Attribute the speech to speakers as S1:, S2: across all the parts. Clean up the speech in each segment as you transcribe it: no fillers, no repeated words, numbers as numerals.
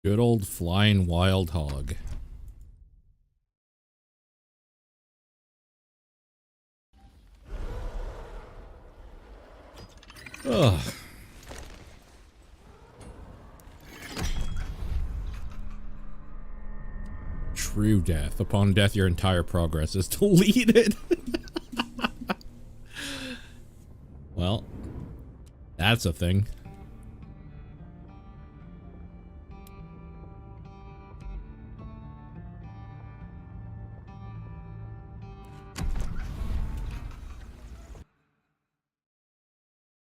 S1: Good old flying wild hog. Ugh. True death. Upon death, your entire progress is deleted. Well, that's a thing.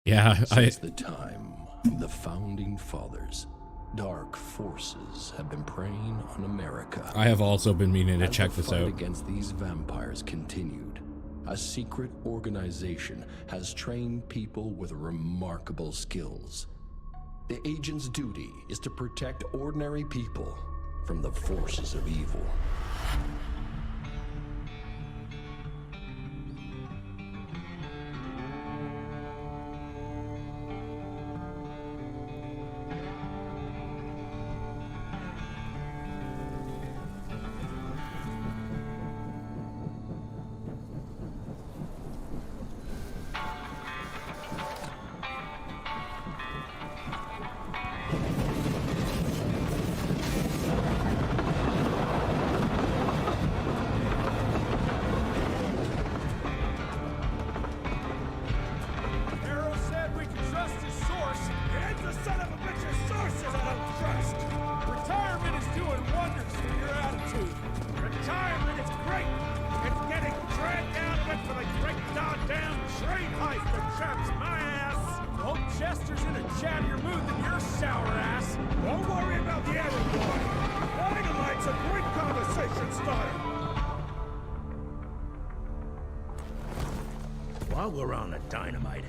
S1: Yeah,
S2: Since the time of the founding fathers, dark forces have been preying on America.
S1: I have also been meaning to
S2: As
S1: check
S2: the
S1: this
S2: fight
S1: out.
S2: against these vampires continued, a secret organization has trained people with remarkable skills. The agent's duty is to protect ordinary people from the forces of evil.
S3: While we're on the dynamite,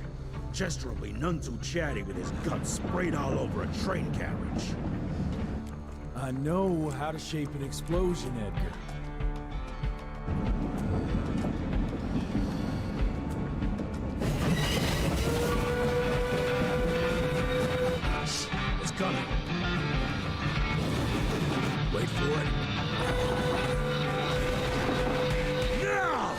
S3: Chester will be none too chatty with his guts sprayed all over a train carriage.
S4: I know how to shape an explosion, Edgar.
S3: It's coming. Wait for it. Now!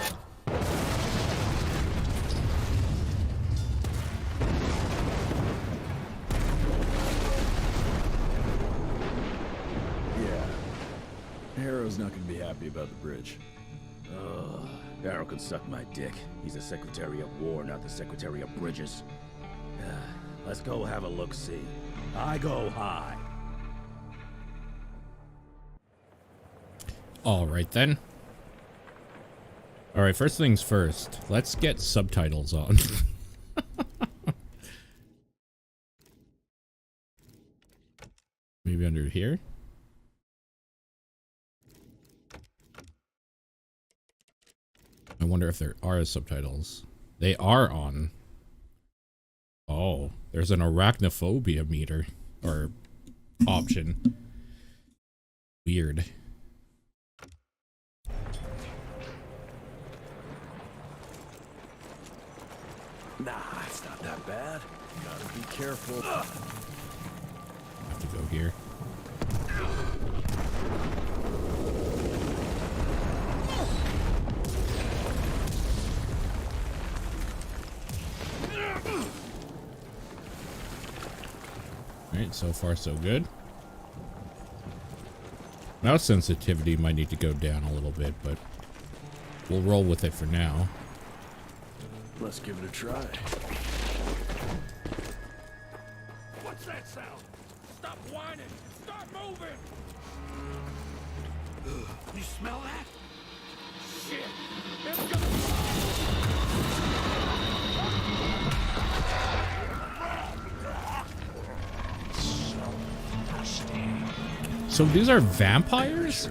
S4: Harrow's not gonna be happy about the bridge.
S3: Ugh, Harrow can suck my dick. He's the Secretary of War, not the Secretary of Bridges. Let's go have a look-see. I go high.
S1: Alright then. Alright, first things first. Let's get subtitles on. Maybe under here? I wonder if there are subtitles. They are on. Oh, there's an arachnophobia meter. Or option. Weird.
S4: Nah, it's not that bad. Gotta be careful.
S1: I have to go here. Alright, so far so good. Mouse sensitivity might need to go down a little bit, but we'll roll with it for now.
S4: Let's give it a try.
S3: What's that sound? Stop whining! Start moving! You smell that? Shit! It's gonna...
S1: So these are vampires?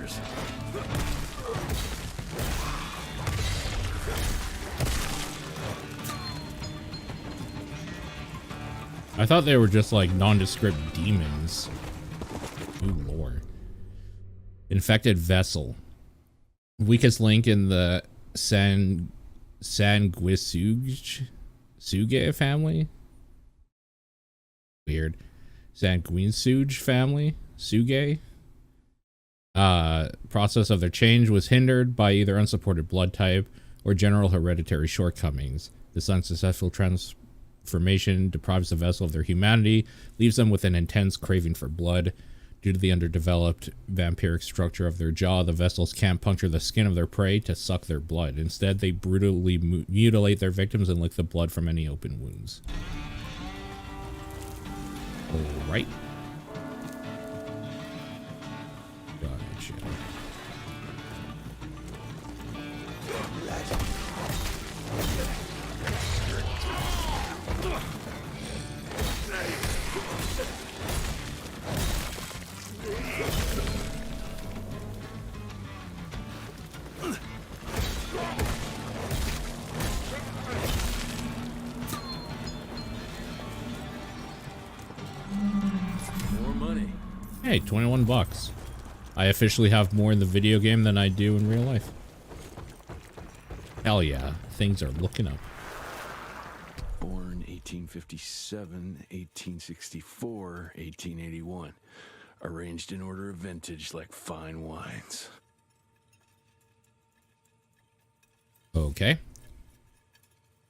S1: I thought they were just like nondescript demons. Ooh, lord. Infected vessel. Weakest link in the Sanguisuge family? Weird. Sanguisuge family? Suge. Process of their change was hindered by either unsupported blood type or general hereditary shortcomings. This unsuccessful transformation deprives the vessel of their humanity, leaves them with an intense craving for blood. Due to the underdeveloped vampiric structure of their jaw, the vessels can't puncture the skin of their prey to suck their blood. Instead, they brutally mutilate their victims and lick the blood from any open wounds. Alright. Gotcha.
S4: More money.
S1: Hey, 21 bucks. I officially have more in the video game than I do in real life. Hell yeah, things are looking up.
S2: Born 1857, 1864, 1881. Arranged in order of vintage like fine wines.
S1: Okay.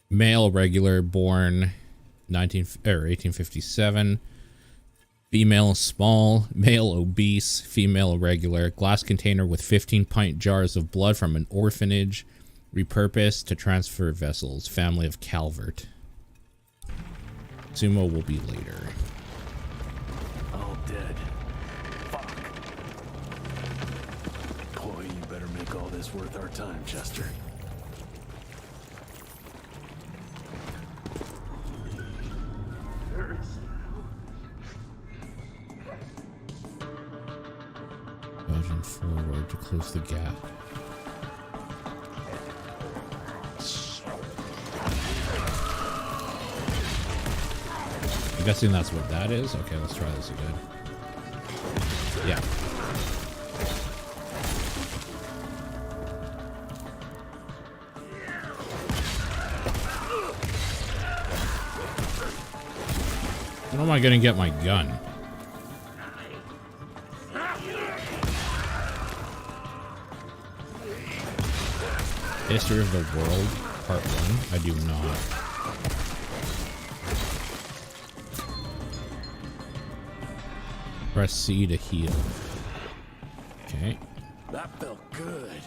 S1: Male regular, born 1857. Female small, male obese, female irregular. Glass container with 15-pint jars of blood from an orphanage, repurposed to transfer vessels. Family of Calvert. Sumo will be later.
S2: All dead. Fuck. Boy, you better make all this worth our time, Chester.
S1: Dodging forward to close the gap. I'm guessing that's what that is. Okay, let's try this again. Yeah. When am I gonna get my gun? History of the World, Part 1. I do not. Press C to heal. Okay.
S2: That felt good.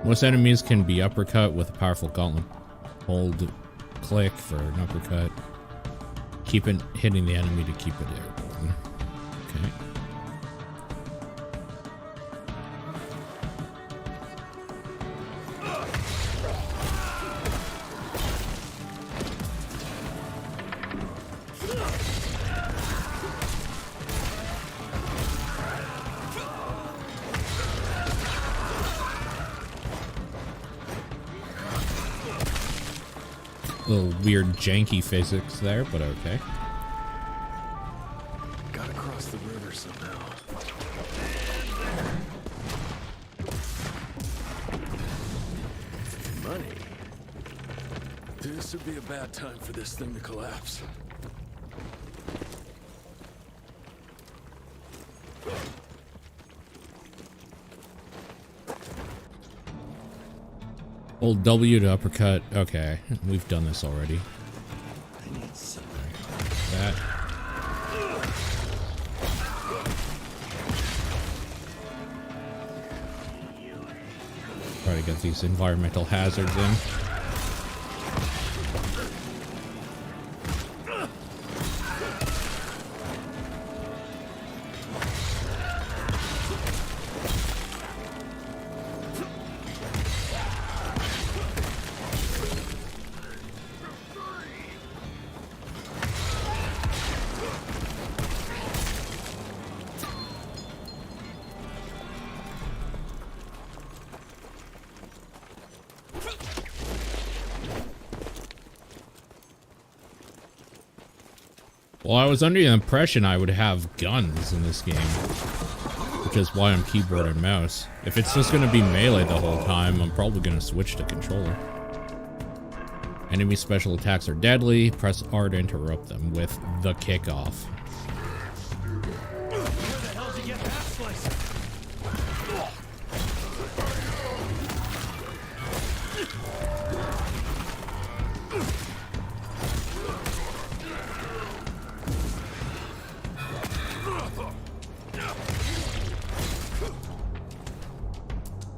S1: Most enemies can be uppercut with a powerful gauntlet. Hold click for an uppercut. Keep it hitting the enemy to keep it airborne. Okay. Little weird janky physics there, but okay.
S2: Gotta cross the river somehow. Money. This would be a bad time for this thing to collapse.
S1: Hold W to uppercut. Okay, we've done this already.
S2: I need some.
S1: That. Try to get these environmental hazards in. Well, I was under the impression I would have guns in this game, which is why I'm keyboard and mouse. If it's just going to be melee the whole time, I'm probably going to switch to controller. Enemy special attacks are deadly. Press R to interrupt them with the kickoff.
S4: Where the hell did you get that slicer?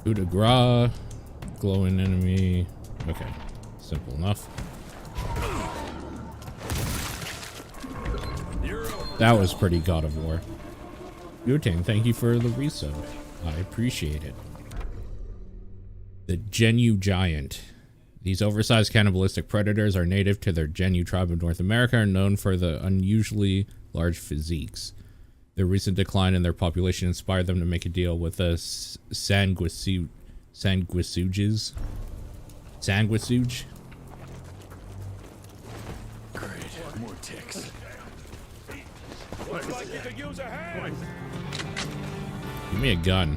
S1: Coup de grace. Glowing enemy. Okay. Simple enough. That was pretty God of War. Yutang, thank you for the resub. I appreciate it. The Genu Giant. These oversized cannibalistic predators are native to their Genu tribe of North America and known for the unusually large physiques. Their recent decline in their population inspired them to make a deal with the Sanguisuges. Sanguisuge?
S3: Great, more ticks.
S4: Looks like you could use a hand.
S1: Give me a gun.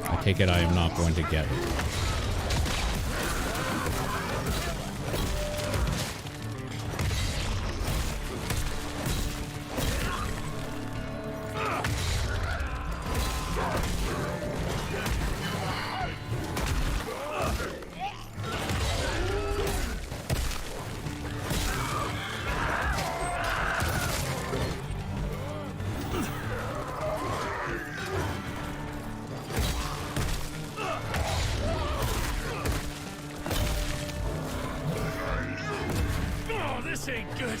S1: I take it I am not going to get it.
S4: This ain't good.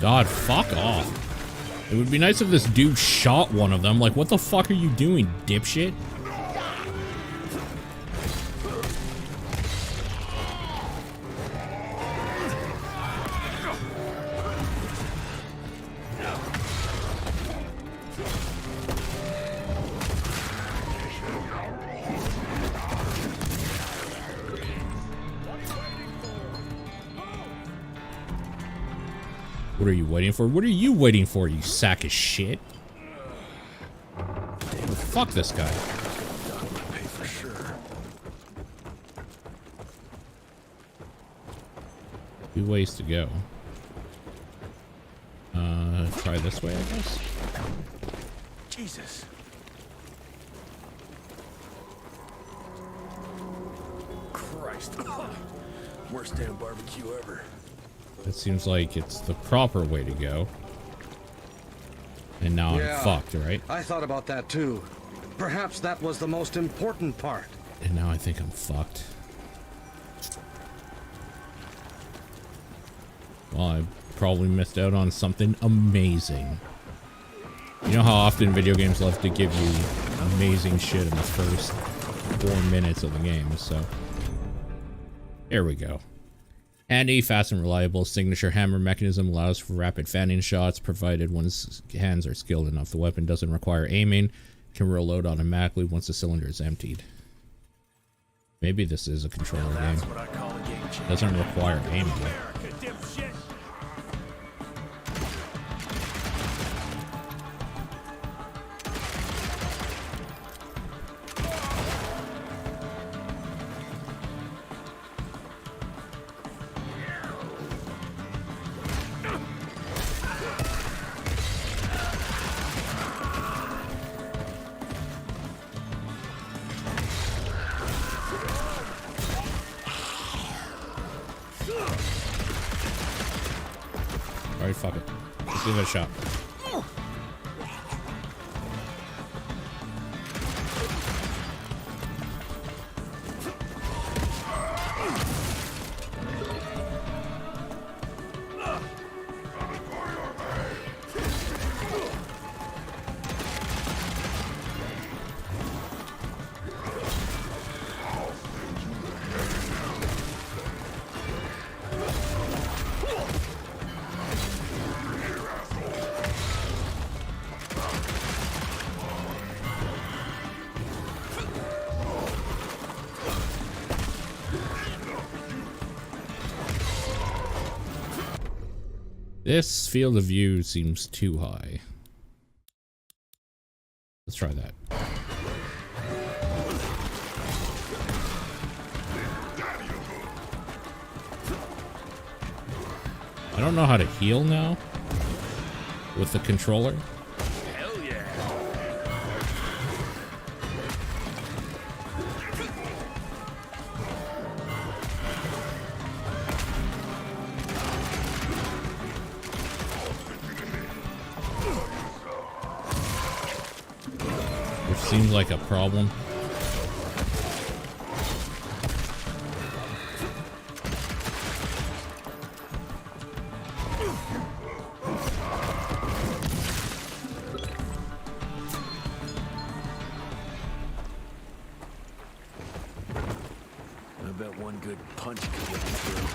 S1: God, fuck off. It would be nice if this dude shot one of them. Like, what the fuck are you doing, dipshit? What are you waiting for? What are you waiting for, you sack of shit? Fuck this guy.
S3: Pay for sure.
S1: Two ways to go. Try this way, I guess.
S3: Jesus. Christ. Worst damn barbecue ever.
S1: It seems like it's the proper way to go. And now I'm fucked, right?
S5: I thought about that too. Perhaps that was the most important part.
S1: And now I think I'm fucked. Well, I probably missed out on something amazing. You know how often video games love to give you amazing shit in the first 4 minutes of the game, so... Here we go. Handy, fast, and reliable signature hammer mechanism allows for rapid fanning shots, provided one's hands are skilled enough. The weapon doesn't require aiming, can reload automatically once the cylinder is emptied. Maybe this is a controller game. Doesn't require aiming. Alright, fuck it. Let's give it a shot. This field of view seems too high. Let's try that. I don't know how to heal now with the controller.
S3: Hell yeah.
S1: Which seems like a problem.
S4: I bet one good punch could get you through.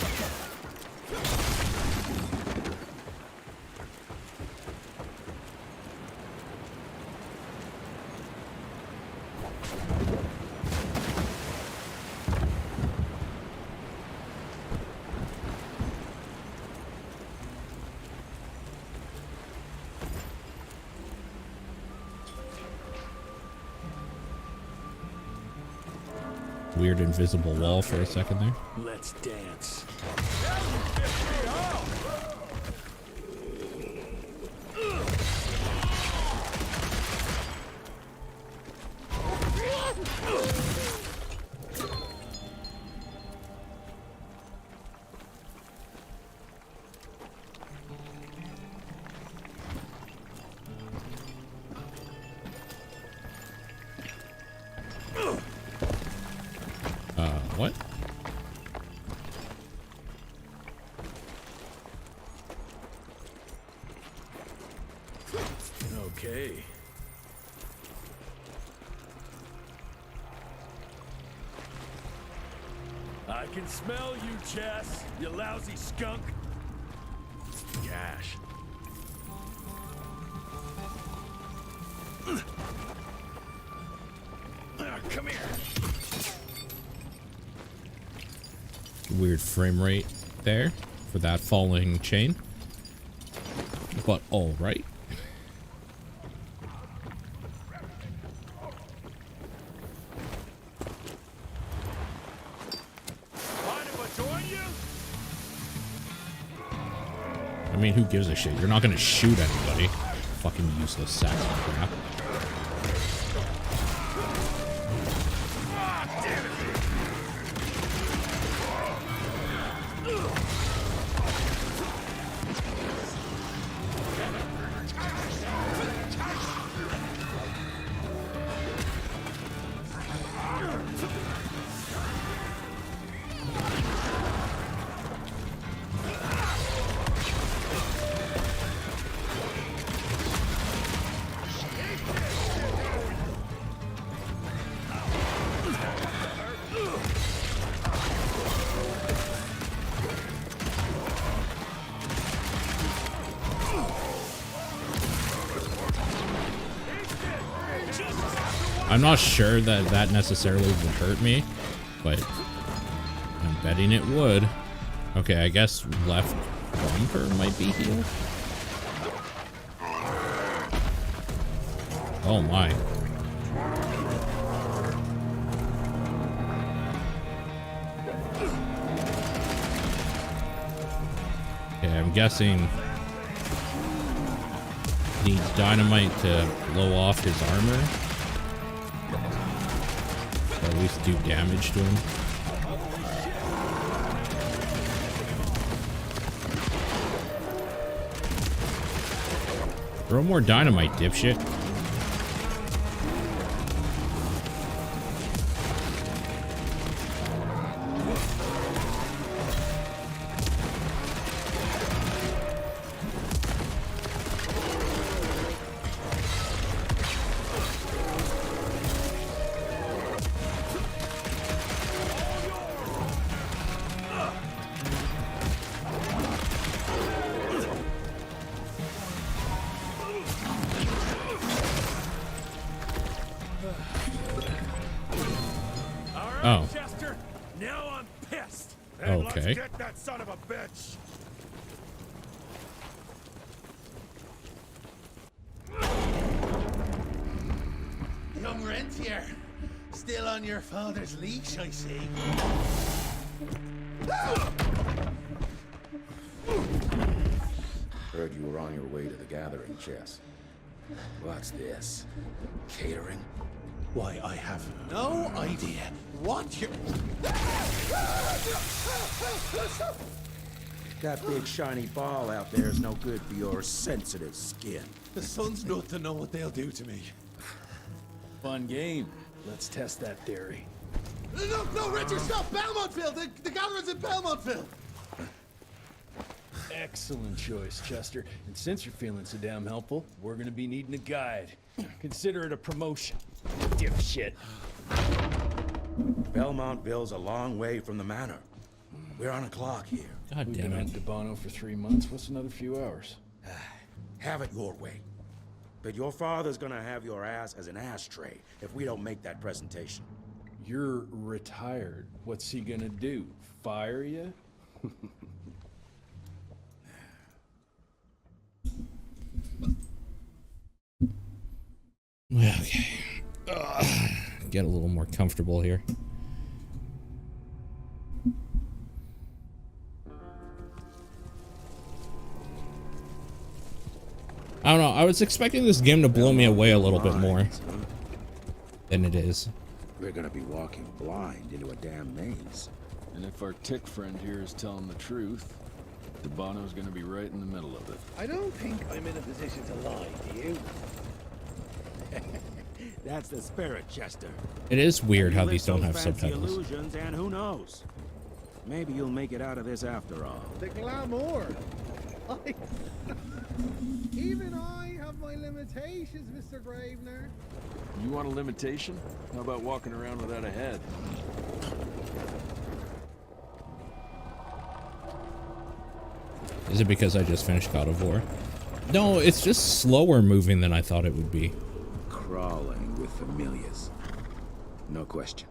S1: Weird invisible wall for a second there.
S4: Let's dance.
S1: What?
S4: Okay. I can smell you, Jess, you lousy skunk. Gosh. Come here.
S1: Weird frame rate there for that falling chain. But all right.
S4: Mind if I join you?
S1: I mean, who gives a shit? You're not gonna shoot anybody. Fucking useless sacks of crap. I'm not sure that that necessarily would hurt me, but I'm betting it would. Okay, I guess left bumper might be healed. Oh my. Okay, I'm guessing needs dynamite to blow off his armor. Or at least do damage to him. Throw more dynamite, dipshit. Oh.
S4: Chester, now I'm pissed.
S1: Okay.
S3: Get that son of a bitch.
S6: young rentier. Still on your father's leash, I see.
S3: Heard you were on your way to the gathering, Jess. What's this? Catering?
S6: Why, I have no idea what you're...
S3: That big shiny ball out there is no good for your sensitive skin.
S6: The sun's not to know what they'll do to me.
S4: Fun game. Let's test that theory.
S6: No, Richard, stop! Belmontville! The gathering's in Belmontville!
S4: Excellent choice, Chester. And since you're feeling so damn helpful, we're gonna be needing a guide. Consider it a promotion. Dipshit.
S3: Belmontville's a long way from the manor. We're on a clock here.
S1: God
S4: We've
S1: damn
S4: been
S1: it.
S4: at Debano for 3 months. What's another few hours?
S3: Have it your way. But your father's gonna have your ass as an ashtray if we don't make that presentation.
S4: You're retired. What's he gonna do? Fire you?
S1: Okay. Get a little more comfortable here. I don't know. I was expecting this game to blow me away a little bit more than it is.
S3: We're gonna be walking blind into a damn maze.
S7: And if our tick friend here is telling the truth, Debano's gonna be right in the middle of it.
S8: I don't think I'm in a position to lie, do you?
S3: That's the spirit, Chester.
S1: It is weird how
S3: You
S1: these
S3: lift
S1: don't have
S3: those fancy
S1: subtitles.
S3: illusions, and who knows? Maybe you'll make it out of this after all.
S8: The glamour. Even I have my limitations, Mr. Gravener.
S7: You want a limitation? How about walking around without a head?
S1: Is it because I just finished God of War? No, it's just slower moving than I thought it would be.
S3: Crawling with familiars. No question.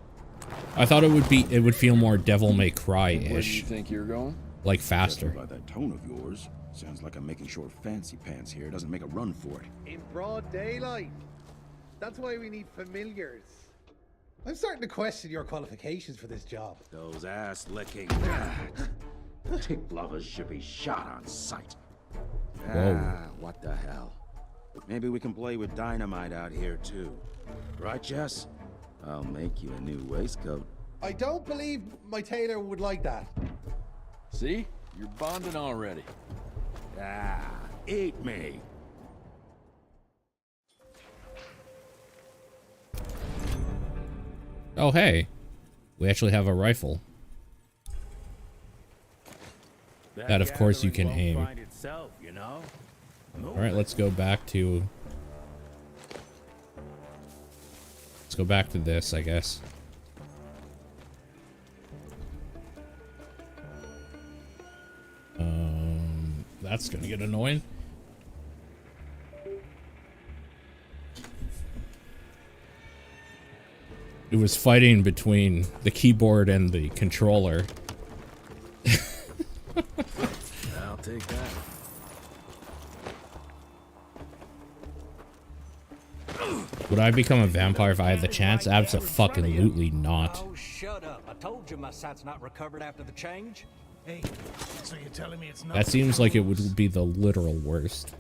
S1: I thought it would feel more Devil May
S7: Where do you
S1: Cry-ish,
S7: think you're going?
S1: like faster.
S3: By that tone of yours, sounds like I'm making short fancy pants here. Doesn't make a run for it.
S8: In broad daylight. That's why we need familiars. I'm starting to question your qualifications for this job.
S3: Those ass-licking tick lovers should be shot on sight. What the hell? Maybe we can play with dynamite out here too. Right, Jess? I'll make you a new waistcoat.
S8: I don't believe my tailor would like that.
S7: See? You're bonding already.
S3: Eat me.
S1: Oh, hey. We actually have a rifle. That, of course, you can aim.
S3: Itself, you know?
S1: Alright, let's go back to... Let's go back to this, I guess. That's gonna get annoying. It was fighting between the keyboard and the controller.
S7: I'll take that.
S1: Would I become a vampire if I had the chance? Abso-fucking-lutely not.
S9: Oh, shut up. I told you my sight's not recovered after the change.
S6: Hey, so you're telling me it's not...
S1: That seems like it would be the literal worst.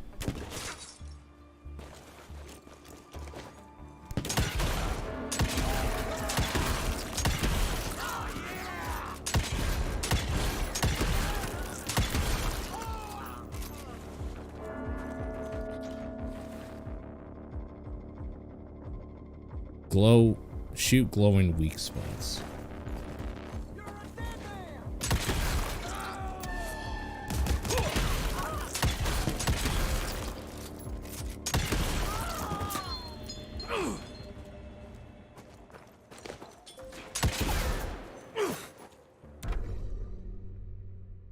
S1: Shoot glowing weak spots.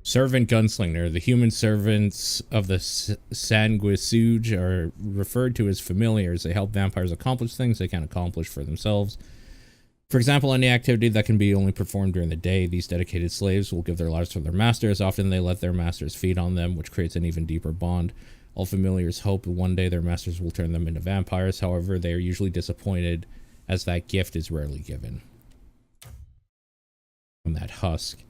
S1: Servant Gunslinger. The human servants of the Sanguisuge are referred to as familiars. They help vampires accomplish things they can't accomplish for themselves. For example, any activity that can be only performed during the day, these dedicated slaves will give their lives for their masters. Often they let their masters feed on them, which creates an even deeper bond. All familiars hope that one day their masters will turn them into vampires. However, they are usually disappointed, as that gift is rarely given. From that husk.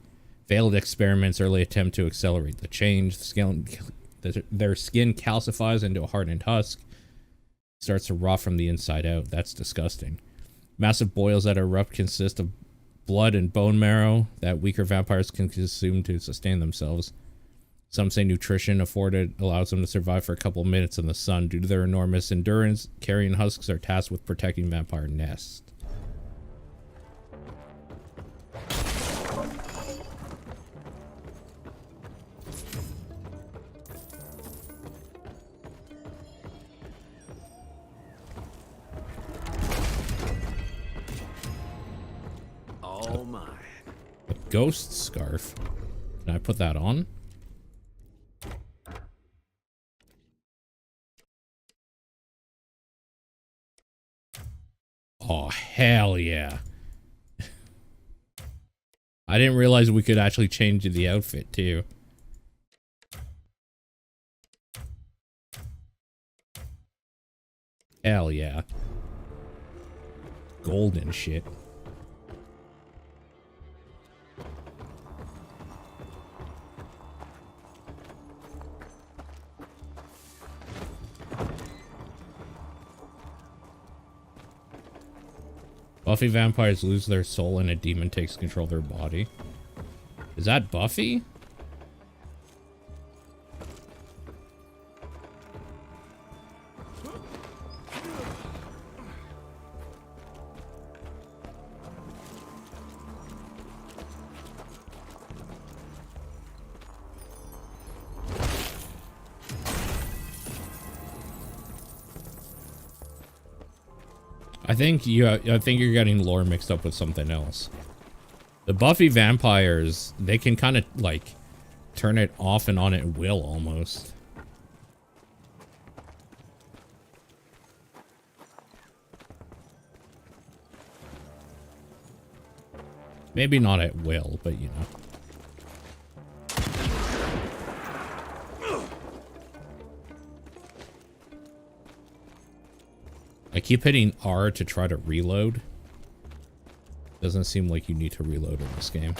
S1: Failed experiments early attempt to accelerate the change. Their skin calcifies into a hardened husk. Starts to rot from the inside out. That's disgusting. Massive boils that erupt consist of blood and bone marrow that weaker vampires can consume to sustain themselves. Some say nutrition afforded allows them to survive for a couple minutes in the sun. Due to their enormous endurance, carrion husks are tasked with protecting vampire nests.
S3: Oh my.
S1: A ghost scarf. Can I put that on? Oh, hell yeah. I didn't realize we could actually change the outfit too. Hell yeah. Golden shit. Buffy vampires lose their soul and a demon takes control of their body. Is that Buffy? I think you're getting lore mixed up with something else. The Buffy vampires, they can kind of like turn it off and on at will almost. Maybe not at will, but you know. I keep hitting R to try to reload. Doesn't seem like you need to reload in this game.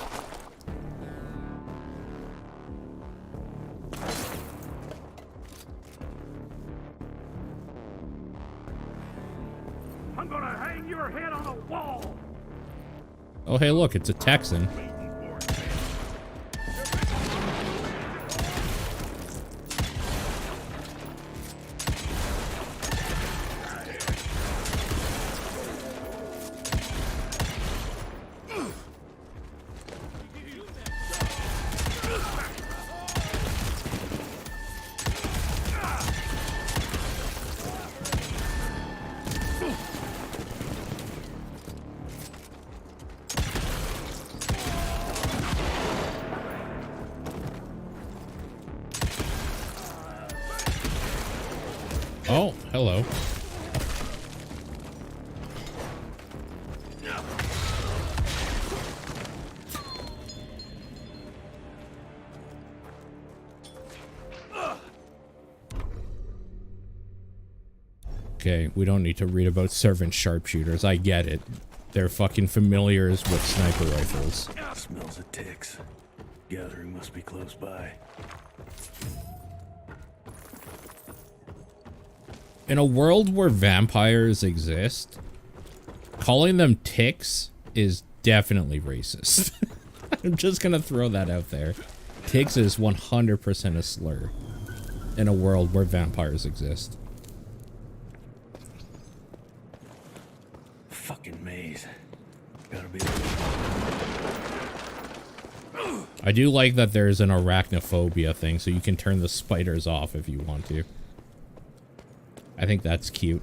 S3: I'm gonna hang your head on a wall.
S1: Oh, hey, look, it's a Texan. Oh, hello. Okay, we don't need to read about servant sharpshooters. I get it. They're fucking familiars with sniper rifles.
S4: Smells of ticks. Gathering must be close by.
S1: In a world where vampires exist, calling them ticks is definitely racist. I'm just gonna throw that out there. Ticks is 100% a slur in a world where vampires exist.
S4: Fucking maze. Gotta be.
S1: I do like that there's an arachnophobia thing, so you can turn the spiders off if you want to. I think that's cute.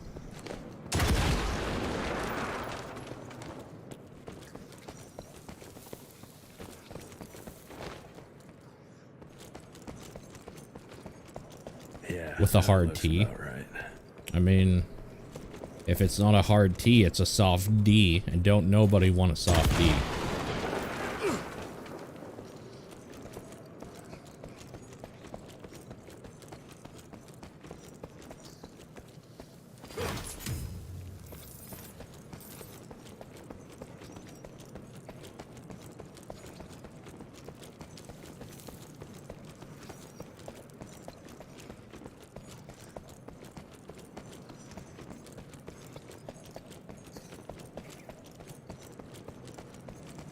S4: Yeah.
S1: With a hard T.
S4: Right.
S1: I mean, if it's not a hard T, it's a soft D, and don't nobody want a soft D.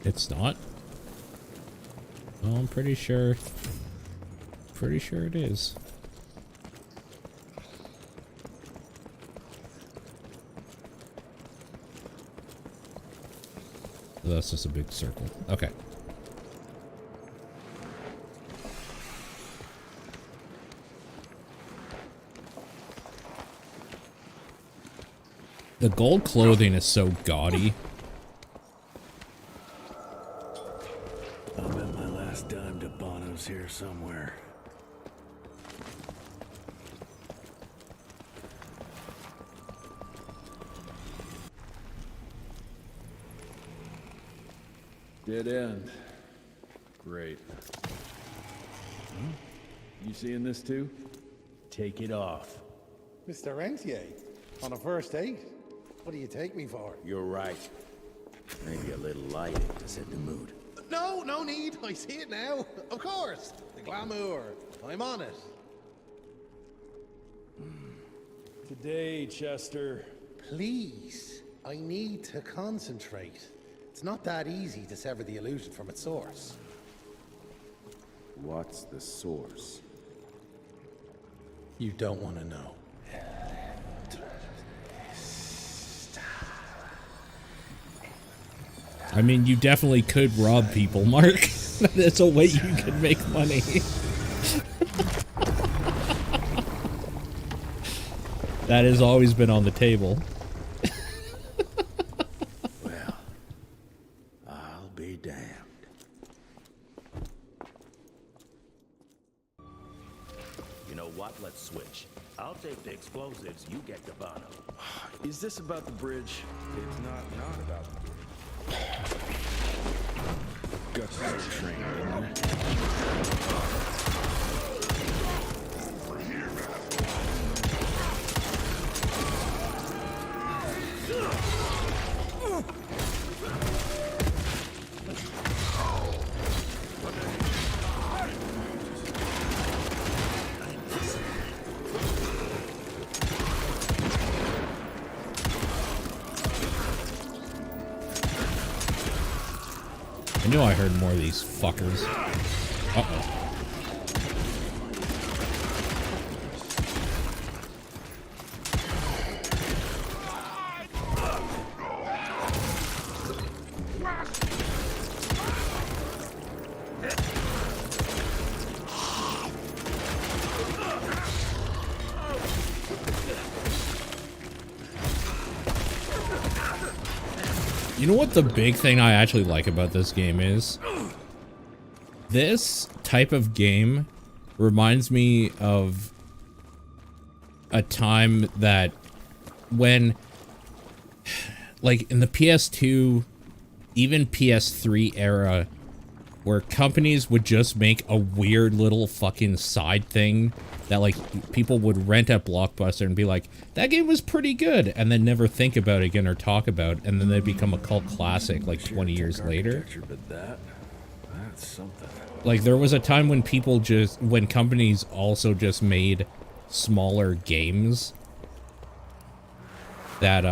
S1: It's not? Well, I'm pretty sure it is. That's just a big circle. Okay. The gold clothing is so gaudy.
S4: I'll bet my last dime to Bono's here somewhere.
S7: Dead end. Great. You seeing this too?
S4: Take it off.
S8: Mr. Rentier, on a first date? What do you take me for?
S3: You're right. Maybe a little lighting to set the mood.
S8: No, no need. I see it now. Of course. The glamour. I'm on it.
S4: Today, Chester.
S8: Please. I need to concentrate. It's not that easy to sever the illusion from its source.
S3: What's the source?
S8: You don't want to know.
S1: I mean, you definitely could rob people, Mark. That's a way you could make money. That has always been on the table.
S3: Well, I'll be damned.
S10: You know what? Let's switch. I'll take the explosives, you get the Bono.
S7: Is this about the bridge?
S3: It's not about the bridge.
S7: Got some training in there.
S1: I knew I heard more of these fuckers. Uh-oh. You know what the big thing I actually like about this game is? This type of game reminds me of a time that when, like in the PS2, even PS3 era, where companies would just make a weird little fucking side thing that like people would rent at Blockbuster and be like, that game was pretty good, and then never think about it again or talk about it, and then they become a cult classic like 20 years later.
S7: But that's something.
S1: Like there was a time when when companies also just made smaller games that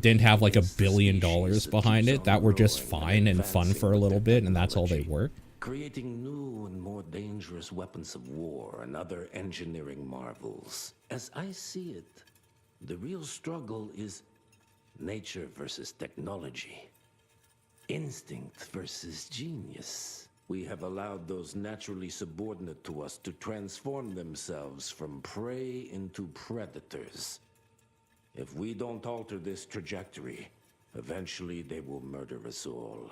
S1: didn't have like $1 billion behind it, that were just fine and fun for a little bit, and that's all they were.
S10: Creating new and more dangerous weapons of war and other engineering marvels. As I see it, the real struggle is nature versus technology. Instinct versus genius. We have allowed those naturally subordinate to us to transform themselves from prey into predators. If we don't alter this trajectory, eventually they will murder us all.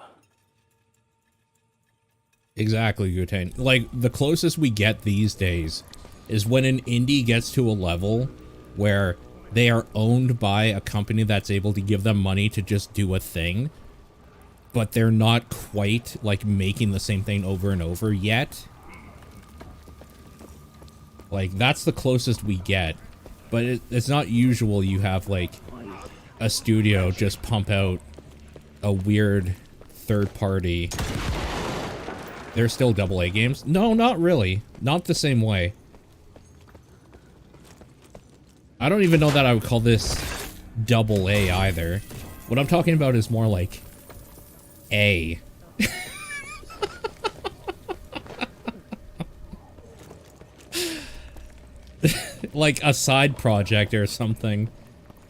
S1: Exactly, Guten. Like, the closest we get these days is when an indie gets to a level where they are owned by a company that's able to give them money to just do a thing, but they're not quite, like, making the same thing over and over yet. Like, that's the closest we get. But it's not usual you have, like, a studio just pump out a weird third party. They're still AA games? No, not really. Not the same way. I don't even know that I would call this AA either. What I'm talking about is more like A. Like a side project or something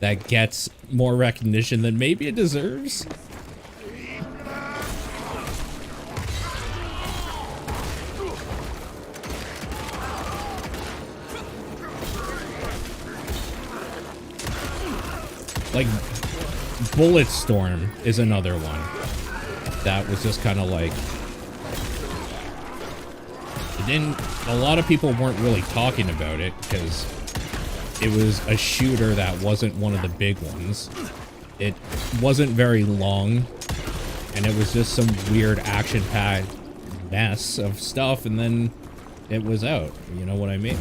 S1: that gets more recognition than maybe it deserves. Like Bulletstorm is another one that was just kind of like, it didn't, a lot of people weren't really talking about it because it was a shooter that wasn't one of the big ones. It wasn't very long, and it was just some weird action-packed mess of stuff, and then it was out. You know what I mean?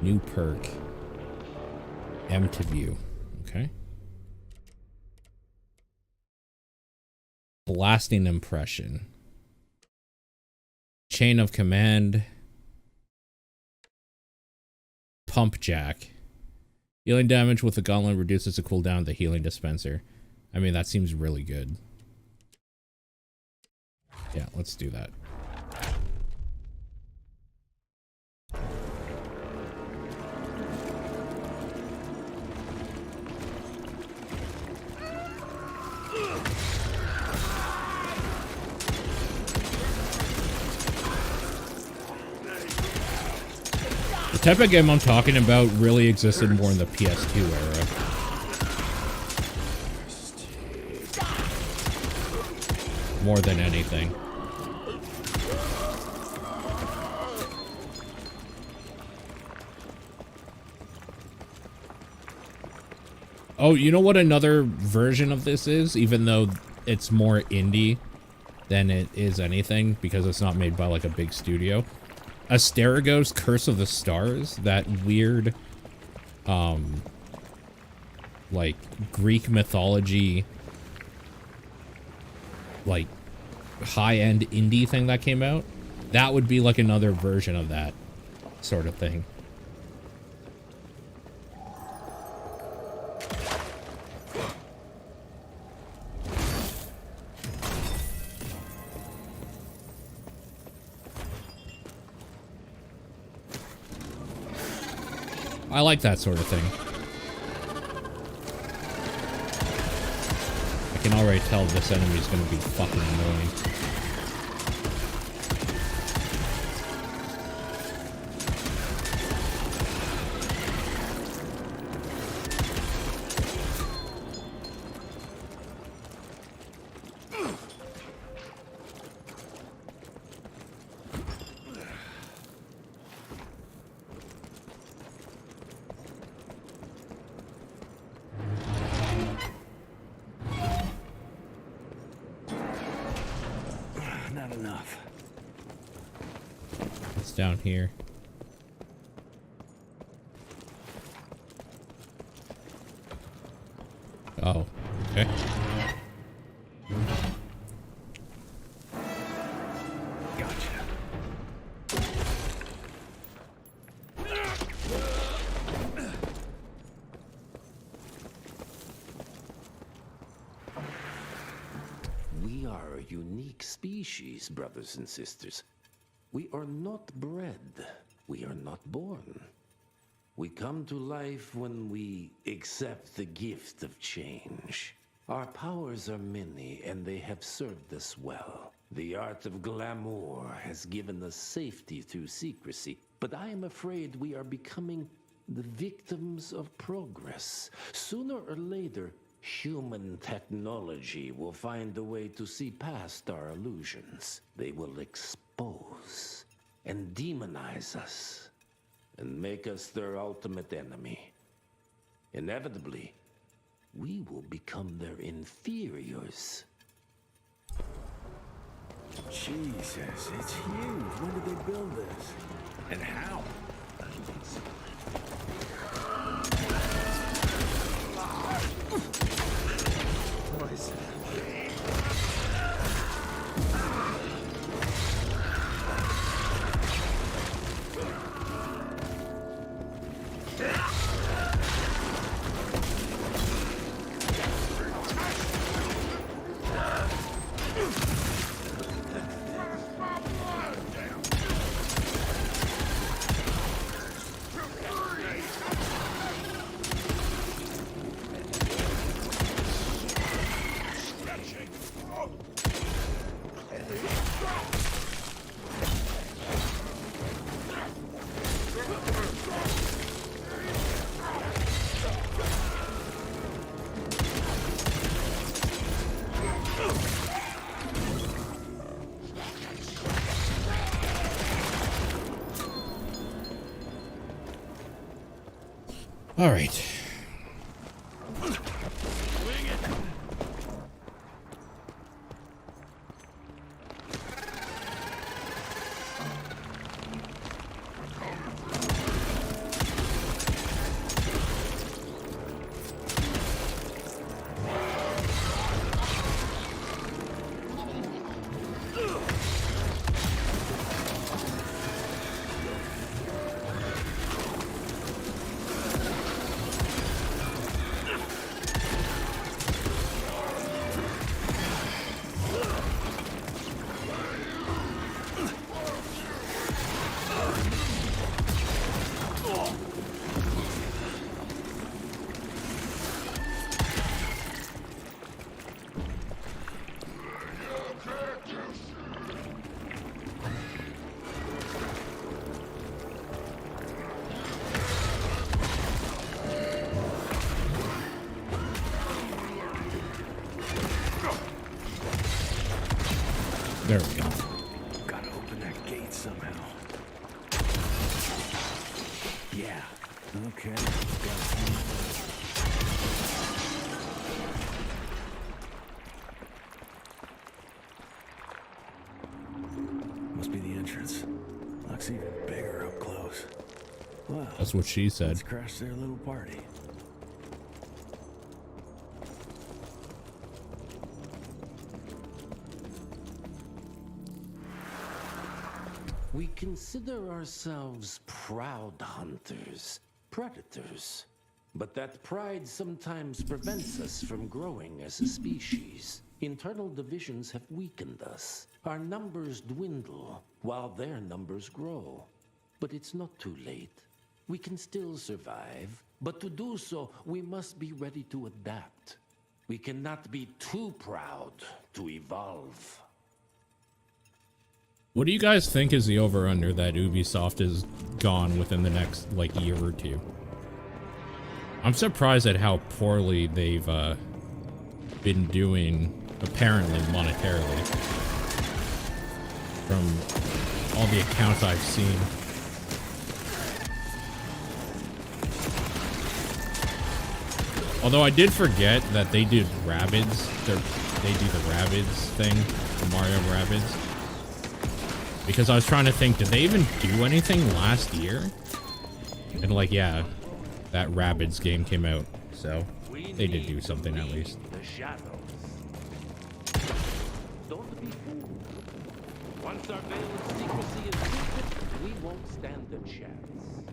S1: New perk. M to view. Okay. Blasting impression. Chain of command. Pump jack. Healing damage with the gauntlet reduces the cooldown of the healing dispenser. I mean, that seems really good. Yeah, let's do that. The type of game I'm talking about really existed more in the PS2 era. More than anything. Oh, you know what another version of this is? Even though it's more indie than it is anything, because it's not made by like a big studio. Asterigos Curse of the Stars, that weird, like Greek mythology, like high-end indie thing that came out. That would be like another version of that sort of thing. I like that sort of thing. I can already tell this enemy is going to be fucking annoying. Down here. Oh, okay.
S6: Gotcha.
S10: We are a unique species, brothers and sisters. We are not bred. We are not born. We come to life when we accept the gift of change. Our powers are many, and they have served us well. The art of glamour has given us safety through secrecy, but I am afraid we are becoming the victims of progress. Sooner or later, human technology will find a way to see past our illusions. They will expose and demonize us and make us their ultimate enemy. Inevitably, we will become their inferiors.
S3: Jesus, it's huge. When did they build this? And how?
S1: All right. There we go.
S4: Gotta open that gate somehow. Yeah. Okay. Must be the entrance. Looks even bigger up close. Wow.
S1: That's what she said.
S4: Let's crash their little party.
S10: We consider ourselves proud hunters, predators. But that pride sometimes prevents us from growing as a species. Internal divisions have weakened us. Our numbers dwindle while their numbers grow. But it's not too late. We can still survive, but to do so, we must be ready to adapt. We cannot be too proud to evolve.
S1: What do you guys think is the over-under that Ubisoft is gone within the next, like, year or two? I'm surprised at how poorly they've been doing, apparently, monetarily. From all the accounts I've seen. Although I did forget that they did Rabbids. They do the Rabbids thing, the Mario Rabbids. Because I was trying to think, did they even do anything last year? And like, yeah, that Rabbids game came out, so they did do something at least.
S10: The shadows. Don't be fooled. Once our veil of secrecy is lifted, we won't stand a chance.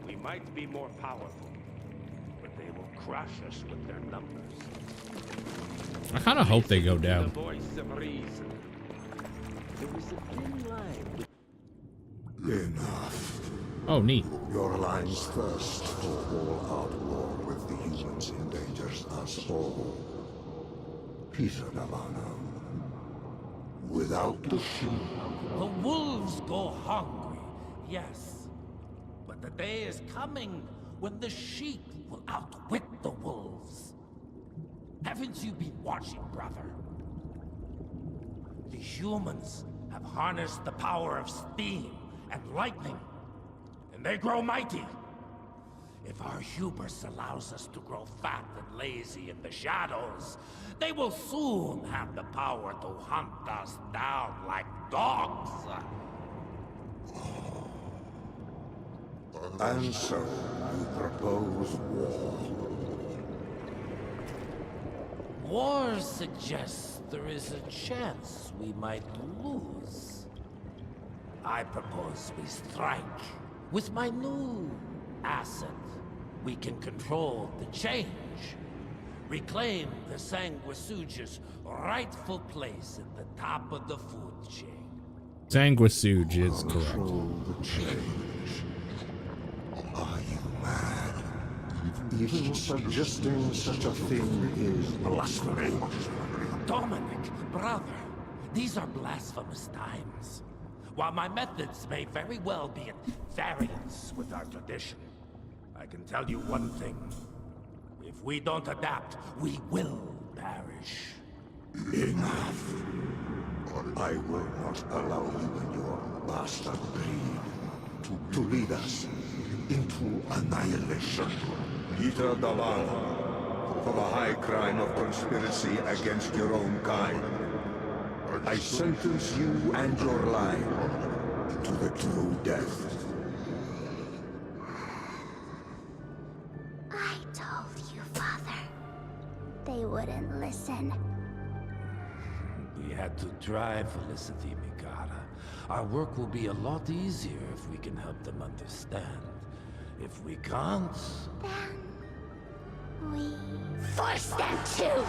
S10: We might be more powerful, but they will crush us with their numbers.
S1: I kind of hope they go down.
S10: The voice of reason. There is a thin line.
S6: Enough.
S1: Oh, neat.
S6: Your line's thirst for all-out war with the humans endangers us all. Peter Navana. Without the sheep.
S10: The wolves go hungry, yes. But the day is coming when the sheep will outwit the wolves. Haven't you been watching, brother? The humans have harnessed the power of steam and lightning, and they grow mighty. If our hubris allows us to grow fat and lazy in the shadows, they will soon have the power to hunt us down like dogs.
S6: And so, you propose war.
S10: War suggests there is a chance we might lose. I propose we strike. With my new asset, we can control the change. Reclaim the Sanguisuge's rightful place at the top of the food chain.
S1: Sanguisuge is correct.
S6: Control the change. Are you mad? Even suggesting such a thing is blasphemy.
S10: Dominic, brother, these are blasphemous times. While my methods may very well be at variance with our tradition, I can tell you one thing. If we don't adapt, we will perish.
S6: Enough. I will not allow you and your bastard breed to lead us into annihilation. Peter Davana, for the high crime of conspiracy against your own kind, I sentence you and your line to the true death.
S11: I told you, Father. They wouldn't listen.
S10: We had to try, Felicity Mikata. Our work will be a lot easier if we can help them understand. If we can't...
S11: Then... we... force them to!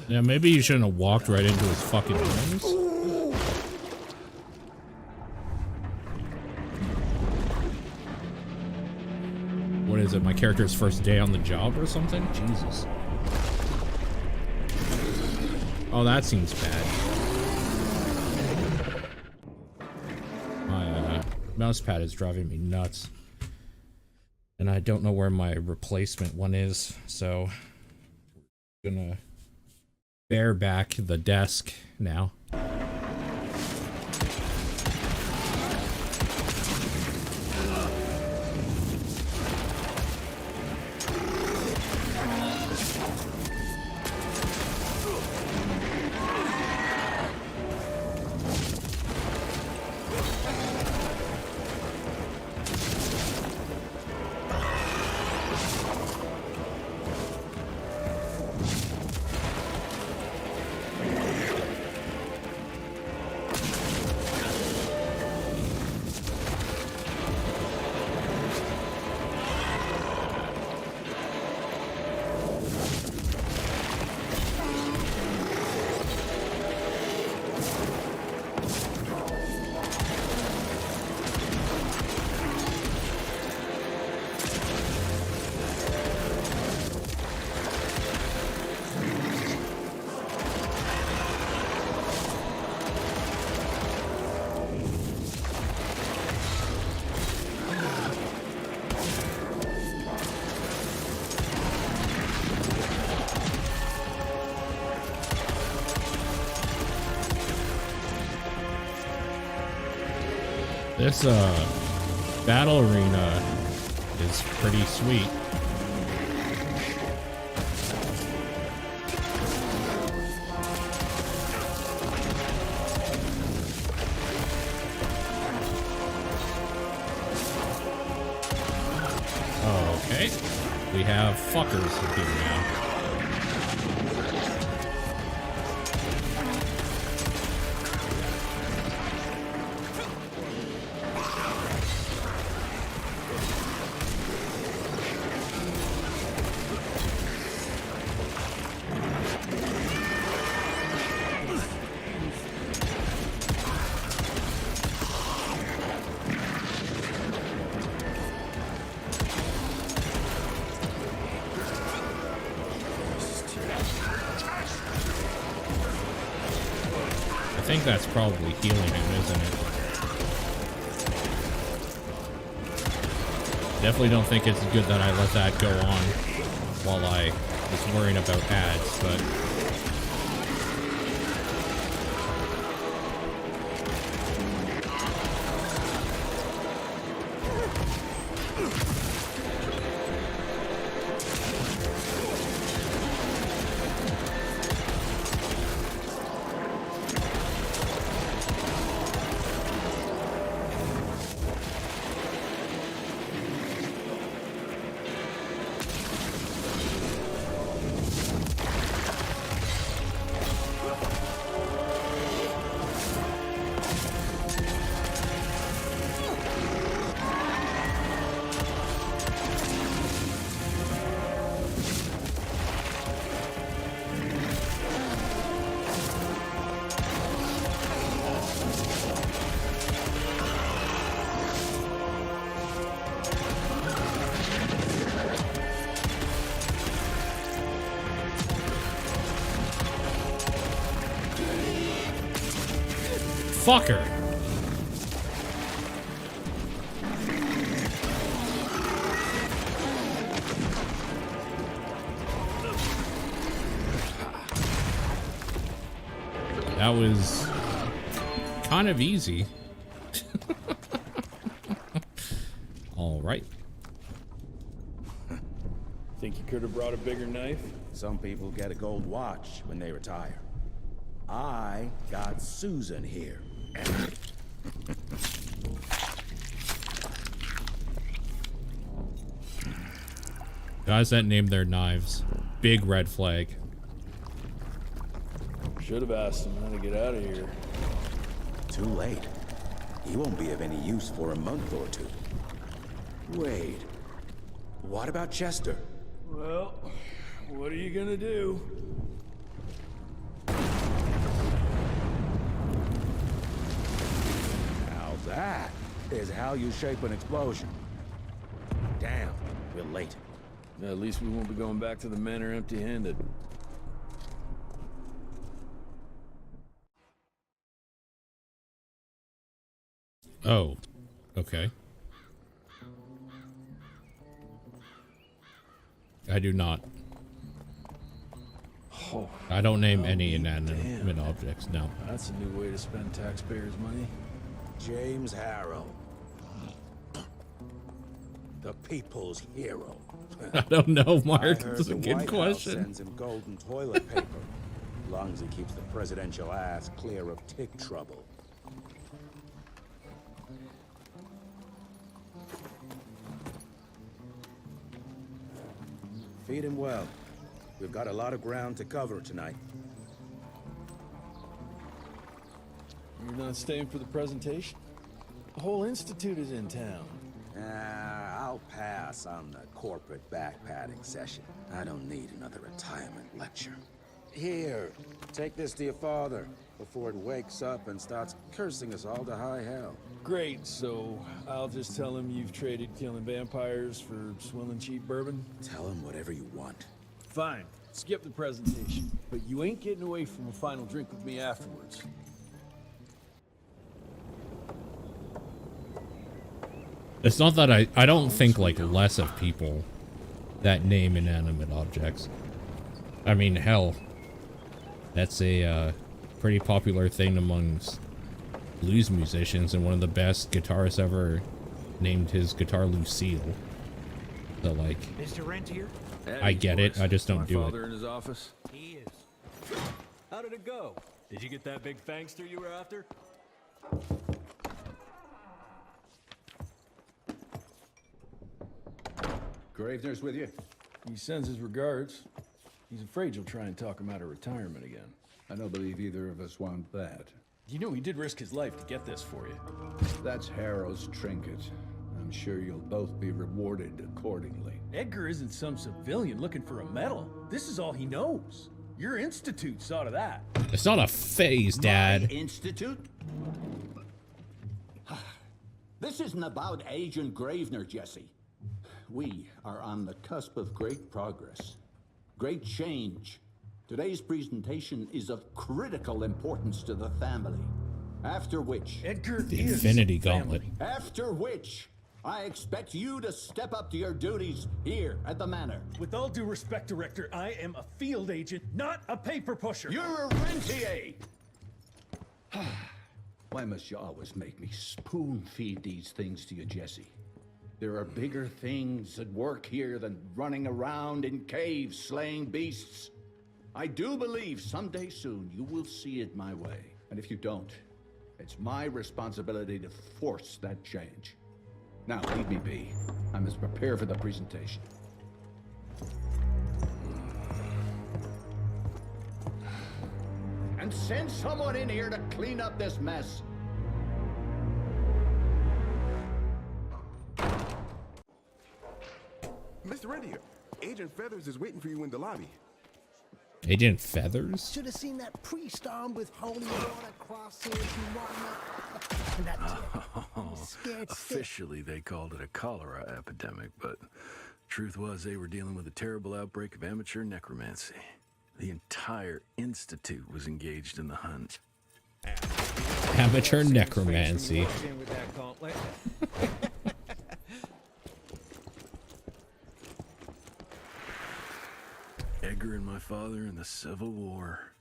S1: Yeah, maybe you shouldn't have walked right into his fucking arms. What is it, my character's first day on the job or something? Jesus. Oh, that seems bad. My mouse pad is driving me nuts. And I don't know where my replacement one is, so I'm gonna bear back the desk now. This battle arena is pretty sweet. Okay, we have fuckers here now. I think that's probably healing him, isn't it? Definitely don't think it's good that I let that go on while I was worrying about ads, but... Motherfucker! That was kind of easy. All right.
S4: Think you could have brought a bigger knife?
S3: Some people get a gold watch when they retire. I got Susan here.
S1: Guys that name their knives. Big red flag.
S4: Should have asked him how to get out of here.
S3: Too late. He won't be of any use for a month or two. Wait. What about Chester?
S4: Well, what are you gonna do?
S3: Now that is how you shape an explosion. Damn, we're late.
S4: At least we won't be going back to the manor empty-handed.
S1: Oh, okay. I do not.
S4: Oh,
S1: I don't name any inanimate objects, no.
S4: That's a new way to spend taxpayers' money.
S3: James Harrow. The people's hero.
S1: I don't know, Mark.
S3: I heard
S1: That's a
S3: the
S1: good
S3: White
S1: question.
S3: House sends him golden toilet paper. As long as he keeps the presidential ass clear of tick trouble. Feed him well. We've got a lot of ground to cover tonight.
S4: You're not staying for the presentation? The whole institute is in town.
S3: I'll pass on the corporate backpatting session. I don't need another retirement lecture. Here, take this to your father before it wakes up and starts cursing us all to high hell.
S4: Great, so I'll just tell him you've traded killing vampires for swilling cheap bourbon?
S3: Tell him whatever you want.
S4: Fine, skip the presentation. But you ain't getting away from a final drink with me afterwards.
S1: It's not that I don't think like less of people that name inanimate objects. I mean, hell, that's a pretty popular thing amongst blues musicians, and one of the best guitarists ever named his guitar Lucille. So like,
S9: Mr. Rentier?
S1: I get it, I just don't do
S4: My father
S1: it.
S4: in his office?
S9: He is. How did it go? Did you get that big fangster you were after?
S12: Gravener's with you?
S4: He sends his regards. He's afraid you'll try and talk him out of retirement again.
S12: I don't believe either of us want that.
S4: You know he did risk his life to get this for you.
S12: That's Harrow's trinket. I'm sure you'll both be rewarded accordingly.
S4: Edgar isn't some civilian looking for a medal. This is all he knows. Your institute saw to that.
S1: It's not a phase, Dad.
S13: My institute? This isn't about Agent Gravener, Jesse. We are on the cusp of great progress, great change. Today's presentation is of critical importance to the family. After which...
S4: Edgar
S1: The Infinity Gauntlet.
S13: After which, I expect you to step up to your duties here at the manor.
S4: With all due respect, Director, I am a field agent, not a paper pusher.
S13: You're a rentier!
S12: Why must you always make me spoon-feed these things to you, Jesse? There are bigger things at work here than running around in caves slaying beasts. I do believe someday soon you will see it my way. And if you don't, it's my responsibility to force that change. Now, leave me be. I must prepare for the presentation.
S13: And send someone in here to clean up this mess.
S14: Mr. Rentier, Agent Feathers is waiting for you in the lobby.
S1: Agent Feathers?
S15: Should have seen that priest armed with holy water, crosses and whatnot. And that scared
S7: Officially, they called it a cholera epidemic, but truth was they were dealing with a terrible outbreak of amateur necromancy. The entire institute was engaged in the hunt.
S1: Amateur necromancy.
S7: Edgar and my father in the Civil War.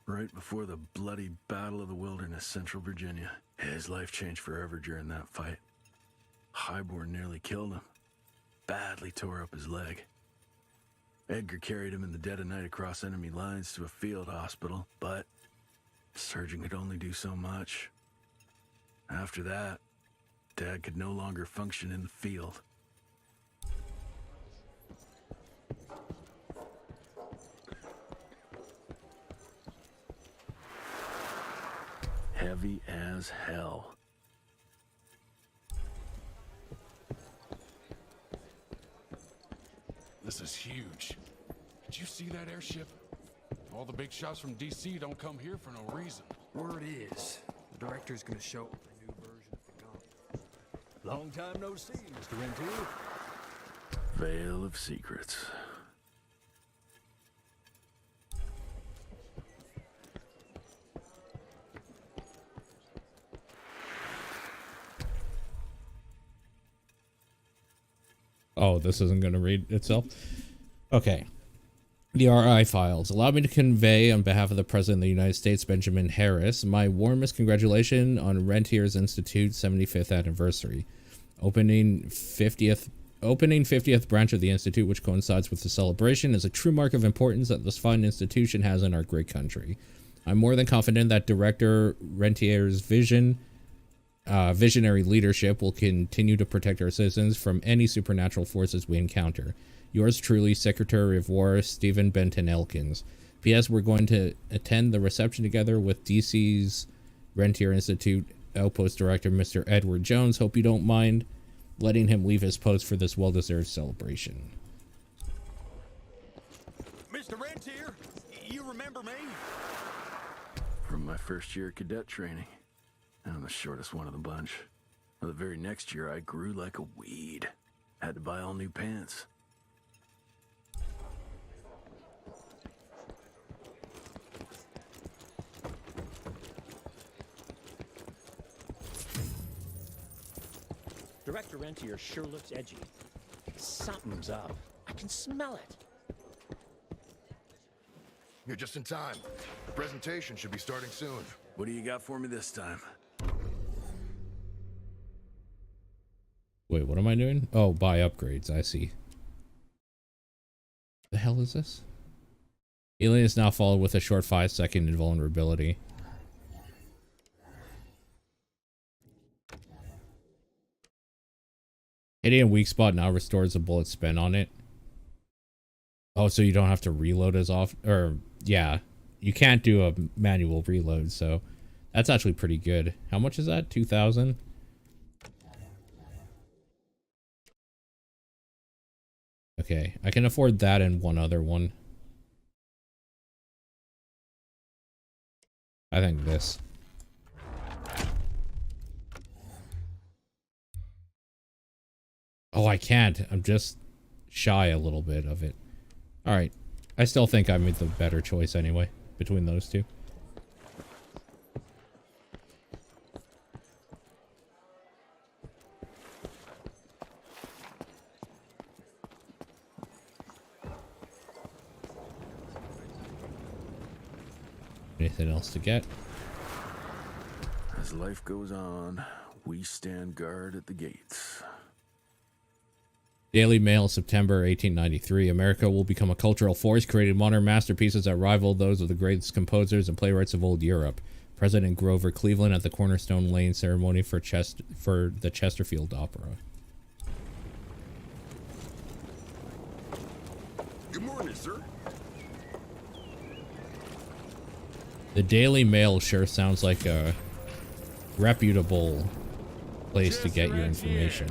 S7: Right before the bloody Battle of the Wilderness, Central Virginia. His life changed forever during that fight. Highborn nearly killed him. Badly tore up his leg. Edgar carried him in the dead of night across enemy lines to a field hospital, but the surgeon could only do so much. After that, Dad could no longer function in the field. Heavy as hell.
S16: This is huge. Did you see that airship? All the big shots from DC don't come here for no reason.
S9: Word is, the director's gonna show up a new version of the gun. Long time no see, Mr. Rentier.
S7: Veil of Secrets.
S1: Oh, this isn't going to read itself? Okay. The RI files. Allow me to convey on behalf of the President of the United States, Benjamin Harris, my warmest congratulations on Rentier's Institute's 75th anniversary. Opening 50th branch of the Institute, which coincides with the celebration, is a true mark of importance that this fine institution has in our great country. I'm more than confident that Director Rentier's visionary leadership will continue to protect our citizens from any supernatural forces we encounter. Yours truly, Secretary of War, Stephen Benton Elkins. P.S. We're going to attend the reception together with DC's Rentier Institute Outpost Director, Mr. Edward Jones. Hope you don't mind letting him leave his post for this well-deserved celebration.
S3: Mr. Rentier, you remember me?
S7: From my first year of cadet training. I'm the shortest one of the bunch. Well, the very next year, I grew like a weed. Had to buy all new pants.
S17: Director Rentier sure looks edgy. Something's up. I can smell it.
S14: You're just in time. The presentation should be starting soon.
S7: What do you got for me this time?
S1: Wait, what am I doing? Oh, buy upgrades. I see. The hell is this? Alien is now followed with a short 5-second invulnerability. Hitting a weak spot now restores a bullet spent on it. Oh, so you don't have to reload as often? Or, yeah. You can't do a manual reload, so that's actually pretty good. How much is that? 2,000? Okay, I can afford that and one other one. I think this. Oh, I can't. I'm just shy a little bit of it. Alright. I still think I made the better choice anyway, between those two. Anything else to get?
S7: As life goes on, we stand guard at the gates.
S1: Daily Mail, September 1893. America will become a cultural force, creating modern masterpieces that rival those of the greatest composers and playwrights of old Europe. President Grover Cleveland at the Cornerstone Lane ceremony for the Chesterfield Opera.
S14: Good morning, sir.
S1: The Daily Mail sure sounds like a reputable place to get your information.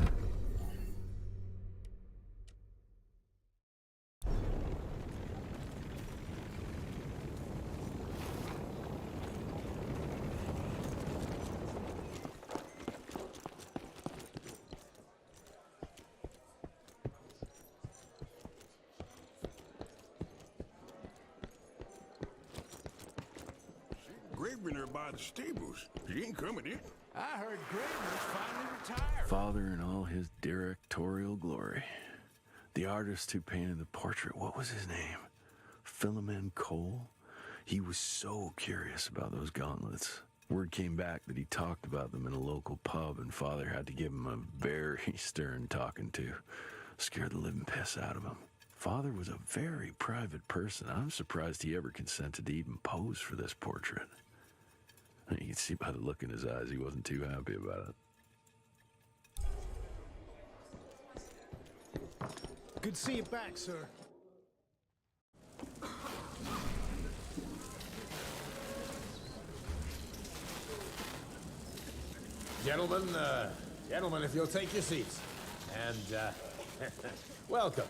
S14: leaving her by the stables. She ain't coming in.
S9: I heard Graydon's finally retired.
S7: Father in all his directorial glory. The artist who painted the portrait, what was his name? Philomen Cole? He was so curious about those gauntlets. Word came back that he talked about them in a local pub, and Father had to give him a very stern talking to. Scared the living piss out of him. Father was a very private person. I'm surprised he ever consented to even pose for this portrait. You can see by the look in his eyes he wasn't too happy about it.
S15: Good to see you back, sir.
S18: Gentlemen, if you'll take your seats. And, welcome.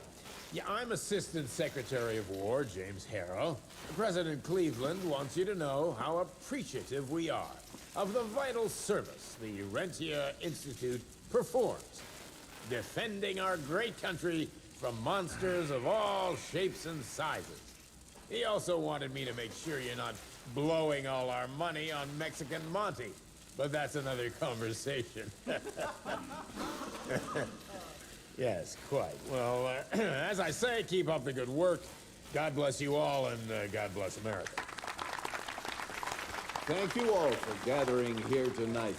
S18: Yeah, I'm Assistant Secretary of War, James Harrow. President Cleveland wants you to know how appreciative we are of the vital service the Rentier Institute performs, defending our great country from monsters of all shapes and sizes. He also wanted me to make sure you're not blowing all our money on Mexican Monty, but that's another conversation. Yes, quite. Well, as I say, keep up the good work. God bless you all, and God bless America.
S19: Thank you all for gathering here tonight.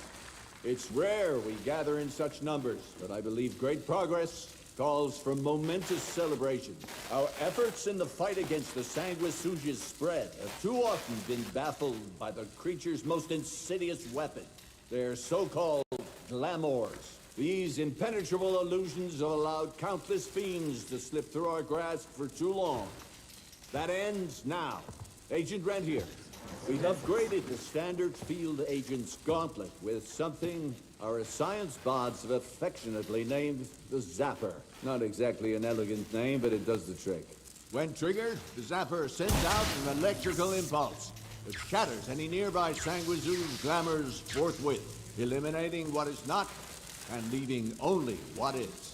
S19: It's rare we gather in such numbers, but I believe great progress calls for momentous celebration. Our efforts in the fight against the sanguisuga's spread have too often been baffled by the creature's most insidious weapon, their so-called glamours. These impenetrable illusions have allowed countless fiends to slip through our grasp for too long. That ends now. Agent Rentier, we've upgraded the standard field agent's gauntlet with something our science bots have affectionately named the Zapper. Not exactly an elegant name, but it does the trick. When triggered, the Zapper sends out an electrical impulse that shatters any nearby sanguisuga's glamours forthwith, eliminating what is not and leaving only what is.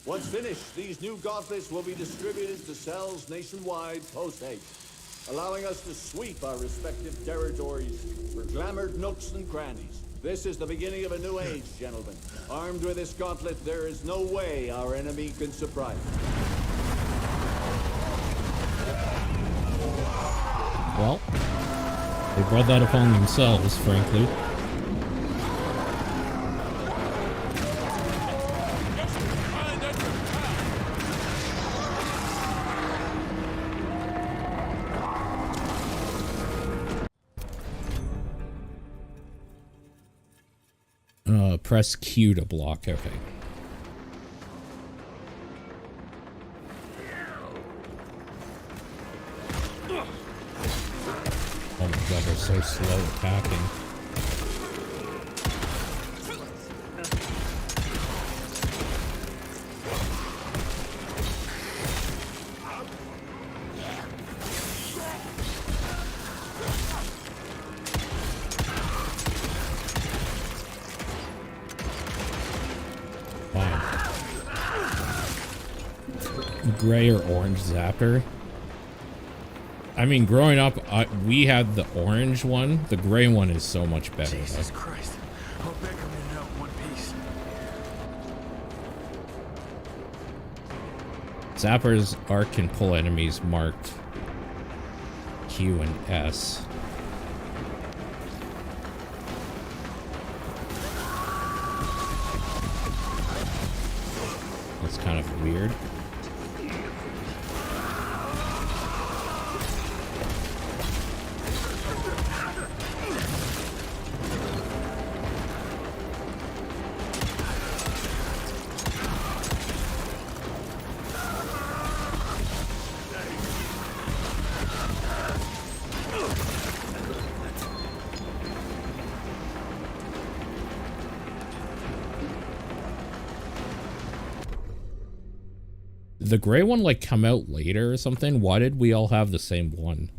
S19: Once finished, these new gauntlets will be distributed to cells nationwide post-haste, allowing us to sweep our respective territories for glamored nooks and crannies. This is the beginning of a new age, gentlemen. Armed with this gauntlet, there is no way our enemy can surprise us.
S1: Well, they brought that upon themselves, frankly. Press Q to block. Okay. Oh my god, they're so slow attacking. Gray or orange zapper. I mean, growing up, we had the orange one. The gray one is so much better.
S7: Jesus Christ. Hope that come in out in one piece.
S1: Zapper's arc can pull enemies marked Q and S. That's kind of weird. The gray one like come out later or something? Why did we all have the same one?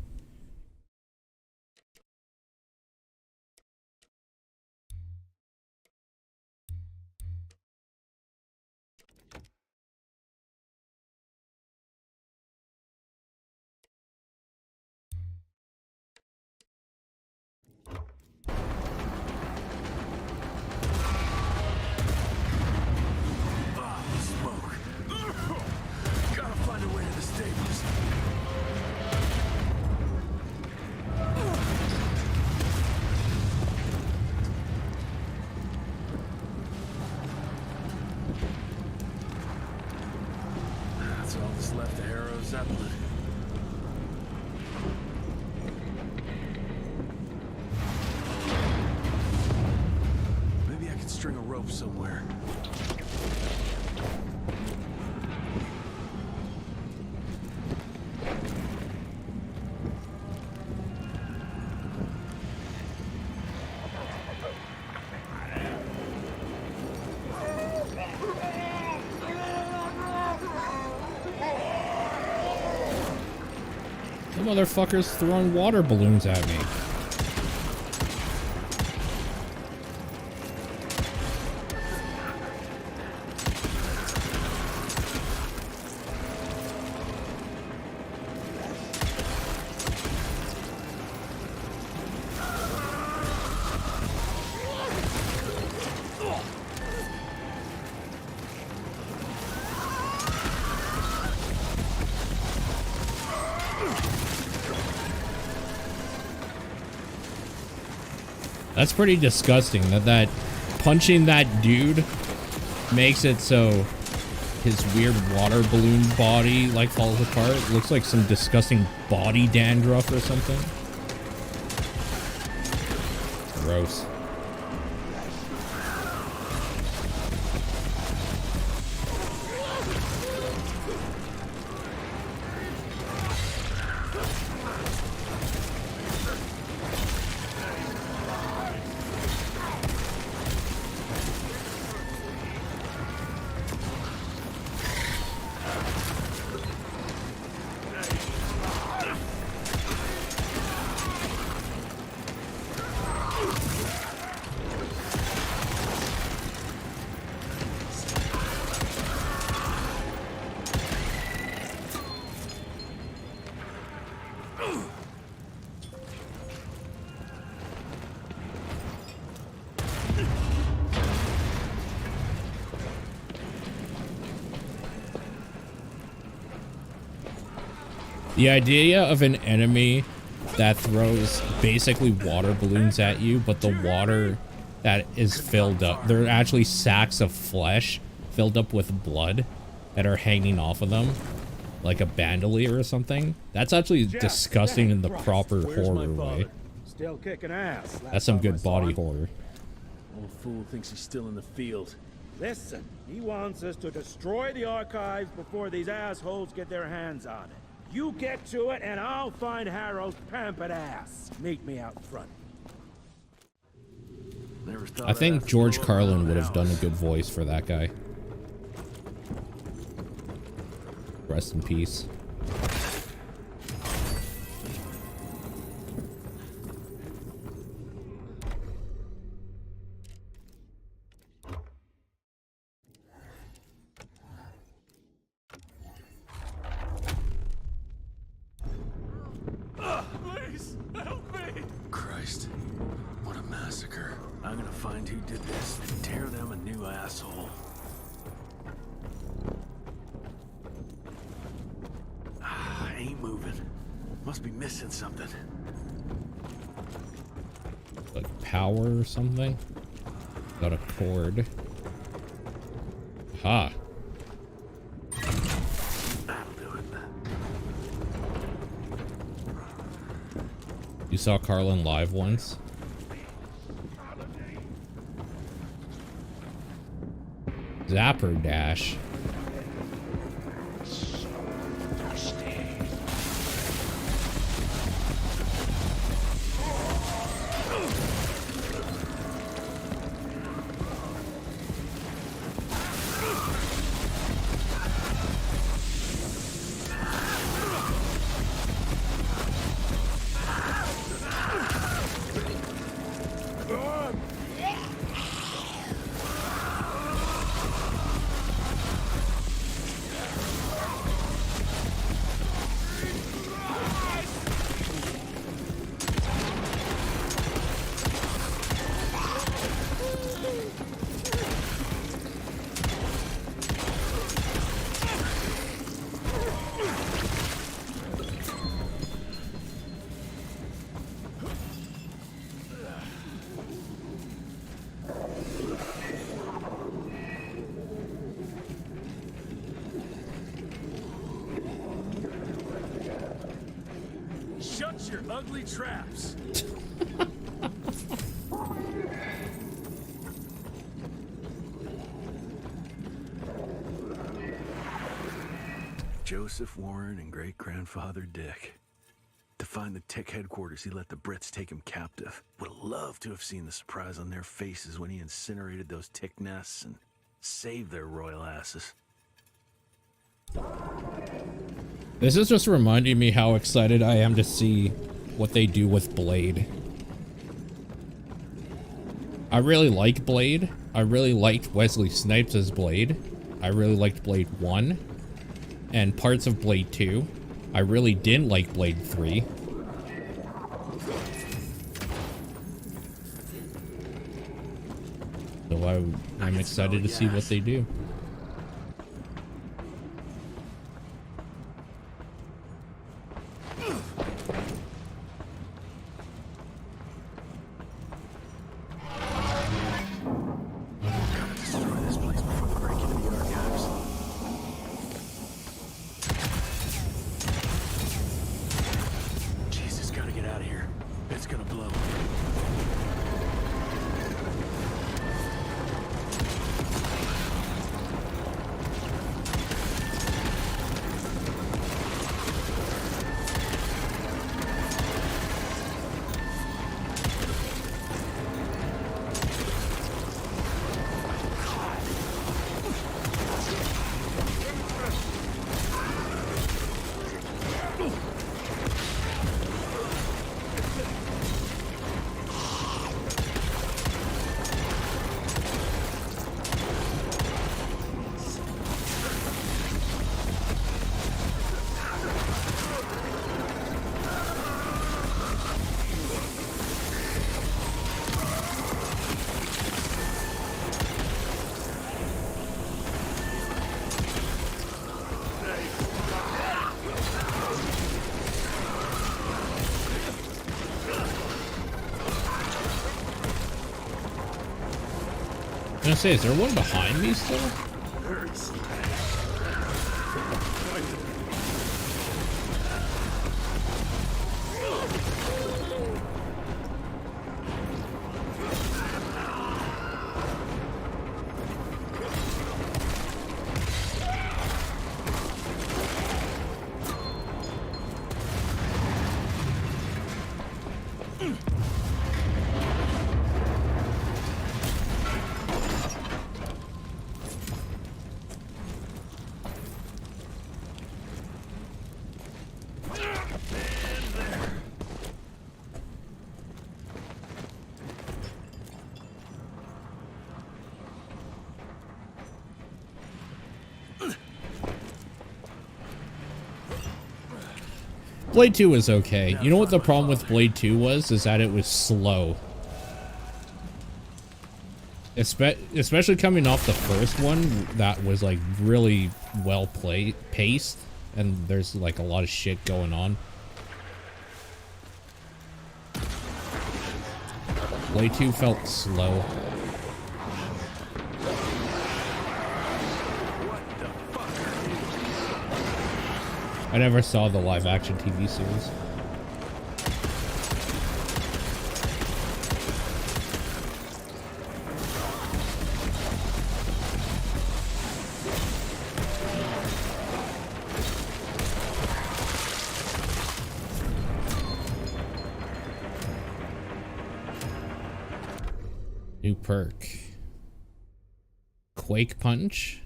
S7: Zeppelin. Maybe I could string a rope somewhere.
S1: The motherfucker's throwing water balloons at me. That's pretty disgusting that punching that dude makes it so his weird water balloon body like falls apart. It looks like some disgusting body dandruff or something. Gross. The idea of an enemy that throws basically water balloons at you, but the water that is filled up, they're actually sacks of flesh filled up with blood that are hanging off of them, like a bandolier or something. That's actually disgusting in the proper horror way.
S4: Still kicking ass.
S1: That's some good body horror.
S4: Old fool thinks he's still in the field. Listen, he wants us to destroy the archives before these assholes get their hands on it. You get to it, and I'll find Harrow's pampered ass. Meet me out front.
S1: I think George Carlin would have done a good voice for that guy. Rest in peace.
S7: Please, help me! Christ, what a massacre. I'm gonna find who did this and tear them a new asshole. I ain't moving. Must be missing something.
S1: Like power or something? Got a cord. Ha. You saw Carlin live once? Zapper dash.
S7: your ugly traps. Joseph Warren and great-grandfather Dick. To find the Tick headquarters, he let the Brits take him captive. Would have loved to have seen the surprise on their faces when he incinerated those Tick nests and saved their royal asses.
S1: This is just reminding me how excited I am to see what they do with Blade. I really like Blade. I really liked Wesley Snipes as Blade. I really liked Blade 1 and parts of Blade 2. I really didn't like Blade 3. So I'm excited to see what they do.
S7: Jesus, gotta get out of here. It's gonna blow.
S1: I was gonna say, is there one behind me still? Blade 2 was okay. You know what the problem with Blade 2 was? Is that it was slow. Especially coming off the first one, that was like really well paced, and there's like a lot of shit going on. Blade 2 felt slow. I never saw the live action TV series. New perk. Quake Punch.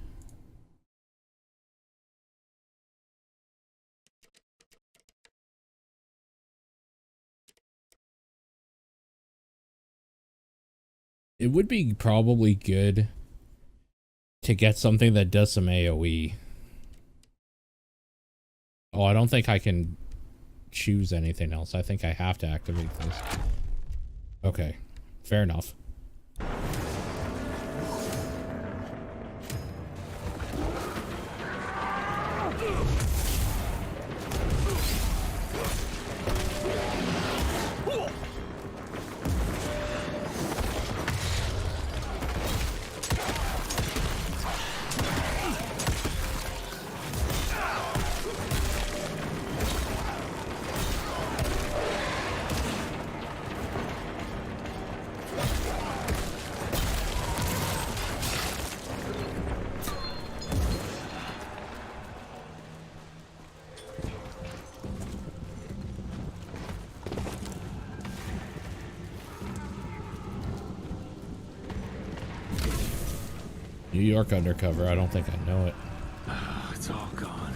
S1: It would be probably good to get something that does some AoE. Oh, I don't think I can choose anything else. I think I have to activate this. Okay, fair enough. New York undercover. I don't think I know it.
S7: It's all gone.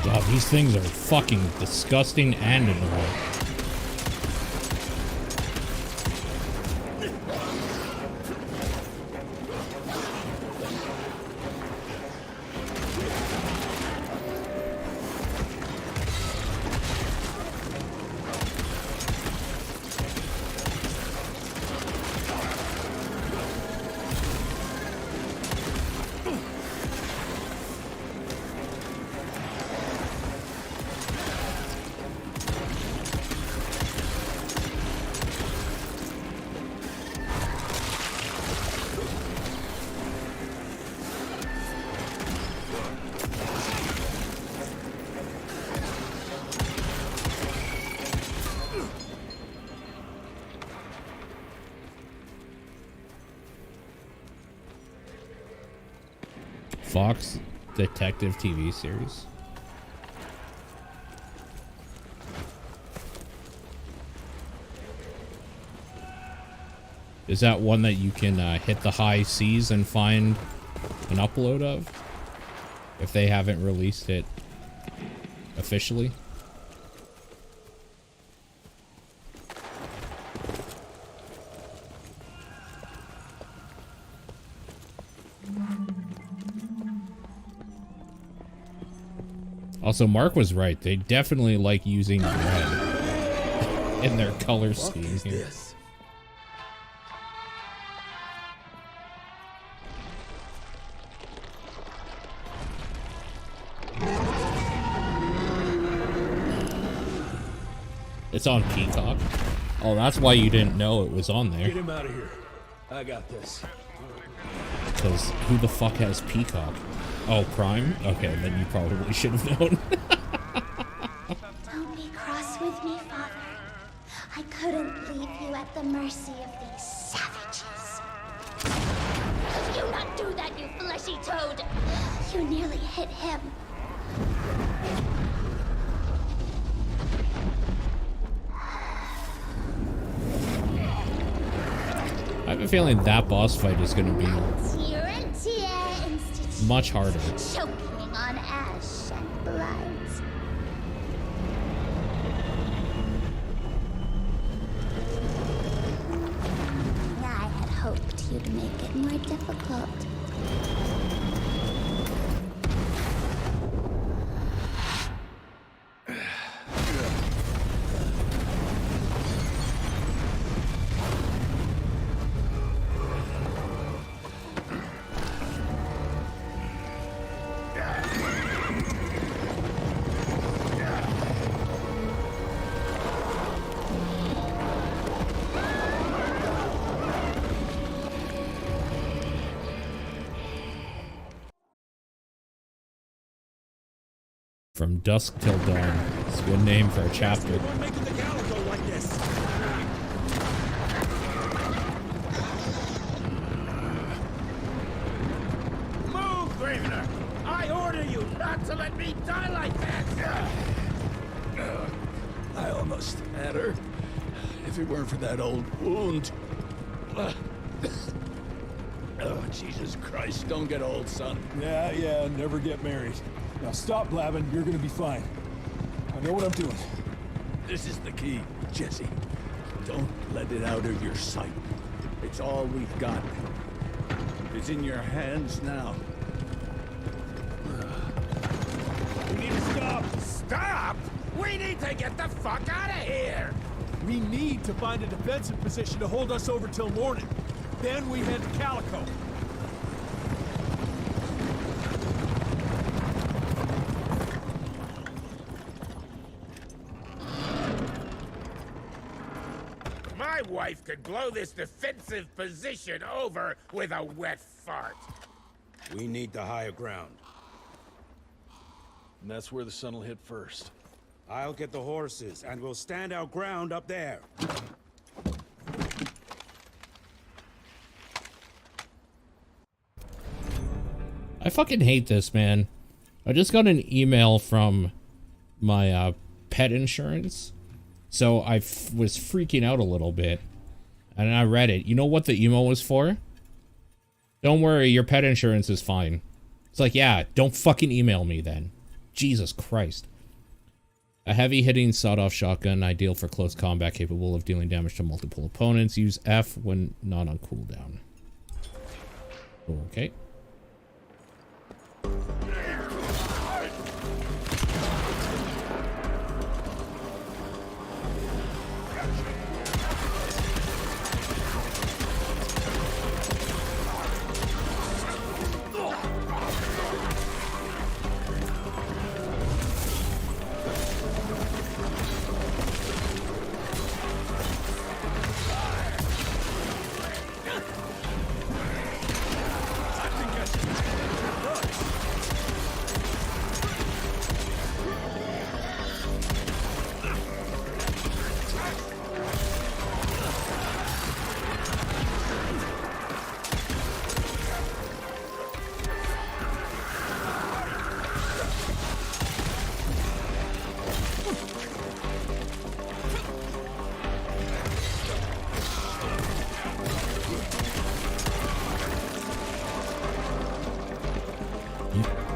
S1: God, these things are fucking disgusting and annoying. Fox detective TV series. Is that one that you can hit the high seas and find an upload of? If they haven't released it officially? Also, Mark was right. They definitely like using red in their color scheme here. It's on Peacock. Oh, that's why you didn't know it was on there.
S9: Get him out of here. I got this.
S1: Because who the fuck has Peacock? Oh, Prime? Okay, then you probably should have known.
S11: Don't be cross with me, Father. I couldn't leave you at the mercy of these savages. You not do that, you fleshy toad! You nearly hit him.
S1: I have a feeling that boss fight is going to be much harder.
S11: Choking on ash and blood. I had hoped you'd make it more difficult.
S1: From Dusk Till Dawn. It's a good name for a chapter.
S4: Move, Gravener! I order you not to let me die like that!
S7: I almost had her. If it weren't for that old wound.
S13: Oh, Jesus Christ, don't get old, son.
S4: Yeah, never get married. Now stop blabbing, you're gonna be fine. I know what I'm doing.
S13: This is the key, Jesse. Don't let it out of your sight. It's all we've got. It's in your hands now.
S4: We need to stop!
S18: Stop! We need to get the fuck out of here!
S4: We need to find a defensive position to hold us over till morning. Then we head to Calico.
S18: My wife could blow this defensive position over with a wet fart.
S4: We need the higher ground. And that's where the sun will hit first.
S20: I'll get the horses, and we'll stand our ground up there.
S1: I fucking hate this, man. I just got an email from my pet insurance. So I was freaking out a little bit. And I read it. You know what the email was for? Don't worry, your pet insurance is fine. It's like, yeah, don't fucking email me then. Jesus Christ. A heavy-hitting sawed-off shotgun, ideal for close combat, capable of dealing damage to multiple opponents. Use F when not on cooldown. Okay.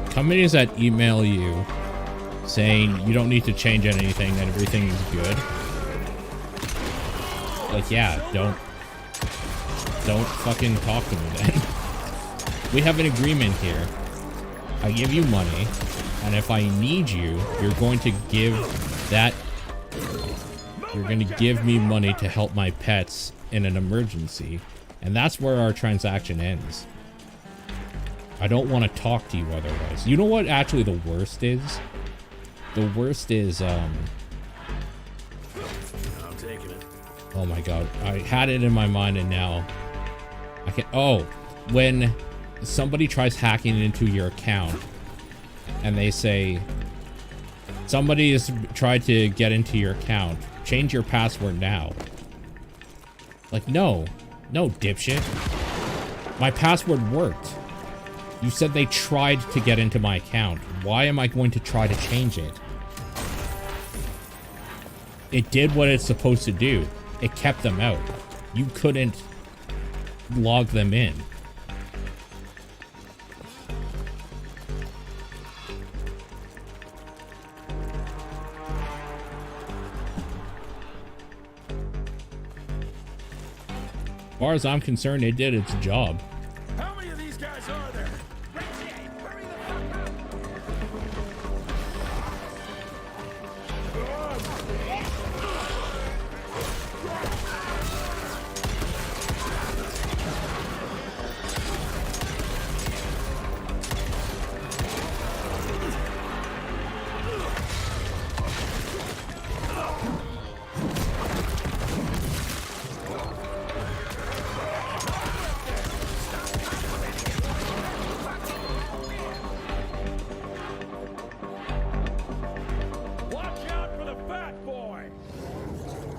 S1: Companies that email you saying you don't need to change anything, that everything is good. Like, yeah, don't fucking talk to me then. We have an agreement here. I give you money, and if I need you, you're going to give me money to help my pets in an emergency, and that's where our transaction ends. I don't want to talk to you otherwise. You know what actually the worst is? The worst is, I'm
S4: taking it.
S1: Oh my god. I had it in my mind and now I can't. Oh, when somebody tries hacking into your account and they say, somebody has tried to get into your account, change your password now. Like, no, dipshit. My password worked. You said they tried to get into my account. Why am I going to try to change it? It did what it's supposed to do. It kept them out. You couldn't log them in. As far as I'm concerned, it did its job.
S4: How many of these guys are there?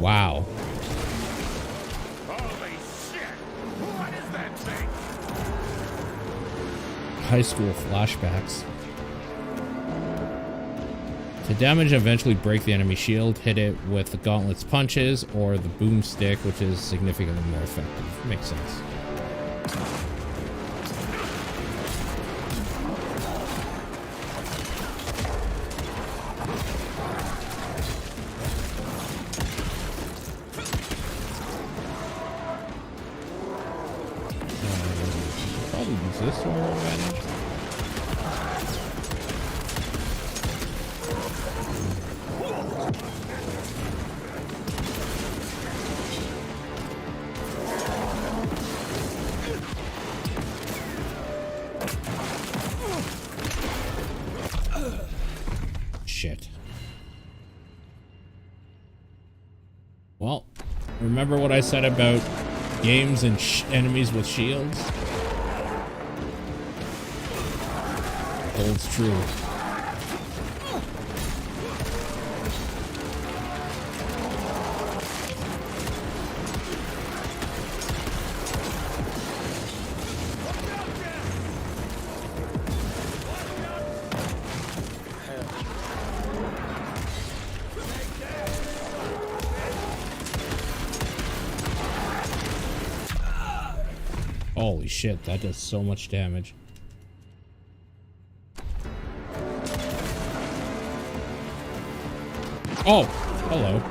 S1: Wow.
S18: Holy shit! What is that thing?
S1: High school flashbacks. To damage and eventually break the enemy shield, hit it with the gauntlet's punches or the boomstick, which is significantly more effective. Makes sense. Shit. Well, remember what I said about games and enemies with shields? Holds true. Holy shit, that does so much damage. Oh, hello.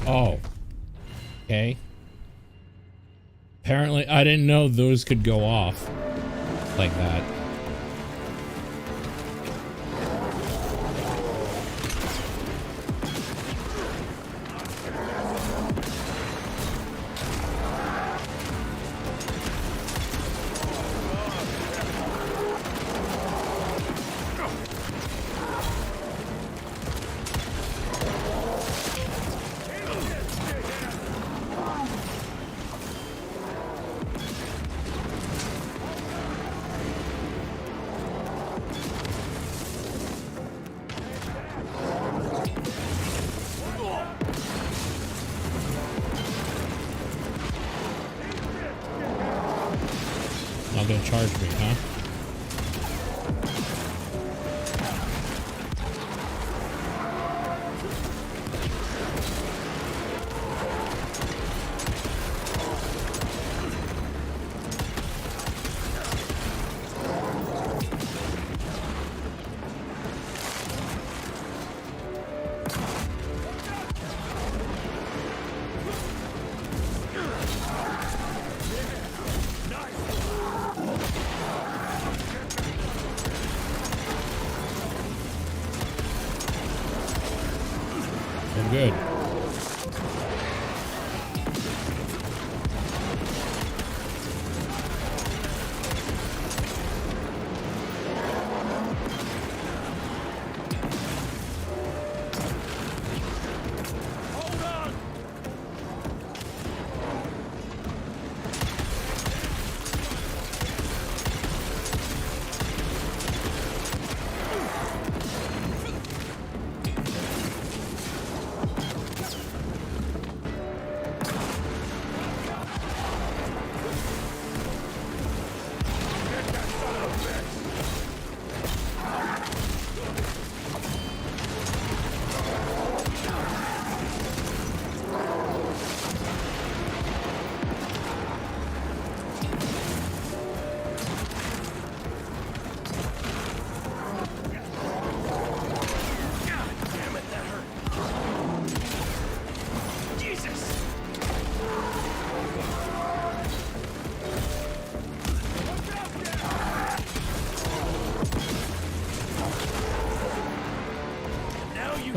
S1: Oh. Okay. Apparently, I didn't know those could go off like that. Not gonna charge me, huh? We're good.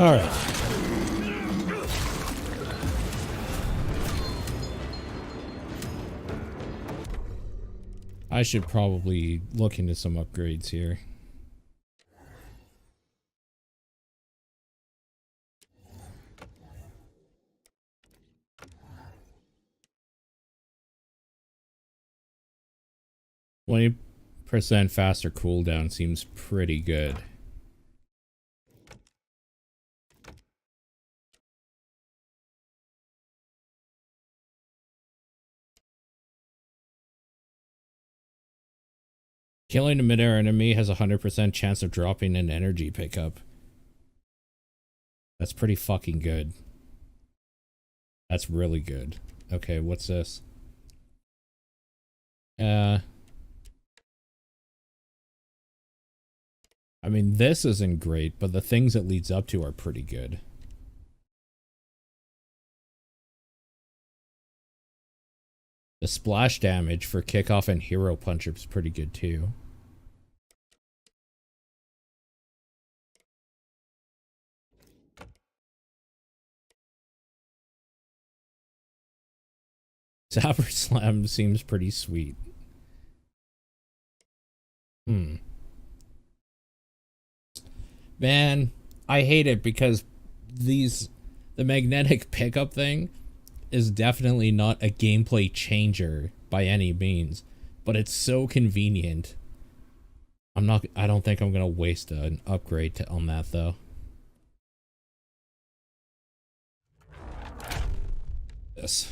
S1: All right. I should probably look into some upgrades here. %20% faster cooldown seems pretty good. Killing a mid-air enemy has a 100% chance of dropping an energy pickup. That's pretty fucking good. That's really good. Okay, what's this? I mean, this isn't great, but the things it leads up to are pretty good. The splash damage for kickoff and hero puncher is pretty good too. Zapper Slam seems pretty sweet. Man, I hate it because the magnetic pickup thing is definitely not a gameplay changer by any means, but it's so convenient. I don't think I'm gonna waste an upgrade on that though. This.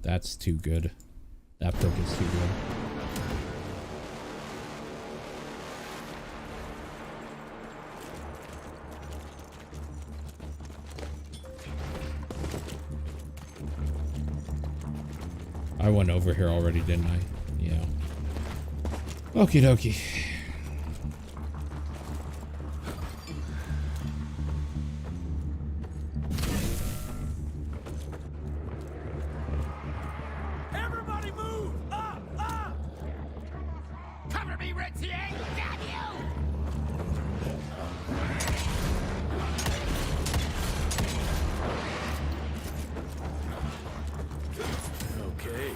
S1: That's too good. That perk is too good. I went over here already, didn't I? Yeah. Okie dokie.
S4: Everybody move! Up! Up! Cover me, Ritzy! Damn you!
S7: Okay.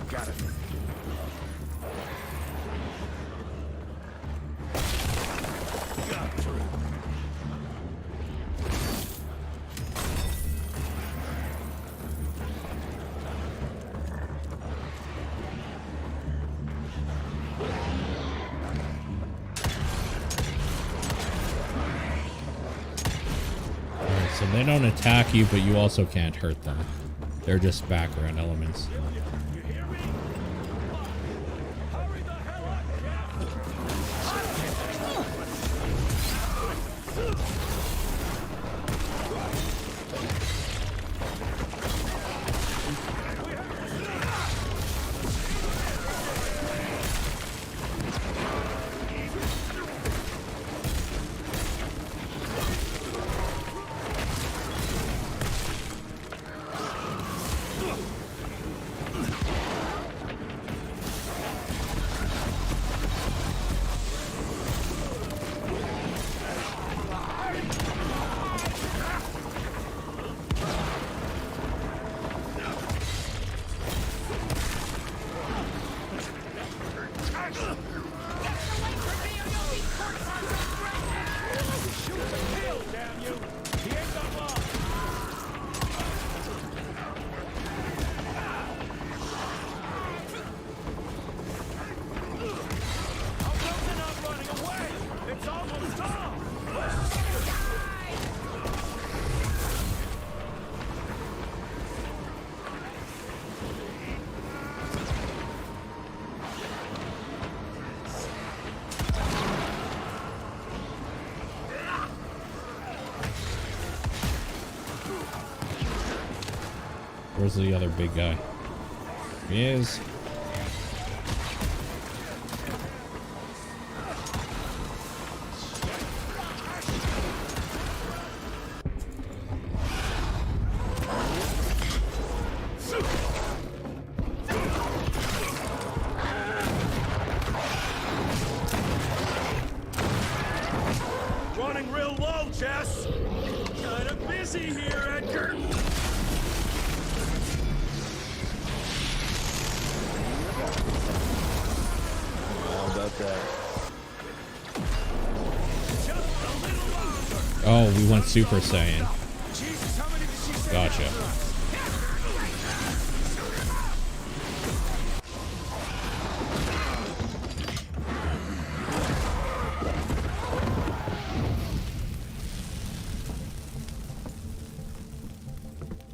S4: Got it. Got through.
S1: Alright, so they don't attack you, but you also can't hurt them. They're just background elements. Where's the other big guy? He is.
S4: Running real low, Jess. Kinda busy here, Edgar.
S19: How about that?
S1: Oh, we went Super Saiyan. Gotcha.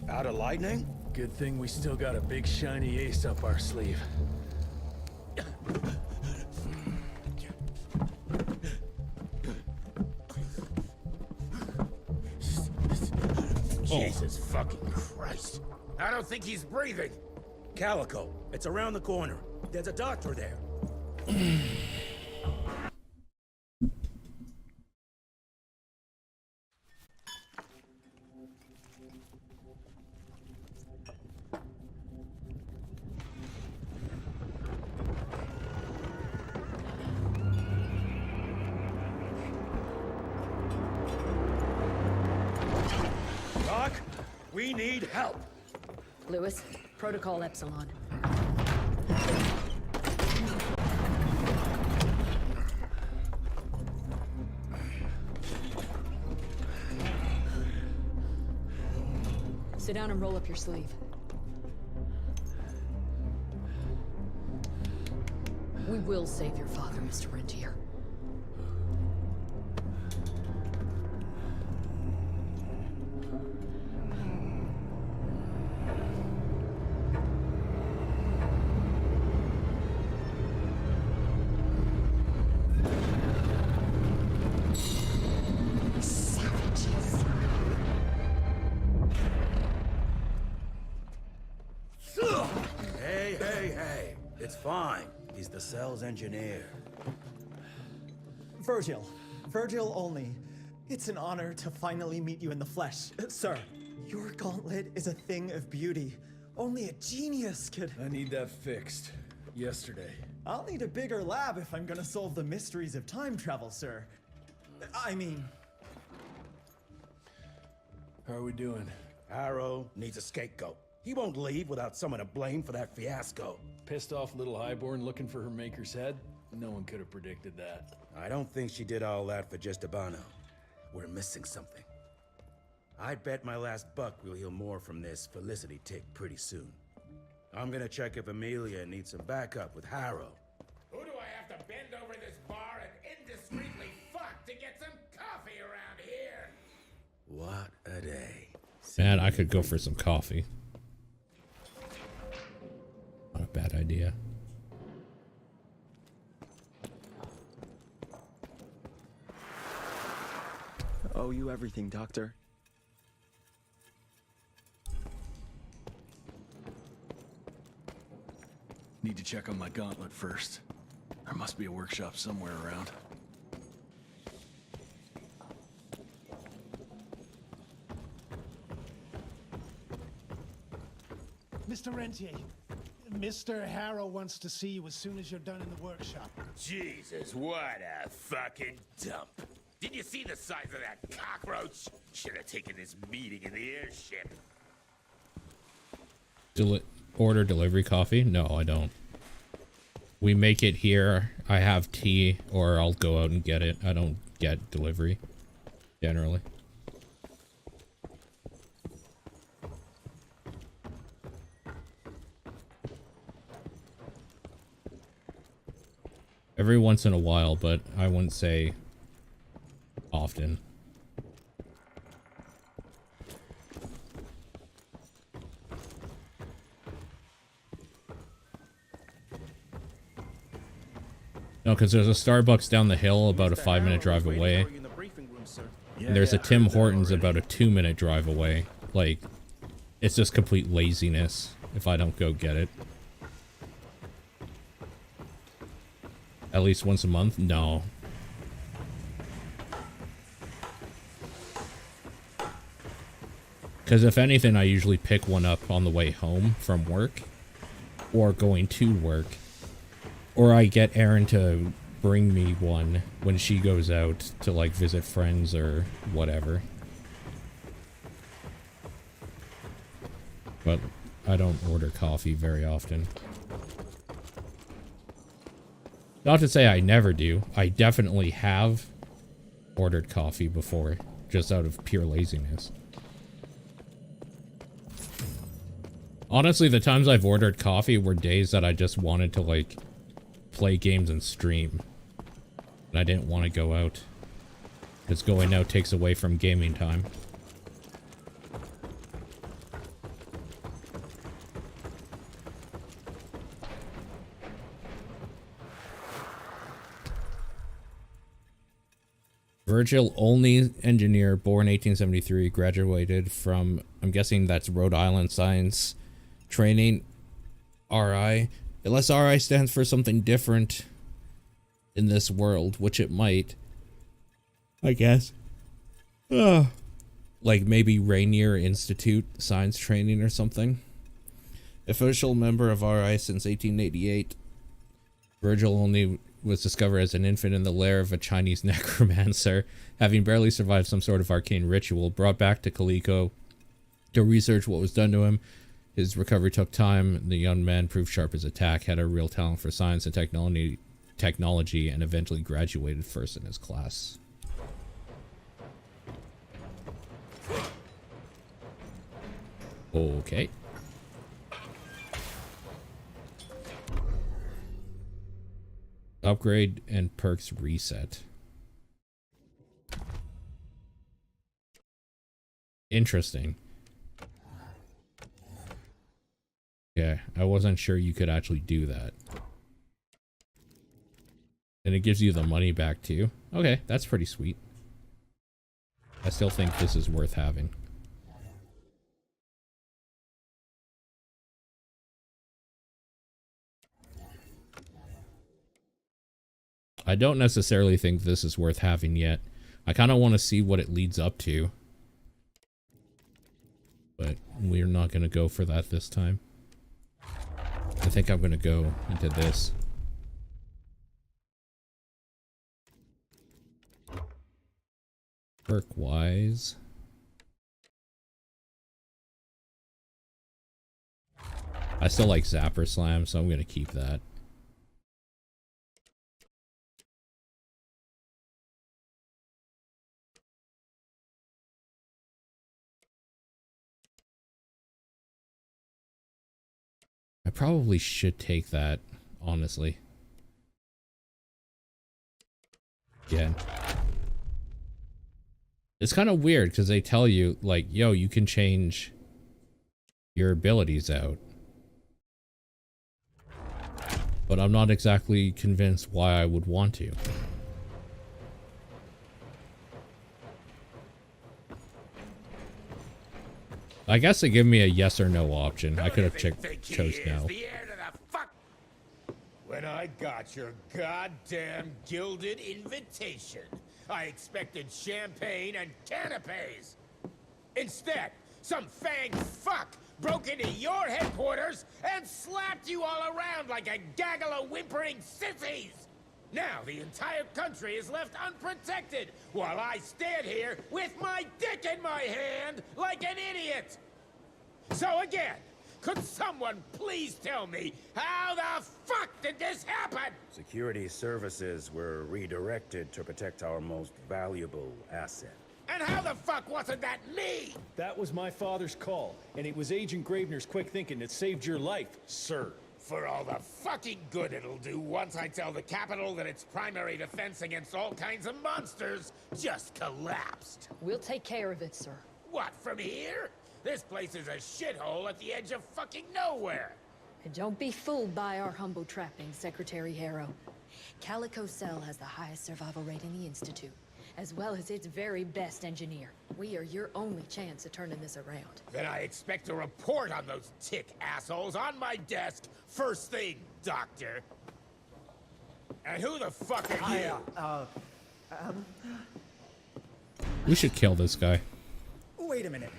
S4: Out of lightning?
S7: Good thing we still got a big shiny ace up our sleeve.
S4: Jesus fucking Christ. I don't think he's breathing. Calico, it's around the corner. There's a doctor there. Doc, we need help.
S21: Lewis, Protocol Epsilon. Sit down and roll up your sleeve. We will save your father, Mr. Rentier.
S11: Savages.
S4: Hey. It's fine. He's the cell's engineer.
S22: Virgil only. It's an honor to finally meet you in the flesh. Sir, your gauntlet is a thing of beauty. Only a genius could...
S7: I need that fixed. Yesterday.
S22: I'll need a bigger lab if I'm gonna solve the mysteries of time travel, sir. I mean...
S7: How are we doing?
S4: Harrow needs a scapegoat. He won't leave without someone to blame for that fiasco.
S7: Pissed off little highborn looking for her maker's head? No one could have predicted that.
S4: I don't think she did all that for just Abano. We're missing something. I'd bet my last buck we'll hear more from this Felicity tick pretty soon. I'm gonna check if Amelia needs some backup with Harrow.
S18: Who do I have to bend over this bar and indiscreetly fuck to get some coffee around here?
S4: What a day.
S1: Man, I could go for some coffee. Not a bad idea.
S23: Owe you everything, Doctor.
S7: Need to check on my gauntlet first. There must be a workshop somewhere around.
S15: Mr. Rentier, Mr. Harrow wants to see you as soon as you're done in the workshop.
S18: Jesus, what a fucking dump. Did you see the size of that cockroach? Should have taken this meeting in the airship.
S1: Order delivery coffee? No, I don't. We make it here. I have tea, or I'll go out and get it. I don't get delivery, generally. Every once in a while, but I wouldn't say often. No, because there's a Starbucks down the hill about a 5-minute drive away. And there's a Tim Hortons about a 2-minute drive away. Like, it's just complete laziness if I don't go get it. At least once a month? No. Because if anything, I usually pick one up on the way home from work. Or going to work. Or I get Erin to bring me one when she goes out to, like, visit friends or whatever. But I don't order coffee very often. Not to say I never do. I definitely have ordered coffee before, just out of pure laziness. Honestly, the times I've ordered coffee were days that I just wanted to, like, play games and stream. And I didn't want to go out. Because going out takes away from gaming time. Virgil Only engineer, born 1873, graduated from, I'm guessing that's Rhode Island Science Training, RI. Unless RI stands for something different in this world, which it might, I guess. Like maybe Rainier Institute Science Training or something. Official member of RI since 1888. Virgil Only was discovered as an infant in the lair of a Chinese necromancer, having barely survived some sort of arcane ritual, brought back to Calico to research what was done to him. His recovery took time. The young man proved sharp as a tack, had a real talent for science and technology, and eventually graduated first in his class. Okay. Upgrade and perks reset. Interesting. Yeah, I wasn't sure you could actually do that. And it gives you the money back too. Okay, that's pretty sweet. I still think this is worth having. I don't necessarily think this is worth having yet. I kind of want to see what it leads up to. But we're not going to go for that this time. I think I'm going to go into this. Perk-wise. I still like Zapper Slam, so I'm going to keep that. I probably should take that, honestly. Yeah. It's kind of weird because they tell you, like, yo, you can change your abilities out. But I'm not exactly convinced why I would want to. I guess they give me a yes or no option. I could have chose no.
S18: When I got your goddamn gilded invitation, I expected champagne and canapes. Instead, some fang fuck broke into your headquarters and slapped you all around like a gaggle of whimpering sissies. Now the entire country is left unprotected while I stand here with my dick in my hand like an idiot. So again, could someone please tell me how the fuck did this happen?
S3: Security services were redirected to protect our most valuable asset.
S18: And how the fuck wasn't that me?
S4: That was my father's call, and it was Agent Gravener's quick thinking that saved your life, sir.
S18: For all the fucking good it'll do once I tell the Capitol that its primary defense against all kinds of monsters just collapsed.
S21: We'll take care of it, sir.
S18: What, from here? This place is a shithole at the edge of fucking nowhere.
S21: And don't be fooled by our humble trappings, Secretary Harrow. Calico Cell has the highest survival rate in the Institute, as well as its very best engineer. We are your only chance of turning this around.
S18: Then I expect a report on those tick assholes on my desk first thing, Doctor. And who the fuck are you?
S1: We should kill this guy.
S22: Wait a minute.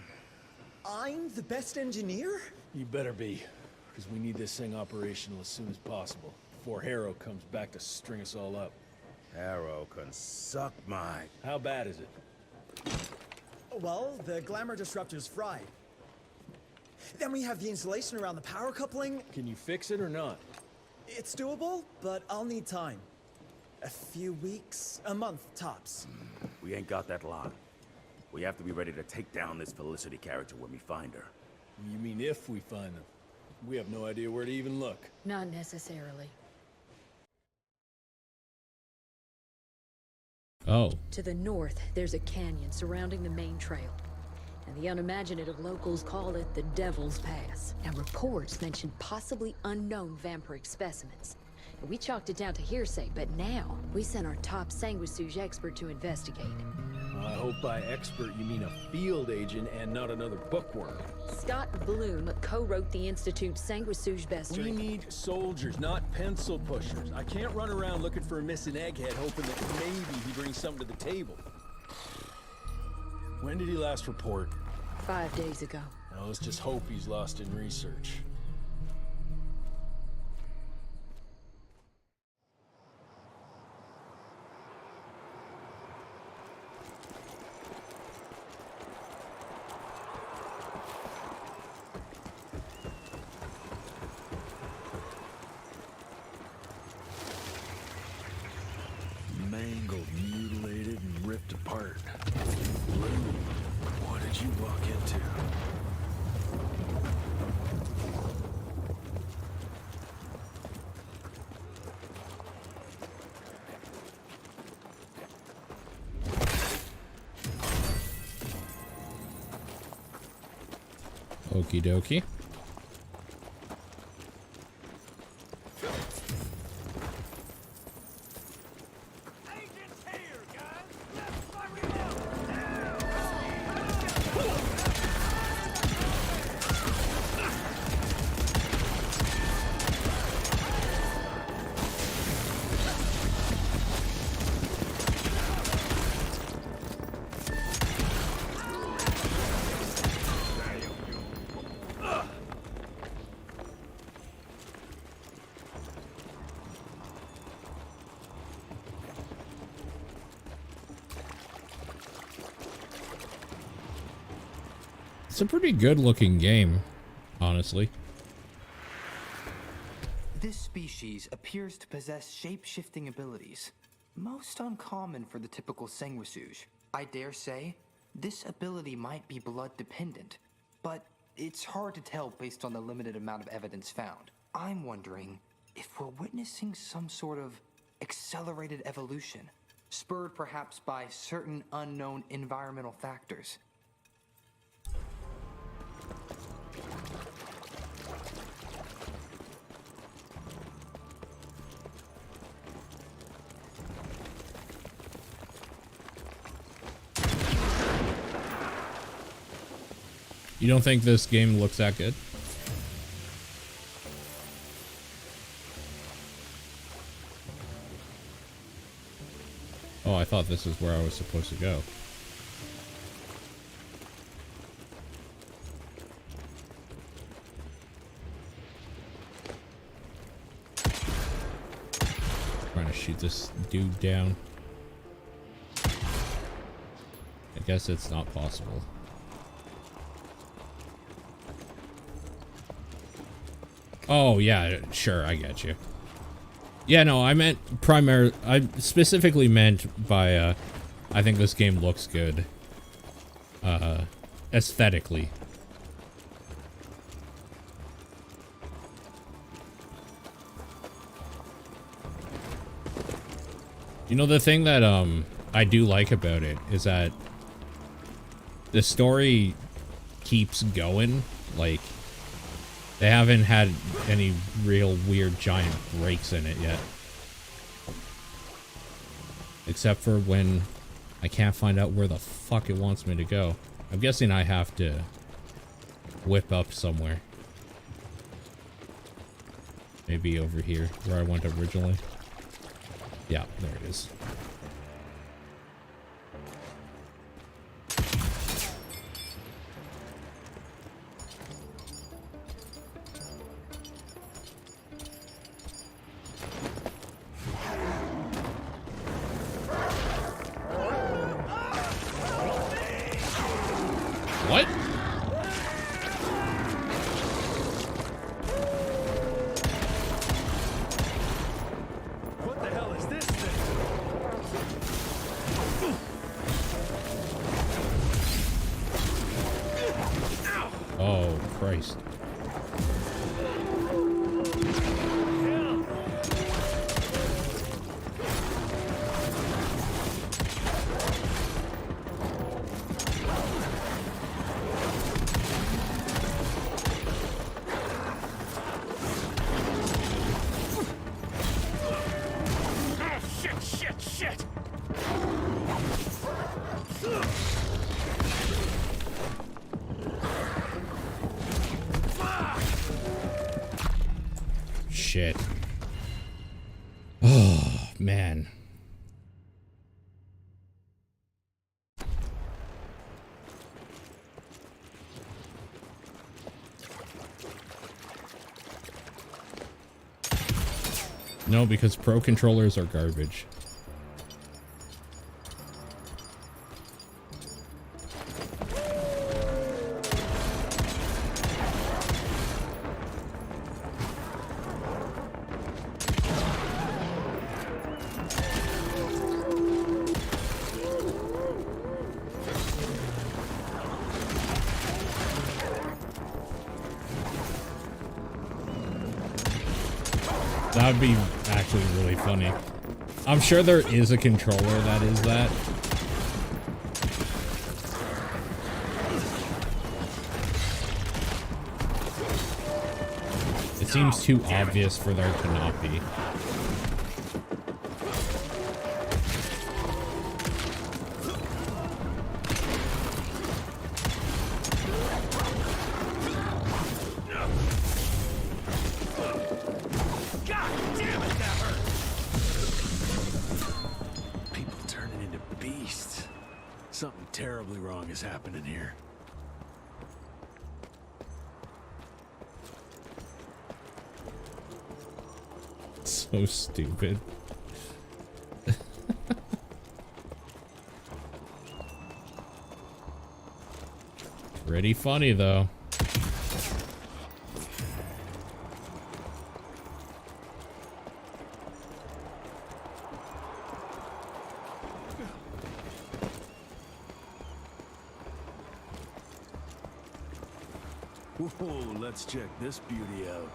S22: I'm the best engineer?
S4: You better be, because we need this thing operational as soon as possible, before Harrow comes back to string us all up.
S3: Harrow can suck my...
S4: How bad is it?
S22: Well, the glamour disruptor's fried. Then we have the insulation around the power coupling.
S4: Can you fix it or not?
S22: It's doable, but I'll need time. A few weeks, a month tops.
S3: We ain't got that long. We have to be ready to take down this Felicity character when we find her.
S4: You mean if we find them?
S9: we have no idea where to even look.
S21: Not necessarily.
S1: Oh.
S21: To the north, there's a canyon surrounding the main trail. And the unimaginative locals call it the Devil's Pass. And reports mention possibly unknown vampiric specimens. We chalked it down to hearsay, but now we sent our top sanguisuge expert to investigate.
S9: I hope by expert you mean a field agent and not another bookworm.
S21: Scott Bloom co-wrote the Institute's sanguisuge bestiary.
S9: We need soldiers, not pencil pushers. I can't run around looking for a missing egghead hoping that maybe he brings something to the table. When did he last report?
S21: 5 days ago.
S9: Now let's just hope he's lost in research. Mangled, mutilated, and ripped apart. Bloom, what did you walk into?
S1: Okie dokie. It's a pretty good looking game, honestly.
S2: This species appears to possess shape-shifting abilities, most uncommon for the typical sanguisuge. I dare say, this ability might be blood-dependent, but it's hard to tell based on the limited amount of evidence found. I'm wondering if we're witnessing some sort of accelerated evolution, spurred perhaps by certain unknown environmental factors.
S1: You don't think this game looks that good? Oh, I thought this is where I was supposed to go. Trying to shoot this dude down. I guess it's not possible. Oh, yeah, sure, I get you. Yeah, no, I meant I specifically meant by, I think this game looks good. Aesthetically. You know, the thing that, I do like about it is that the story keeps going, like, they haven't had any real weird giant breaks in it yet. Except for when I can't find out where the fuck it wants me to go. I'm guessing I have to whip up somewhere. Maybe over here, where I went originally. Yeah, there it is. What?
S9: What the hell is this thing?
S1: Oh, Christ. shit. Oh, man. No, because pro controllers are garbage. That would be actually really funny. I'm sure there is a controller that is that. It seems too obvious for there to not be.
S9: Something terribly wrong is happening here.
S1: So stupid. Pretty funny though.
S9: Whoa, let's check this beauty out.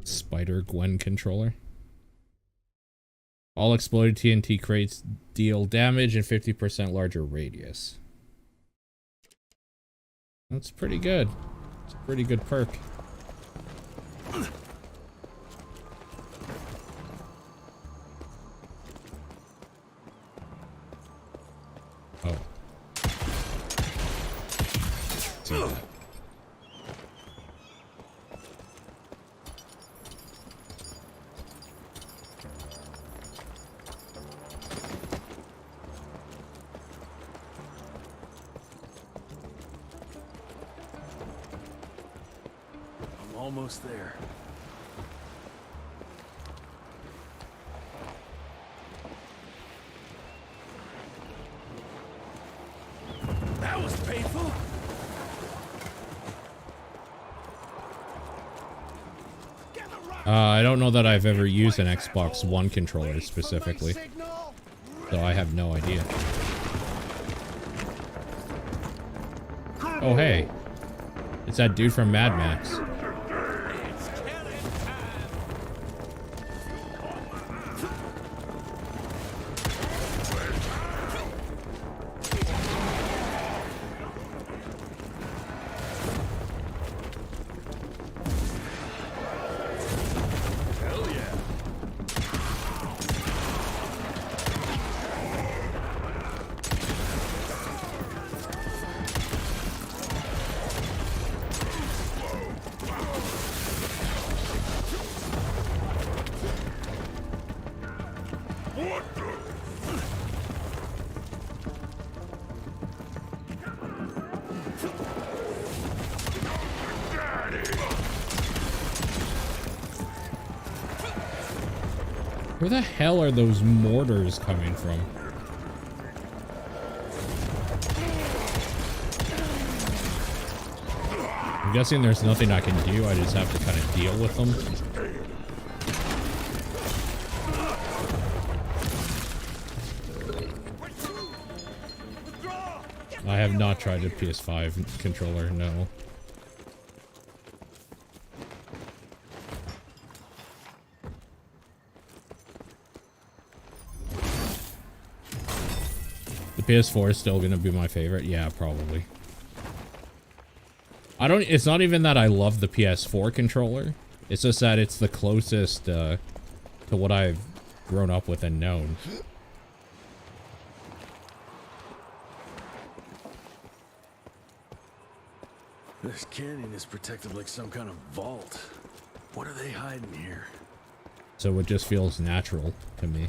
S1: Spider-Gwen controller. All exploded TNT crates deal damage and 50% larger radius. That's pretty good. It's a pretty good perk. Oh.
S9: I'm almost there. That was painful.
S1: I don't know that I've ever used an Xbox One controller specifically, so I have no idea. Oh hey, it's that dude from Mad Max. Where the hell are those mortars coming from? I'm guessing there's nothing I can do. I just have to kind of deal with them. I have not tried a PS5 controller, no. The PS4 is still gonna be my favorite. Yeah, probably. It's not even that I love the PS4 controller. It's just that it's the closest to what I've grown up with and known.
S7: This canyon is protected like some kind of vault. What are they hiding here?
S1: So it just feels natural to me.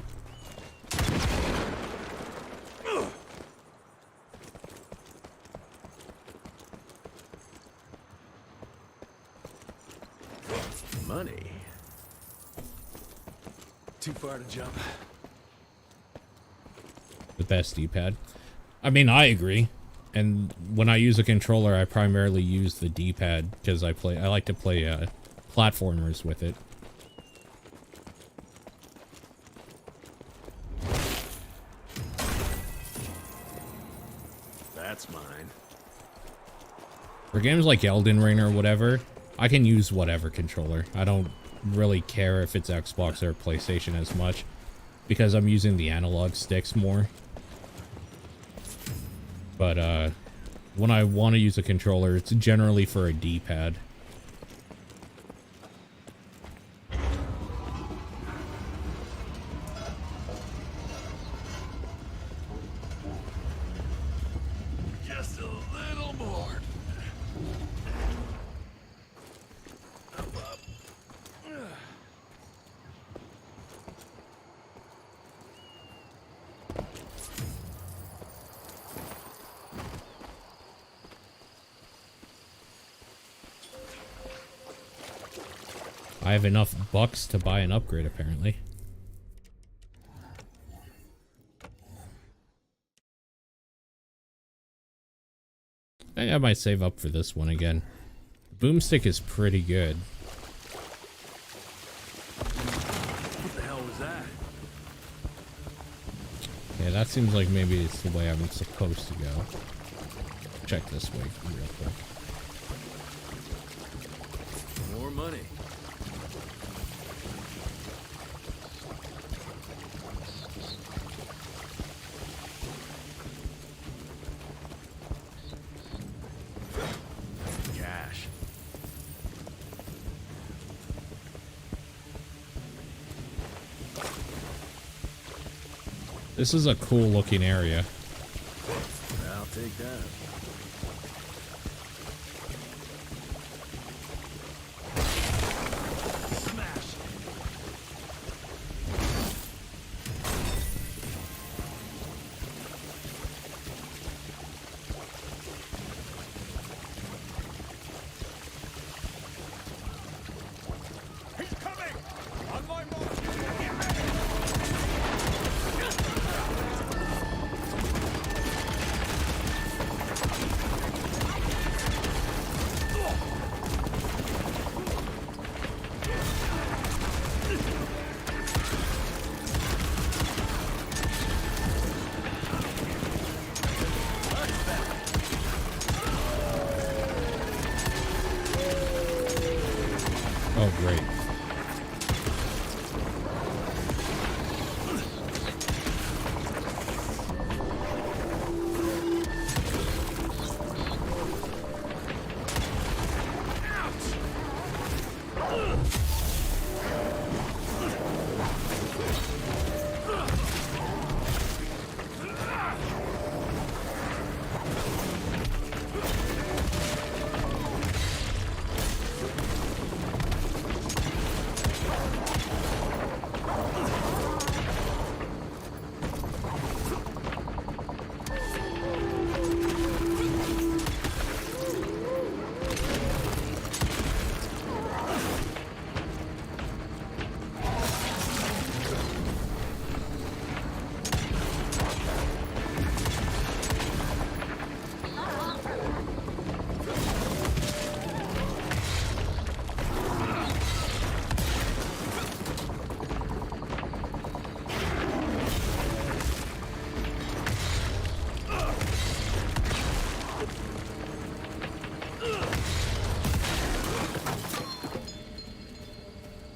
S7: Money. Too far to jump.
S1: The best D-pad. I mean, I agree. And when I use a controller, I primarily use the D-pad because I like to play platformers with it.
S7: That's mine.
S1: For games like Elden Ring or whatever, I can use whatever controller. I don't really care if it's Xbox or PlayStation as much because I'm using the analog sticks more. But when I want to use a controller, it's generally for a D-pad.
S7: Just a little more.
S1: I have enough bucks to buy an upgrade, apparently. I think I might save up for this one again. The boomstick is pretty good.
S7: What the hell was that?
S1: Yeah, that seems like maybe it's the way I'm supposed to go. Check this way real quick.
S7: More money. Cash.
S1: This is a cool looking area.
S7: I'll take that.
S1: Oh, great.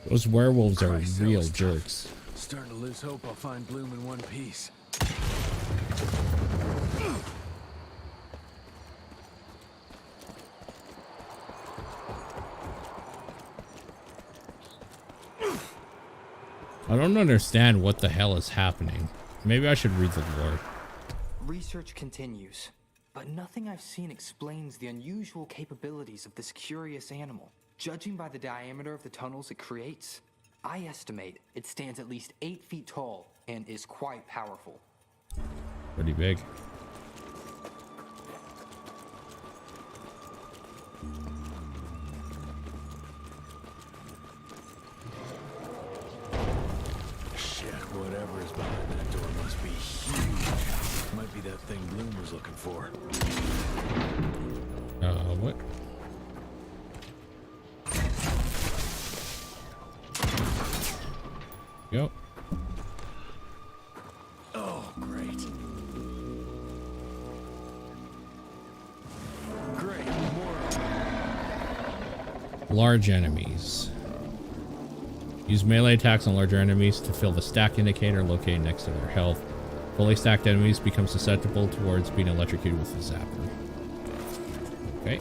S1: Those werewolves are real jerks.
S7: Starting to lose hope I'll find Bloom in one piece.
S1: I don't understand what the hell is happening. Maybe I should read the lore.
S2: Research continues, but nothing I've seen explains the unusual capabilities of this curious animal. Judging by the diameter of the tunnels it creates, I estimate it stands at least 8 feet tall and is quite powerful.
S1: Pretty big.
S9: Shit, whatever is behind that door must be huge. Might be that thing Bloom was looking for.
S1: What? Go.
S9: Oh, great. Great, more.
S1: Large enemies. Use melee attacks on larger enemies to fill the stack indicator located next to their health. Fully stacked enemies become susceptible towards being electrocuted with a zapper. Okay.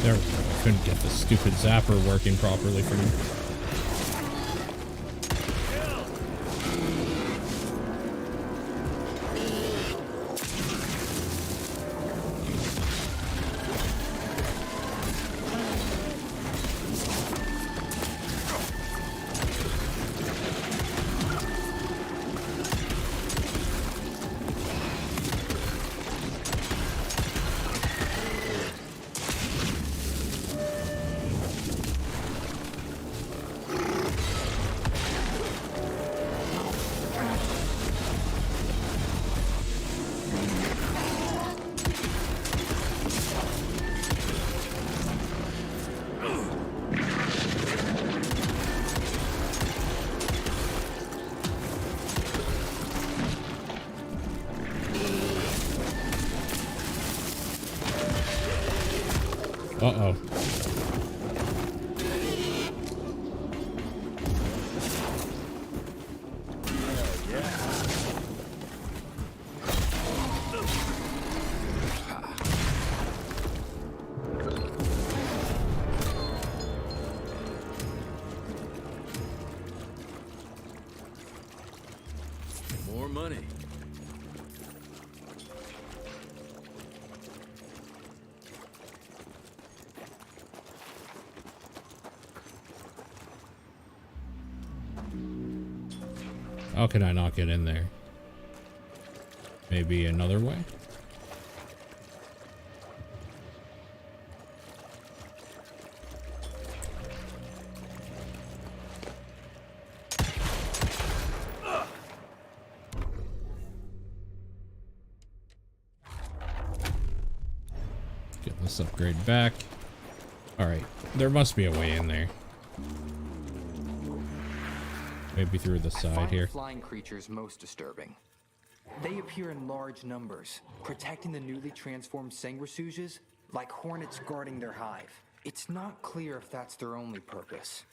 S1: There, I couldn't get the stupid zapper working properly for me. Uh-oh.
S9: More money.
S1: How can I not get in there? Maybe another way? Get this upgrade back. Alright, there must be a way in there. Maybe through the side here.
S2: Flying creatures most disturbing. They appear in large numbers, protecting the newly transformed sanguisuges like hornets guarding their hive. It's not clear if that's their only purpose.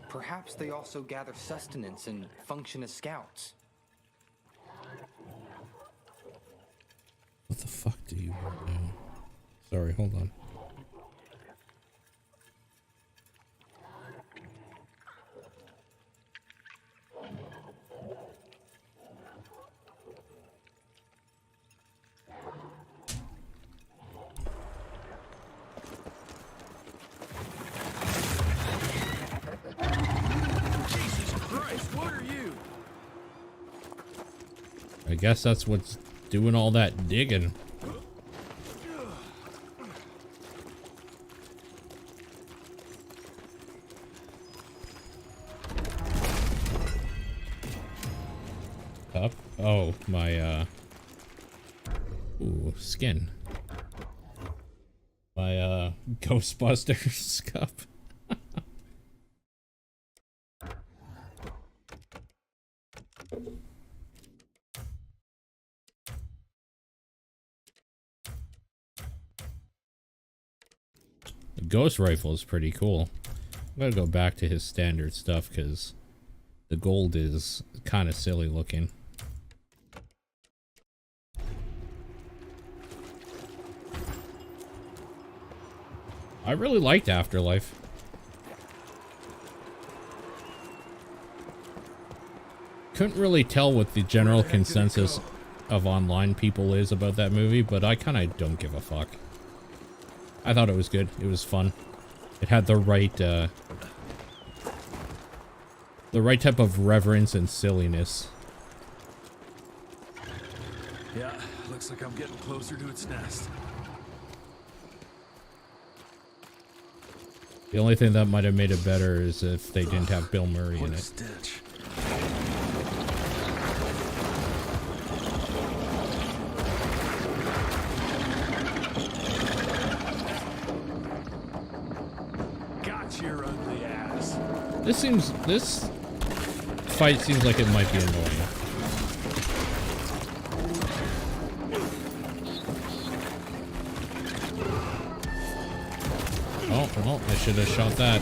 S2: Perhaps they also gather sustenance and function as scouts.
S1: What the fuck do you want now? Sorry, hold on. I guess that's what's doing all that digging. Up? Oh, my, ooh, skin. My, Ghostbusters cup. The ghost rifle is pretty cool. I'm gonna go back to his standard stuff because the gold is kind of silly looking. I really liked Afterlife. Couldn't really tell what the general consensus of online people is about that movie, but I kind of don't give a fuck. I thought it was good. It was fun. It had the right type of reverence and silliness.
S7: Yeah, looks like I'm getting closer to its nest.
S1: The only thing that might have made it better is if they didn't have Bill Murray in it.
S7: Stench. Got your ugly ass.
S1: This fight seems like it might be annoying. Oh, well, I should have shot that.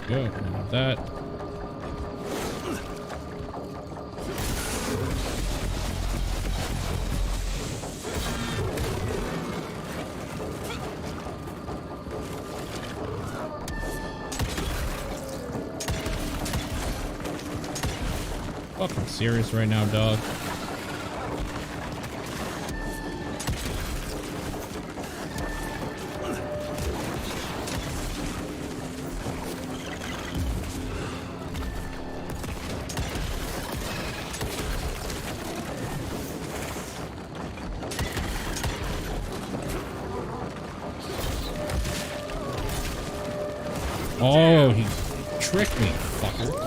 S1: Go, that. Fucking serious right now, dog. Oh, he tricked me, fucker.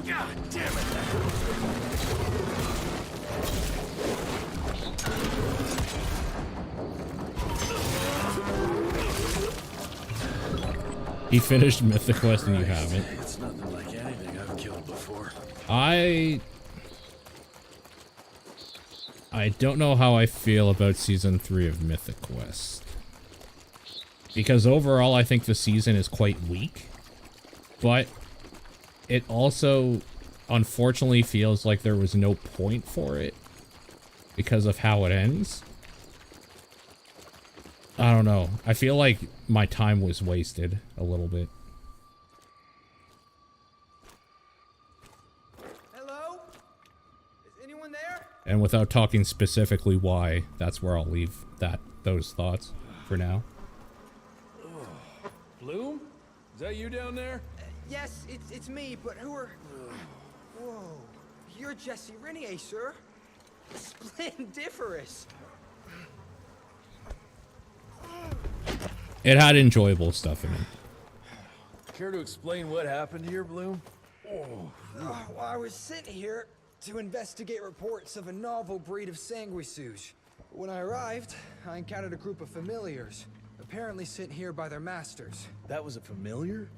S7: God damn it.
S1: He finished Mythic Quest and you haven't.
S7: It's nothing like anything I've killed before.
S1: I don't know how I feel about Season 3 of Mythic Quest. Because overall I think the season is quite weak. But it also unfortunately feels like there was no point for it because of how it ends. I don't know. I feel like my time was wasted a little bit.
S5: Hello? Is anyone there?
S1: And without talking specifically why, that's where I'll leave those thoughts for now.
S7: Bloom? Is that you down there?
S5: Yes, it's me, but who are... Whoa, you're Jesse Renier, sir. Splendiferous.
S1: It had enjoyable stuff in it.
S9: Care to explain what happened here, Bloom?
S5: Well, I was sent here to investigate reports of a novel breed of sanguisuge. When I arrived, I encountered a group of familiars, apparently sent here by their masters.
S9: That was a familiar?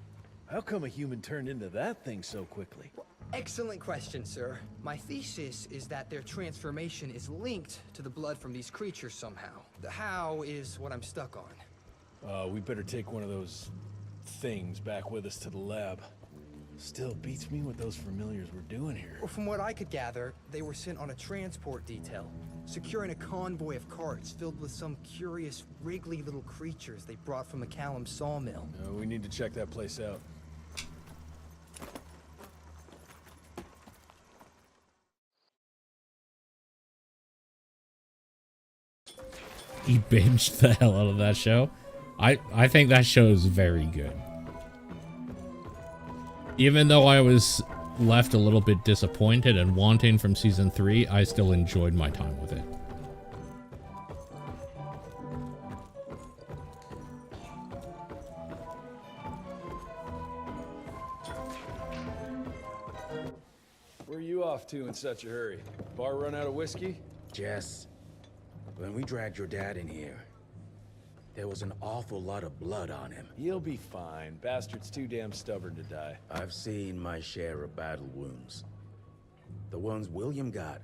S9: How come a human turned into that thing so quickly?
S5: Excellent question, sir. My thesis is that their transformation is linked to the blood from these creatures somehow. The how is what I'm stuck on.
S9: We better take one of those things back with us to the lab. Still beats me what those familiars were doing here.
S5: Well, from what I could gather, they were sent on a transport detail, securing a convoy of carts filled with some curious, wriggly little creatures they brought from McCallum's sawmill.
S9: We need to check that place out.
S1: He binged the hell out of that show. I think that show is very good. Even though I was left a little bit disappointed and wanting from season 3, I still enjoyed my time with it.
S9: Where are you off to in such a hurry? Bar run out of whiskey?
S3: Jess, when we dragged your dad in here, there was an awful lot of blood on him.
S9: He'll be fine. Bastard's too damn stubborn to die.
S3: I've seen my share of battle wounds. The ones William got,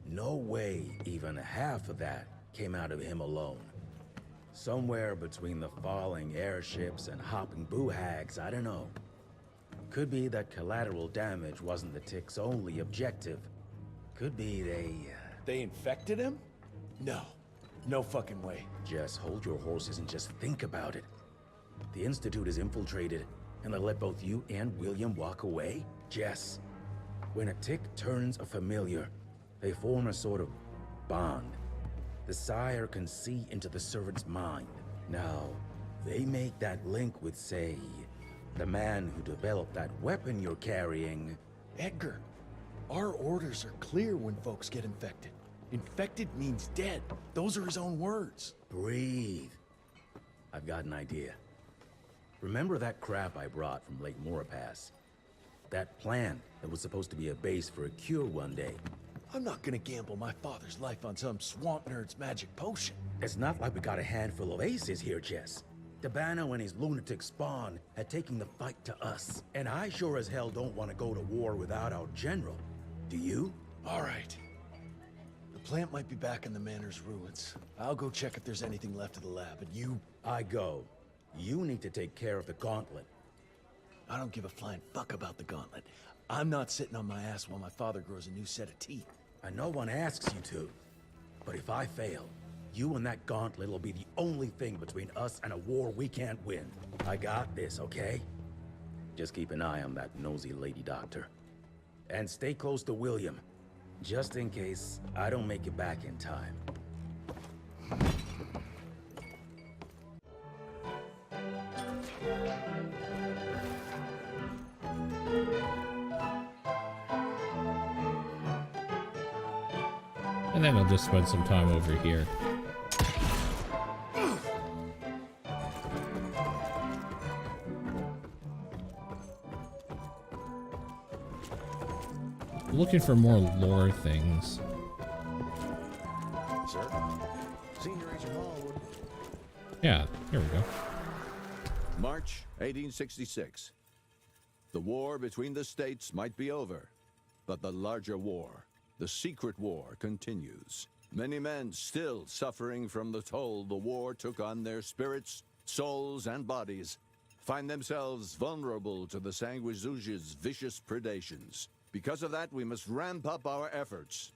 S3: no way even half of that came out of him alone. Somewhere between the falling airships and hopping boo-hags, I don't know. Could be that collateral damage wasn't the Tick's only objective. Could be
S9: They infected him? No. No fucking way.
S3: Just hold your horses and just think about it. The Institute is infiltrated, and they let both you and William walk away? Jess, when a Tick turns a familiar, they form a sort of bond. The sire can see into the servant's mind. Now, they make that link with, say, the man who developed that weapon you're carrying.
S9: Edgar, our orders are clear when folks get infected. Infected means dead. Those are his own words.
S3: Breathe. I've got an idea. Remember that crap I brought from Lake Morapass? That plant that was supposed to be a base for a cure one day.
S9: I'm not gonna gamble my father's life on some swamp nerd's magic potion.
S3: It's not like we got a handful of aces here, Jess. Dabano and his lunatic spawn had taken the fight to us. And I sure as hell don't want to go to war without our general. Do you?
S9: All right. The plant might be back in the manor's ruins. I'll go check if there's anything left of the lab, and you...
S3: I go. You need to take care of the gauntlet.
S9: I don't give a flying fuck about the gauntlet. I'm not sitting on my ass while my father grows a new set of teeth.
S3: And no one asks you to. But if I fail, you and that gauntlet will be the only thing between us and a war we can't win. I got this, okay? Just keep an eye on that nosy lady doctor. And stay close to William, just in case I don't make it back in time.
S1: And then I'll just spend some time over here. Looking for more lore things.
S14: Sir? Senior Agent Hallwood.
S1: Yeah, here we go.
S19: March 1866. The war between the states might be over, but the larger war, the secret war, continues. Many men still suffering from the toll the war took on their spirits, souls, and bodies find themselves vulnerable to the Sanguisuge's vicious predations. Because of that, we must ramp up our efforts.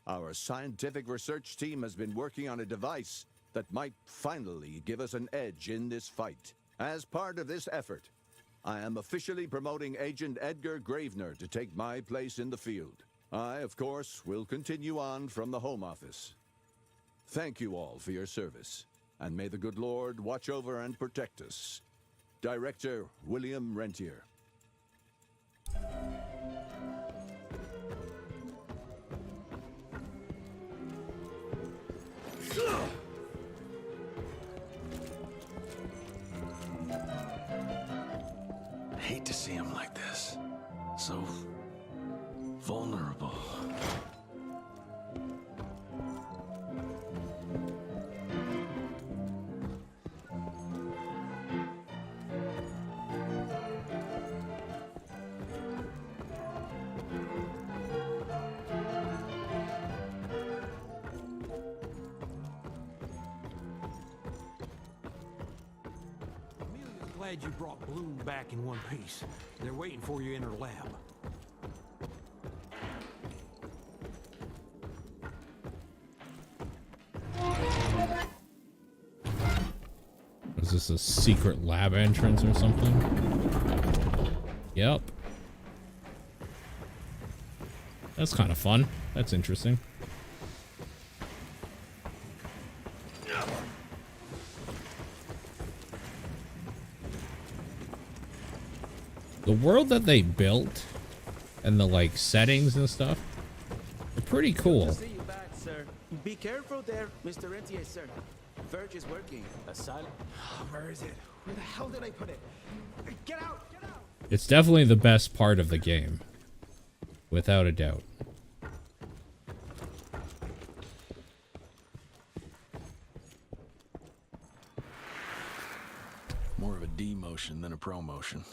S19: Our scientific research team has been working on a device that might finally give us an edge in this fight. As part of this effort, I am officially promoting Agent Edgar Gravener to take my place in the field. I, of course, will continue on from the Home Office. Thank you all for your service, and may the good Lord watch over and protect us. Director William Rentier.
S7: So vulnerable.
S20: Glad you brought Bloom back in one piece. They're waiting for you in her lab.
S1: Is this a secret lab entrance or something? Yep. That's kind of fun. That's interesting. The world that they built and the like settings and stuff are pretty cool.
S6: Good to see you back, sir. Be careful there, Mr. Rentier, sir. Verge is working. Asylum.
S15: Where is it? Where the hell did I put it? Get out! Get out!
S1: It's definitely the best part of the game, without a doubt.
S7: More of a demotion than a promotion.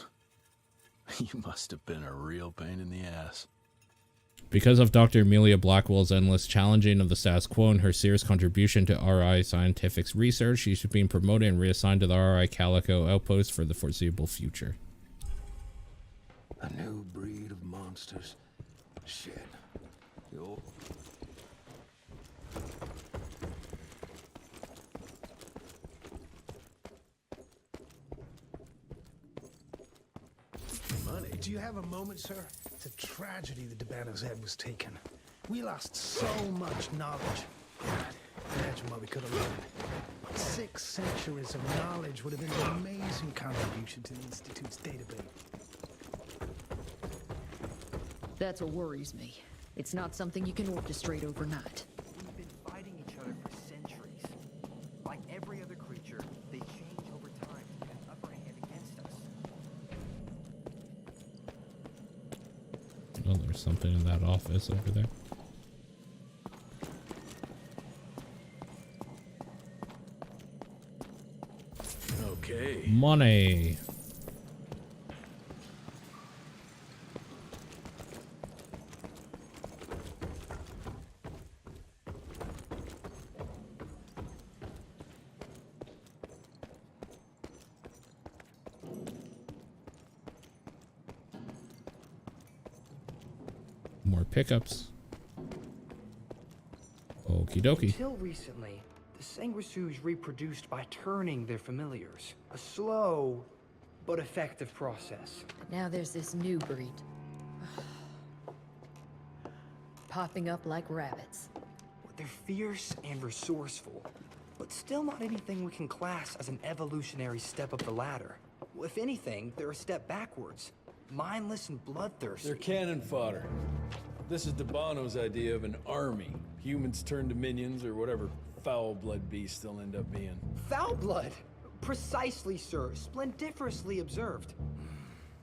S7: You must have been a real pain in the ass.
S1: Because of Dr. Amelia Blackwell's endless challenging of the status quo and her serious contribution to RI Scientific's research, she should be promoted and reassigned to the RI Calico outpost for the foreseeable future.
S14: A new breed of monsters. Shit. Yo.
S15: Money. Do you have a moment, sir? It's a tragedy that Debano's head was taken. We lost so much knowledge. God, imagine what we could have learned. 6 centuries of knowledge would have been an amazing contribution to the Institute's database.
S21: That's what worries me. It's not something you can orchestrate overnight.
S2: We've been fighting each other for centuries. Like every other creature, they change over time to get an upper hand against us.
S1: Oh, there's something in that office over there.
S7: Okay.
S1: Money. More pickups. Okie dokie.
S2: Until recently, the sanguisuges reproduced by turning their familiars. A slow but effective process.
S21: Now there's this new breed. Popping up like rabbits.
S2: They're fierce and resourceful, but still not anything we can class as an evolutionary step up the ladder. If anything, they're a step backwards. Mindless and bloodthirsty.
S8: They're cannon fodder. This is Debano's idea of an army. Humans turn to minions or whatever foul blood beasts they'll end up being.
S2: Foul blood? Precisely, sir. Splendiferously observed.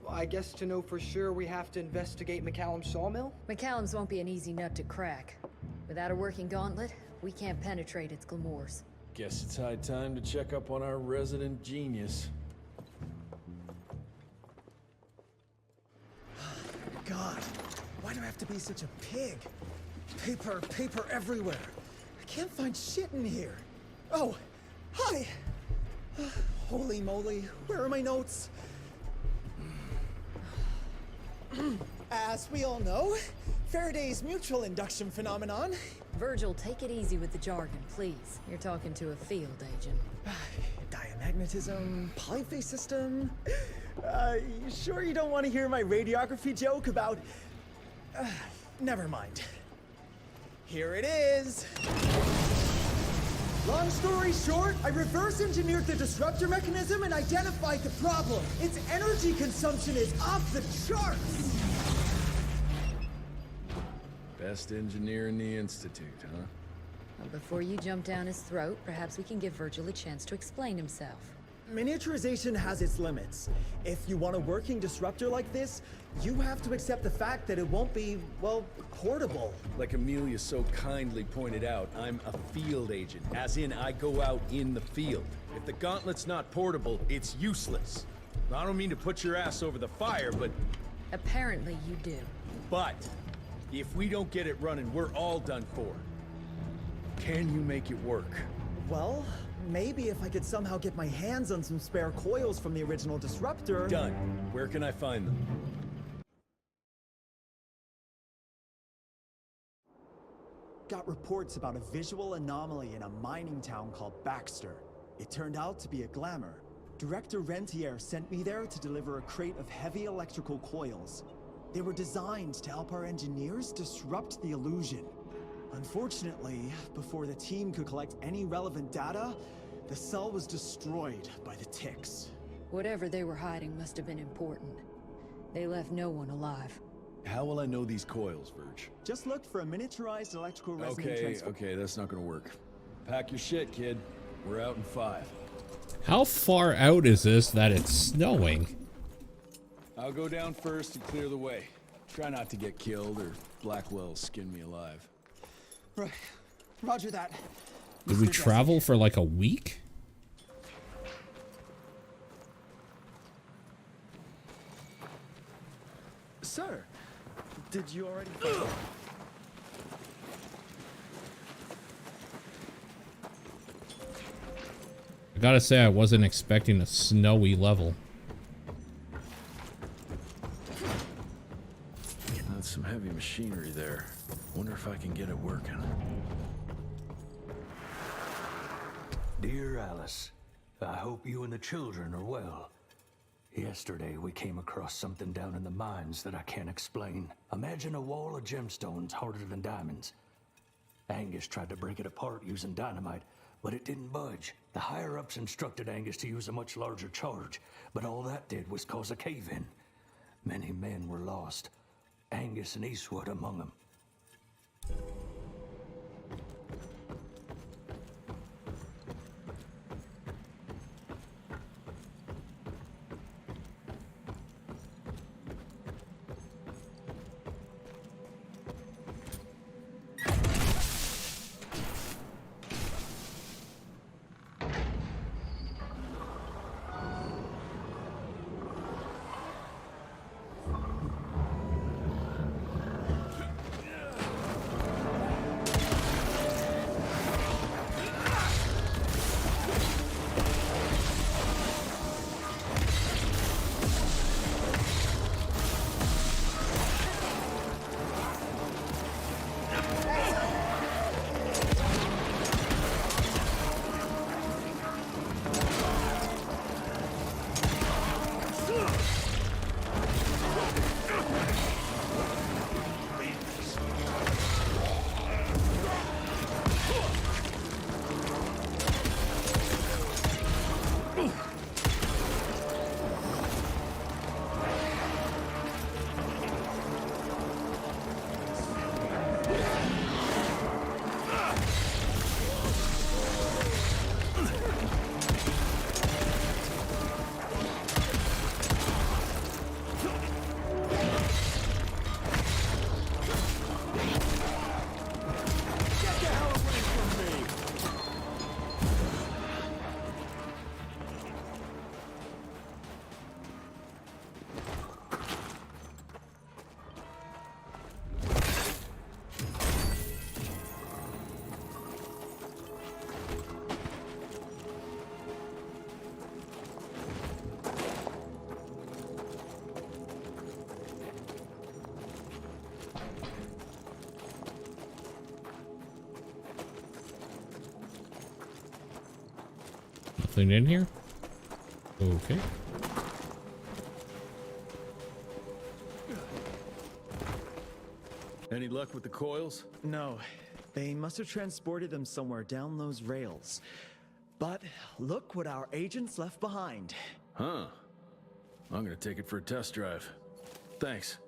S2: Well, I guess to know for sure we have to investigate McCallum's sawmill?
S21: McCallum's won't be an easy nut to crack. Without a working gauntlet, we can't penetrate its glamours.
S8: Guess it's high time to check up on our resident genius.
S22: God, why do I have to be such a pig? Paper everywhere. I can't find shit in here. Oh, hi. Holy moly, where are my notes? As we all know, Faraday's mutual induction phenomenon.
S21: Virgil, take it easy with the jargon, please. You're talking to a field agent.
S22: Diamagnetism, polyphase system. You sure you don't want to hear my radiography joke about... never mind. Here it is. Long story short, I reverse engineered the disruptor mechanism and identified the problem. Its energy consumption is off the charts.
S8: Best engineer in the Institute, huh?
S21: Well, before you jump down his throat, perhaps we can give Virgil a chance to explain himself.
S22: Miniaturization has its limits. If you want a working disruptor like this, you have to accept the fact that it won't be, well, portable.
S8: Like Amelia so kindly pointed out, I'm a field agent, as in I go out in the field. If the gauntlet's not portable, it's useless. I don't mean to put your ass over the fire, but...
S21: Apparently you do.
S8: But, if we don't get it running, we're all done for. Can you make it work?
S22: Well, maybe if I could somehow get my hands on some spare coils from the original disruptor...
S8: Done. Where can I find them?
S22: Got reports about a visual anomaly in a mining town called Baxter. It turned out to be a glamour. Director Rentier sent me there to deliver a crate of heavy electrical coils. They were designed to help our engineers disrupt the illusion. Unfortunately, before the team could collect any relevant data, the cell was destroyed by the ticks.
S21: Whatever they were hiding must have been important. They left no one alive.
S8: How will I know these coils, Verge?
S22: Just look for a miniaturized electrical resonant
S8: Okay, that's not gonna work. Pack your shit, kid. We're out in 5.
S1: How far out is this that it's snowing?
S8: I'll go down first and clear the way. Try not to get killed or Blackwell skin me alive.
S22: Right. Roger that.
S1: Did we travel for like a week?
S22: Sir, did you already find it?
S1: I gotta say, I wasn't expecting a snowy level.
S7: That's some heavy machinery there. Wonder if I can get it working.
S10: Dear Alice, I hope you and the children are well. Yesterday we came across something down in the mines that I can't explain. Imagine a wall of gemstones harder than diamonds. Angus tried to break it apart using dynamite, but it didn't budge. The higher-ups instructed Angus to use a much larger charge, but all that did was cause a cave-in. Many men were lost, Angus and Eastwood among them.
S1: Nothing in here? Okay.
S7: Any luck with the coils?
S22: No. They must have transported them somewhere down those rails. But look what our agents left behind.
S7: Huh. I'm gonna take it for a test drive. Thanks.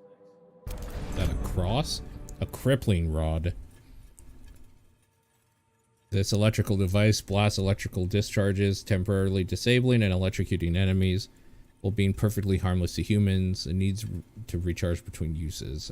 S1: Is that a cross? A crippling rod. This electrical device blasts electrical discharges, temporarily disabling and electrocuting enemies, while being perfectly harmless to humans. It needs to recharge between uses.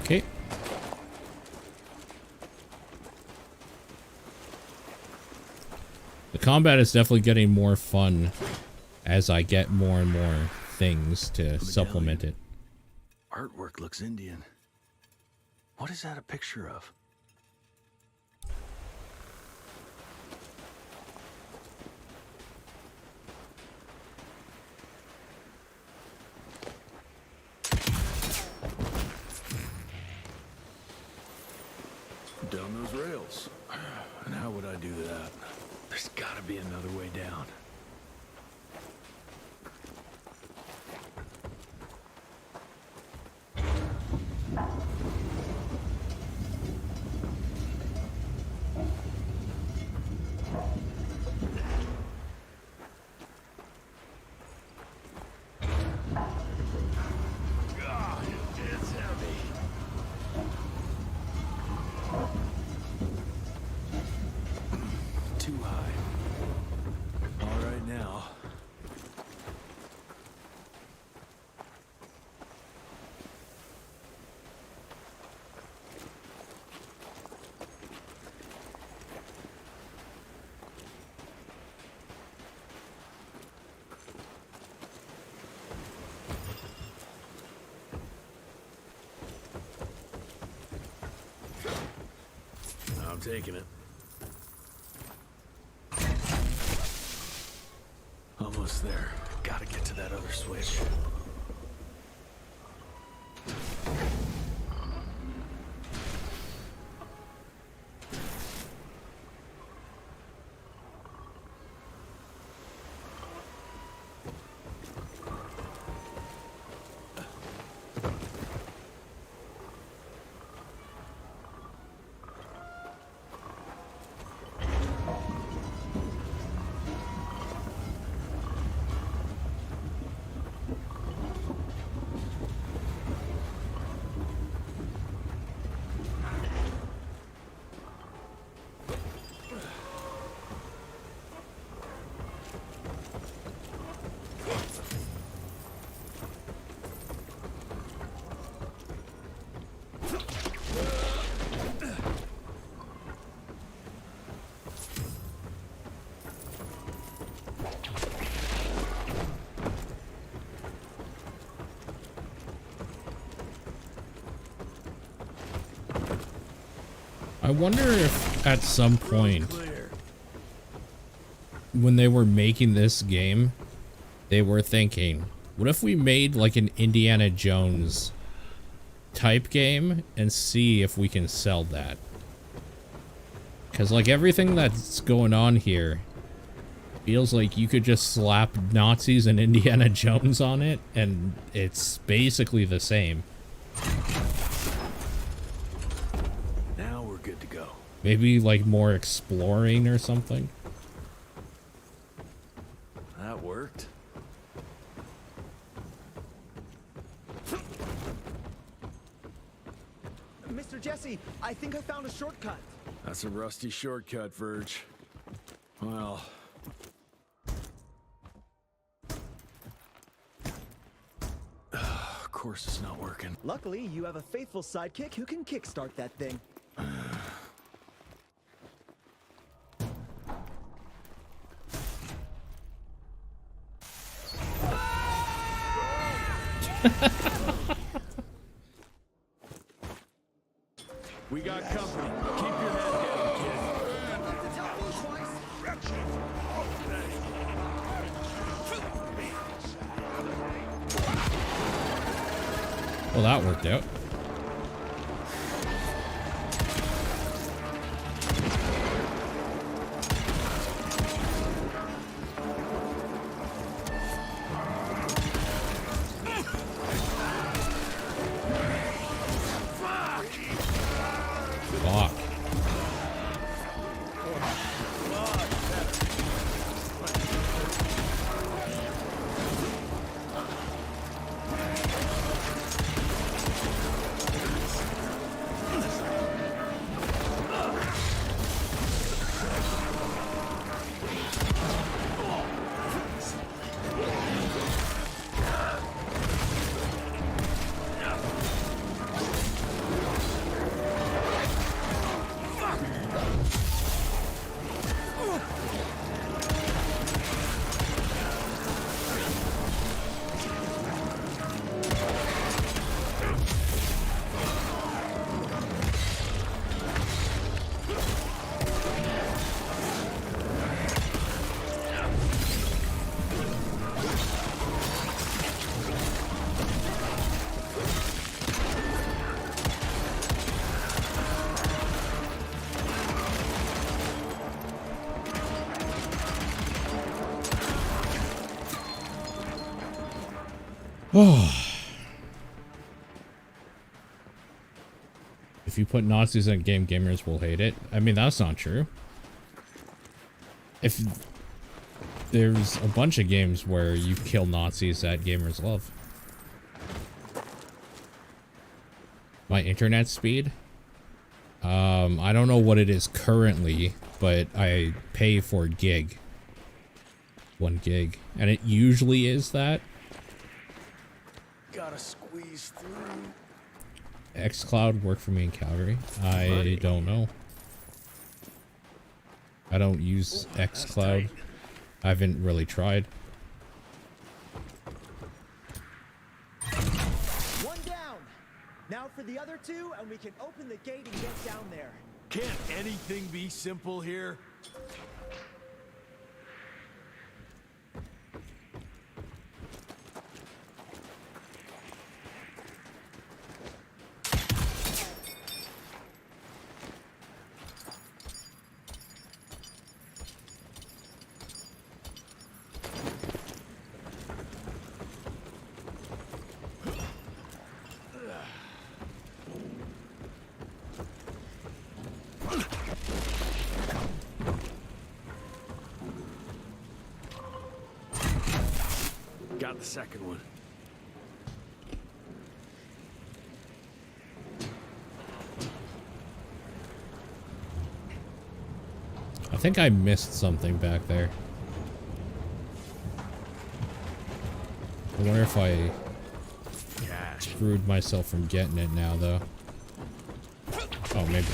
S1: Okay. The combat is definitely getting more fun as I get more and more things to supplement it.
S7: Artwork looks Indian. What is that a picture of? Down those rails. And how would I do that? There's gotta be another way down. God, it's heavy. Too high. All right now. I'm taking it. Almost there. Gotta get to that other switch.
S1: I wonder if at some point when they were making this game, they were thinking, what if we made like an Indiana Jones type game and see if we can sell that? Because like everything that's going on here feels like you could just slap Nazis and Indiana Jones on it and it's basically the same.
S7: Now we're good to go.
S1: Maybe like more exploring or something.
S7: That worked.
S22: Mr. Jesse, I think I found a shortcut.
S7: That's a rusty shortcut, Verge. Well... of course it's not working.
S22: Luckily, you have a faithful sidekick who can kickstart that thing.
S4: We got company. Keep your head down, kid.
S1: Well, that worked out. Fuck. If you put Nazis in a game, gamers will hate it. I mean, that's not true. If there's a bunch of games where you kill Nazis that gamers love. My internet speed? I don't know what it is currently, but I pay for gig. 1 gig. And it usually is that.
S7: Gotta squeeze through.
S1: xCloud work for me in Calgary? I don't know. I don't use xCloud. I haven't really tried.
S22: One down. Now for the other 2, and we can open the gate and get down there.
S7: Can't anything be simple here? Got the second one.
S1: I think I missed something back there. I wonder if I screwed myself from getting it now, though. Oh, maybe.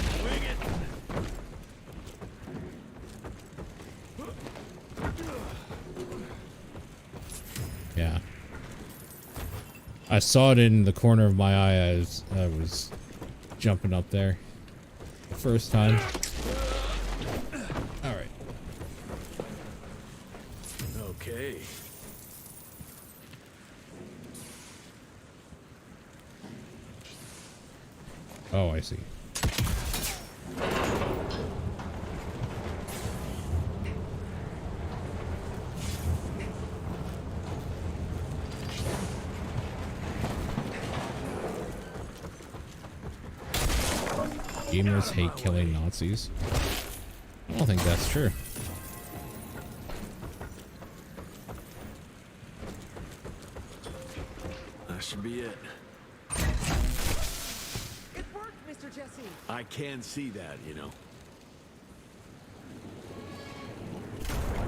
S1: Yeah. I saw it in the corner of my eye as I was jumping up there. First time. All right.
S7: Okay.
S1: Oh, I see. Gamers hate killing Nazis. I don't think that's true.
S7: That should be it.
S22: It worked, Mr. Jesse.
S7: I can see that, you know.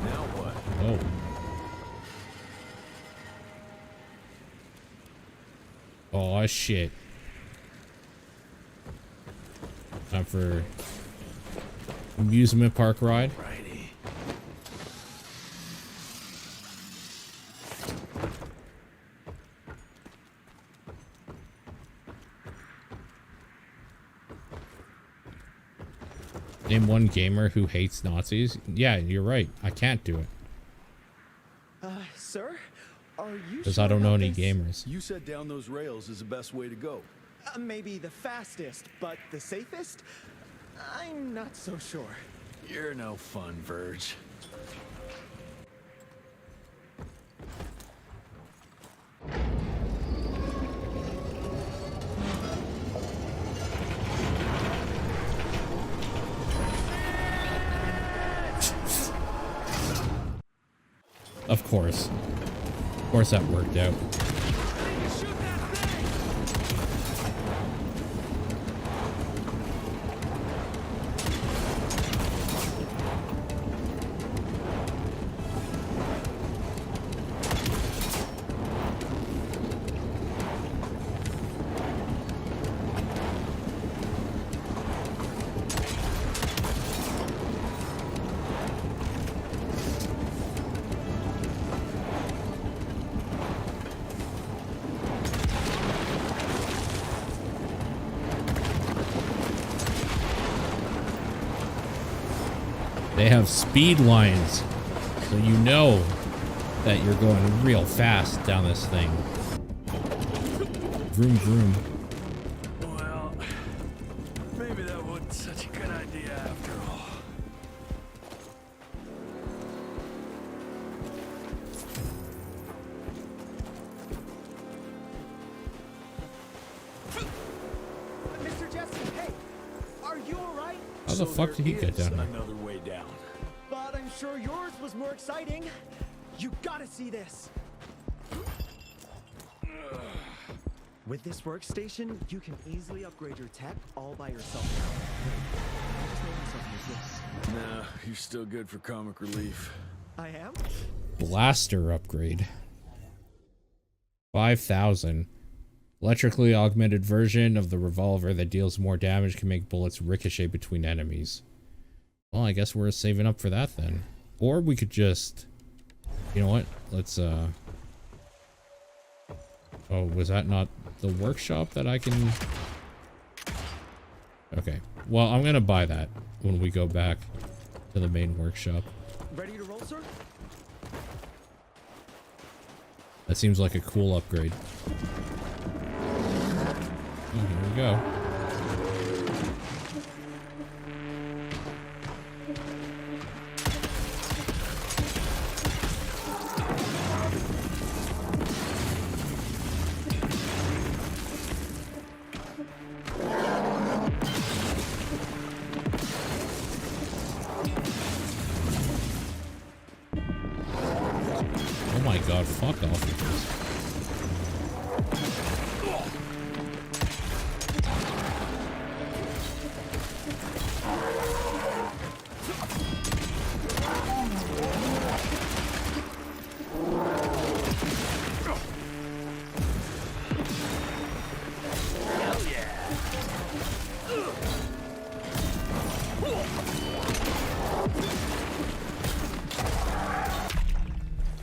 S7: Now what?
S1: Oh. Oh shit. Time for amusement park ride.
S7: Righty.
S1: Name one gamer who hates Nazis. Yeah, you're right. I can't do it.
S22: Sir? Are you
S1: Because
S22: sure
S1: I don't know
S22: about
S1: any
S22: this?
S1: gamers.
S7: You said down those rails is the best way to go.
S22: Maybe the fastest, but the safest? I'm not so sure.
S7: You're no fun, Verge.
S1: Of course. Of course that worked out. They have speed lines, so you know that you're going real fast down this thing. Vroom vroom.
S7: Well, maybe that wasn't such a good idea after all.
S22: Mr. Jesse, hey! Are you alright?
S1: How the fuck did he get down there?
S7: Another way down.
S22: But I'm sure yours was more exciting. You gotta see this. With this workstation, you can easily upgrade your tech all by yourself now. I just made myself useless.
S7: Nah, you're still good for comic relief.
S22: I am?
S1: Blaster upgrade. 5,000. Electrically augmented version of the revolver that deals more damage, can make bullets ricochet between enemies. Well, I guess we're saving up for that then. Or we could just... You know what? Let's, Oh, was that not the workshop that I can... Okay. Well, I'm gonna buy that when we go back to the main workshop.
S22: Ready to roll, sir?
S1: That seems like a cool upgrade. Oh, here we go. Oh my god, fuck off with this.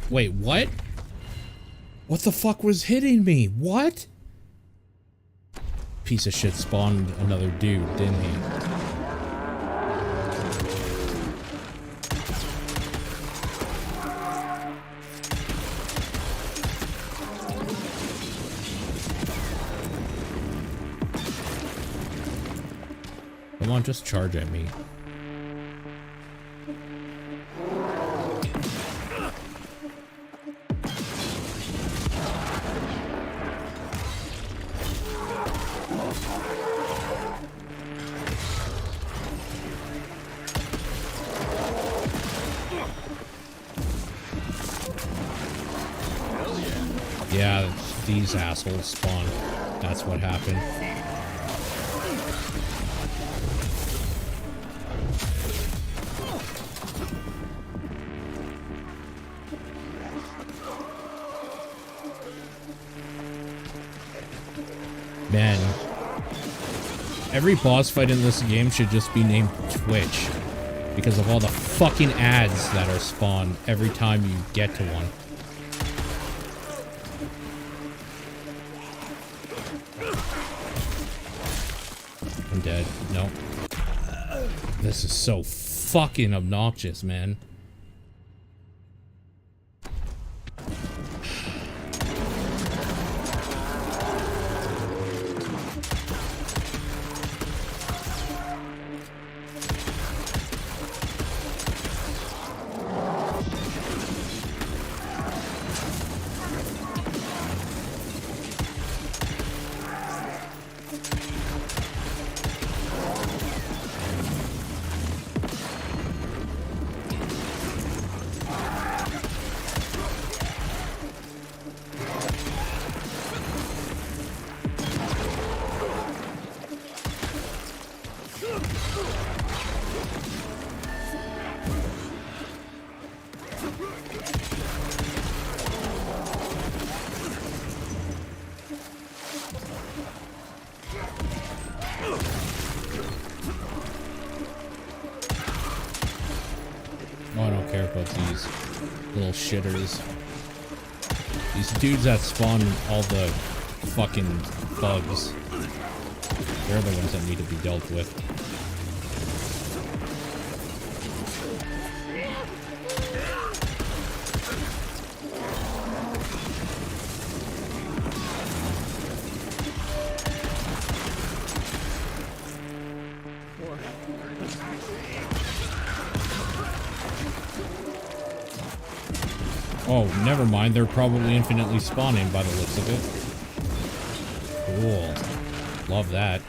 S1: Wait, what? What the fuck was hitting me? What? Piece of shit spawned another dude, didn't he? Come on, just charge at me. Yeah, these assholes spawned. That's what happened. Man, every boss fight in this game should just be named Twitch because of all the fucking ads that are spawned every time you get to one. I'm dead. Nope. This is so fucking obnoxious, man. Oh, I don't care about these little shitters. These dudes that spawn all the fucking bugs. They're the ones that need to be dealt with. Oh, never mind. They're probably infinitely spawning by the looks of it. Cool. Love that.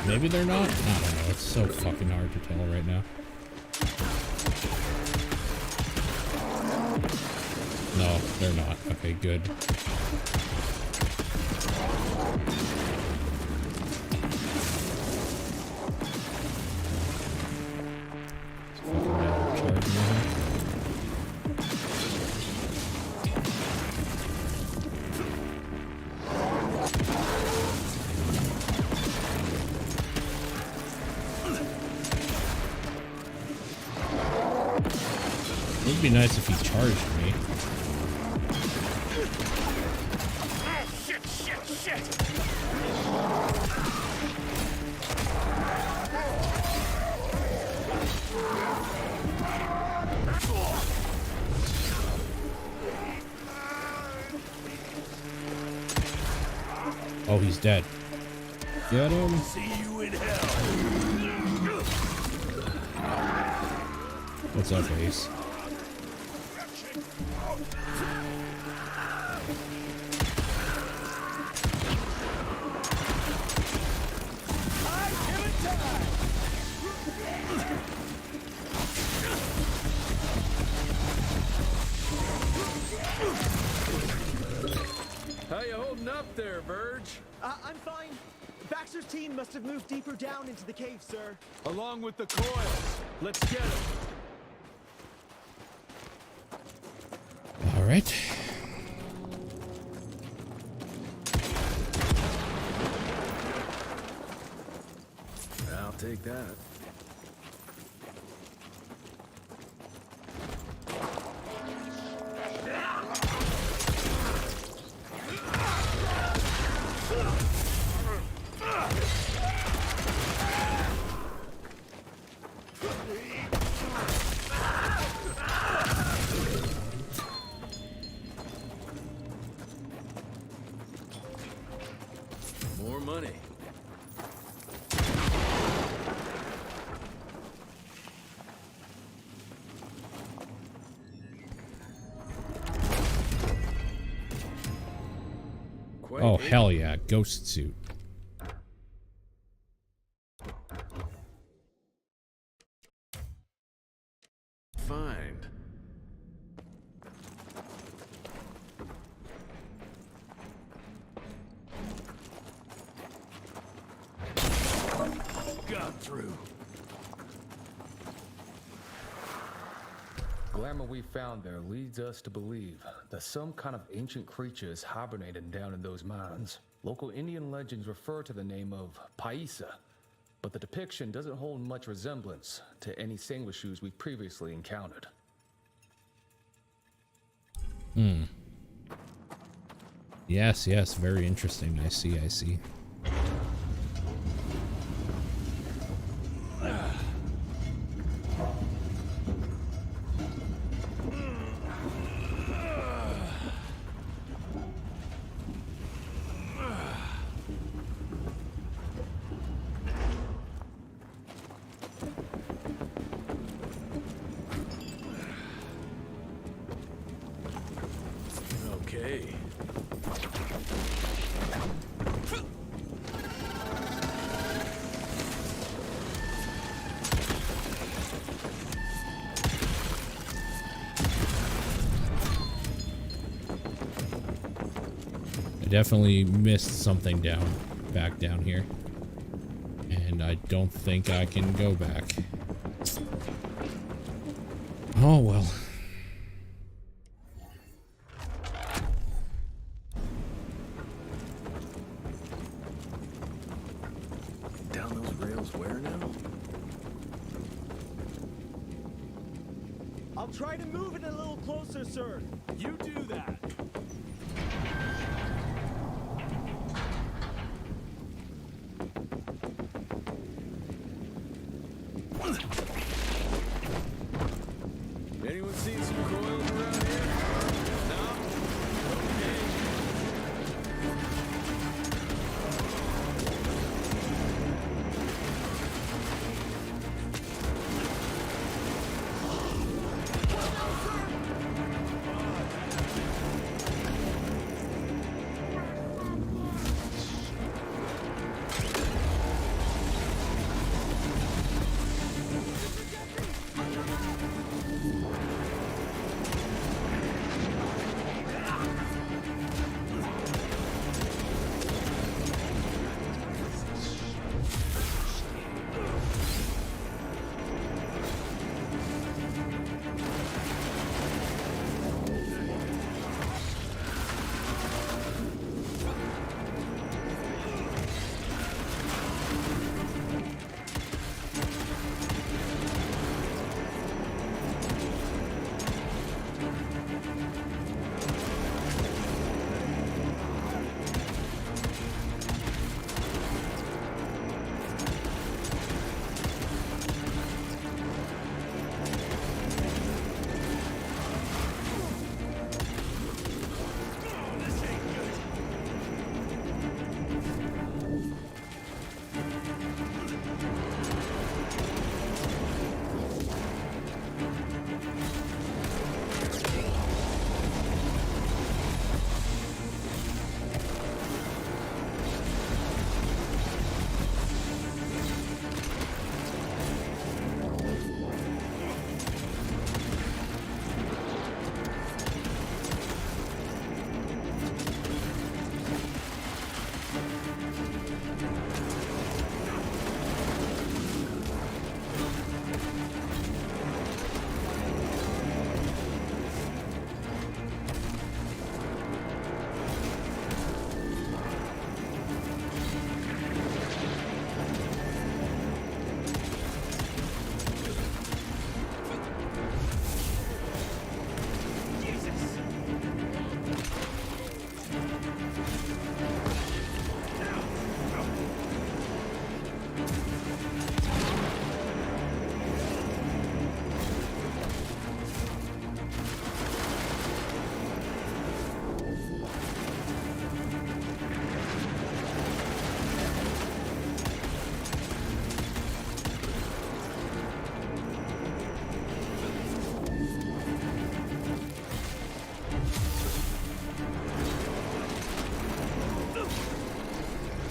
S1: Maybe they're not? I don't know. It's so fucking hard to tell right now. No, they're not. Okay, good. It'd be nice if he charged me.
S4: Oh, shit, shit, shit!
S1: Oh, he's dead. Get him.
S4: See you in hell.
S1: What's up, Ace?
S8: How you holding up there, Verge?
S22: I'm fine. Baxter's team must have moved deeper down into the cave, sir.
S8: Along with the coils. Let's get them.
S1: All right.
S7: I'll take that. money.
S1: Oh, hell yeah. Ghost suit.
S7: Find. Got through.
S12: Glamour we found there leads us to believe that some kind of ancient creature is hibernating down in those mines. Local Indian legends refer to the name of Paisa, but the depiction doesn't hold much resemblance to any sanguishues we previously encountered.
S1: Yes, yes, very interesting. I see, I see.
S7: Okay.
S1: I definitely missed something back down here. And I don't think I can go back. Oh well.
S7: Down those rails where now?
S16: I'll try to move it a little closer, sir. You do that.
S7: Anyone seen some coils around here? No? Okay.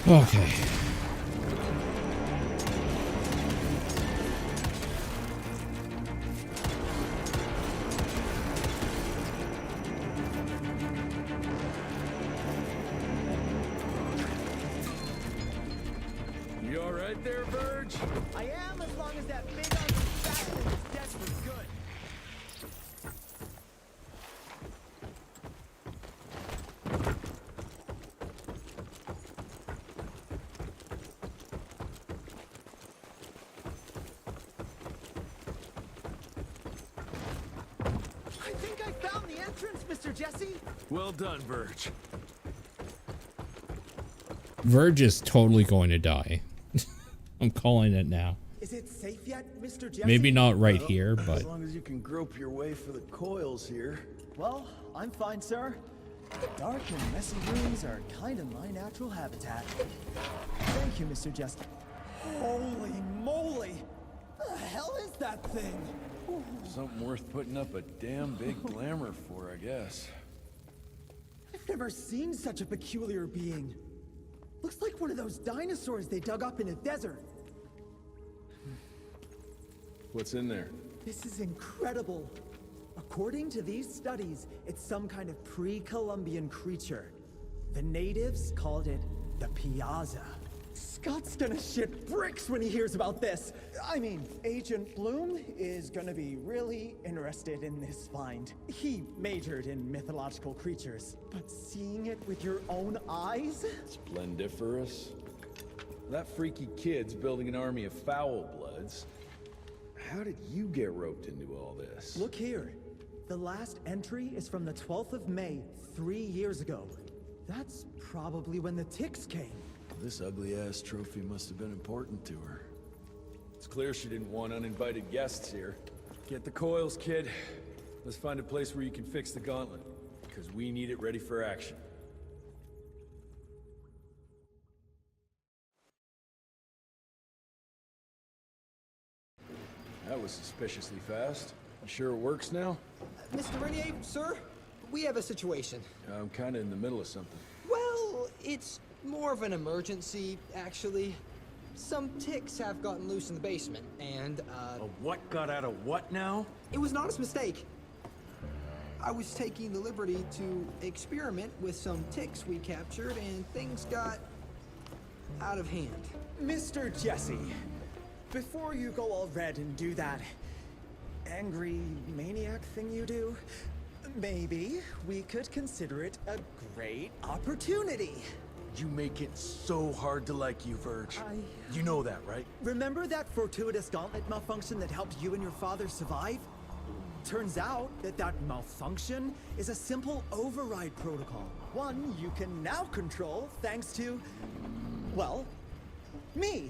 S1: Okay.
S8: You all right there, Verge?
S11: I am, as long as that big ugly bastard is dead for good. I think I found the entrance, Mr. Jesse.
S8: Well done, Verge.
S1: Verge is totally going to die. I'm calling it now.
S11: Is it safe yet, Mr. Jesse?
S1: Maybe not right here, but
S9: As long as you can grope your way for the coils here.
S11: Well, I'm fine, sir. The dark and messy rooms are kind of my natural habitat. Thank you, Mr. Jesse. Holy moly! The hell is that thing?
S7: Something worth putting up a damn big glamour for, I guess.
S11: I've never seen such a peculiar being. Looks like one of those dinosaurs they dug up in a desert.
S8: What's in there?
S11: This is incredible. According to these studies, it's some kind of pre-Columbian creature. The natives called it the Piazza. Scott's gonna shit bricks when he hears about this. I mean, Agent Bloom is gonna be really interested in this find. He majored in mythological creatures, but seeing it with your own eyes?
S8: Splendiferous. That freaky kid's building an army of foul bloods. How did you get roped into all this?
S11: Look here. The last entry is from the 12th of May, 3 years ago. That's probably when the ticks came.
S7: This ugly-ass trophy must have been important to her.
S8: It's clear she didn't want uninvited guests here. Get the coils, kid. Let's find a place where you can fix the gauntlet, because we need it ready for action. That was suspiciously fast. You sure it works now?
S5: Mr. Renier, sir, we have a situation.
S8: I'm kind of in the middle of something.
S5: Well, it's more of an emergency, actually. Some ticks have gotten loose in the basement, and,
S8: A what got out of what now?
S5: It was an honest mistake. I was taking the liberty to experiment with some ticks we captured, and things got out of hand.
S11: Mr. Jesse, before you go all red and do that angry maniac thing you do, maybe we could consider it a great opportunity.
S7: You make it so hard to like you, Verge. You know that, right?
S11: Remember that fortuitous gauntlet malfunction that helped you and your father survive? Turns out that that malfunction is a simple override protocol. One you can now control thanks to, well, me.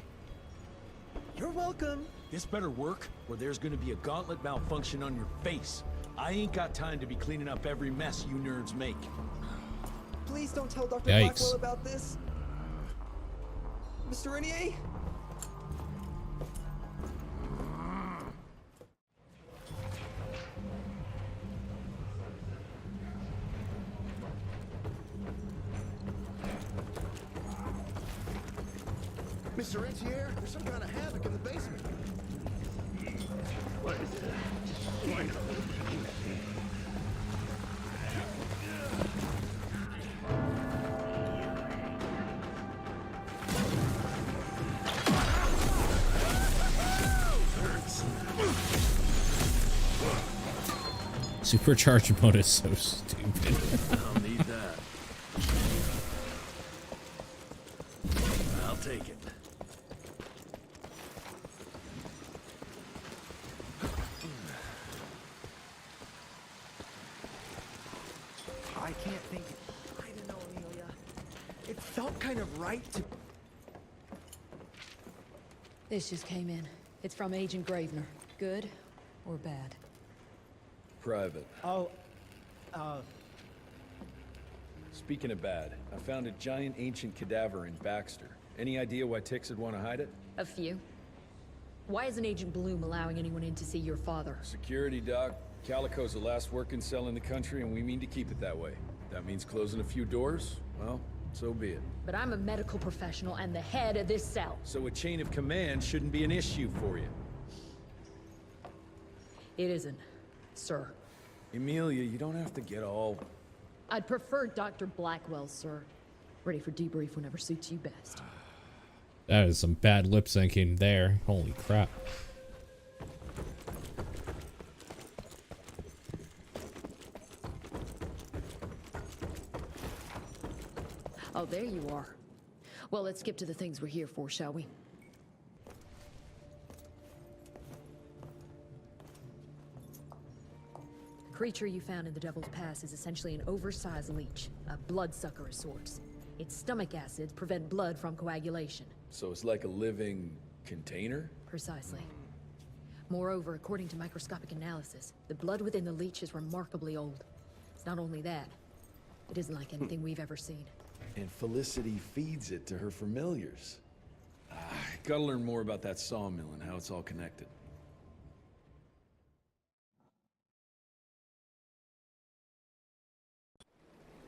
S11: You're welcome.
S8: This better work, or there's gonna be a gauntlet malfunction on your face. I ain't got time to be cleaning up every mess you nerds make.
S5: Please don't tell Dr.
S1: Yikes.
S5: Blackwell about this. Mr. Renier?
S14: Mr. Rentier, there's some kind of havoc in the basement. What is it?
S1: supercharged mode is so stupid.
S7: I'll need that. I'll take it.
S11: I can't think. I don't know, Amelia. It felt kind of right to.
S21: This just came in. It's from Agent Gravener. Good or bad?
S8: Private.
S11: Oh,
S8: Speaking of bad, I found a giant ancient cadaver in Baxter. Any idea why ticks would want to hide it?
S21: A few. Why isn't Agent Bloom allowing anyone in to see your father?
S8: Security, Doc. Calico's the last working cell in the country, and we mean to keep it that way. That means closing a few doors? Well, So be it.
S21: But I'm a medical professional and the head of this cell.
S8: So a chain of command shouldn't be an issue for you.
S21: It isn't, sir.
S8: Emilia, you don't have to get all...
S21: I'd prefer Dr. Blackwell, sir. Ready for debrief whenever suits you best.
S1: That is some bad lip syncing there. Holy crap.
S21: Oh, there you are. Well, let's skip to the things we're here for, shall we? The creature you found in the Devil's Pass is essentially an oversized leech, a bloodsucker of sorts. Its stomach acids prevent blood from coagulation.
S8: So it's like a living container?
S21: Precisely. Moreover, according to microscopic analysis, the blood within the leech is remarkably old. It's not only that, it isn't like anything we've ever seen.
S8: And Felicity feeds it to her familiars. Gotta learn more about that sawmill and how it's all connected.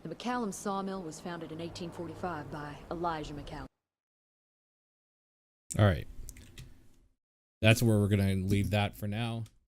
S21: The McCallum sawmill was founded in 1845 by Elijah McCallum.
S1: All right. That's where we're going to leave that for now.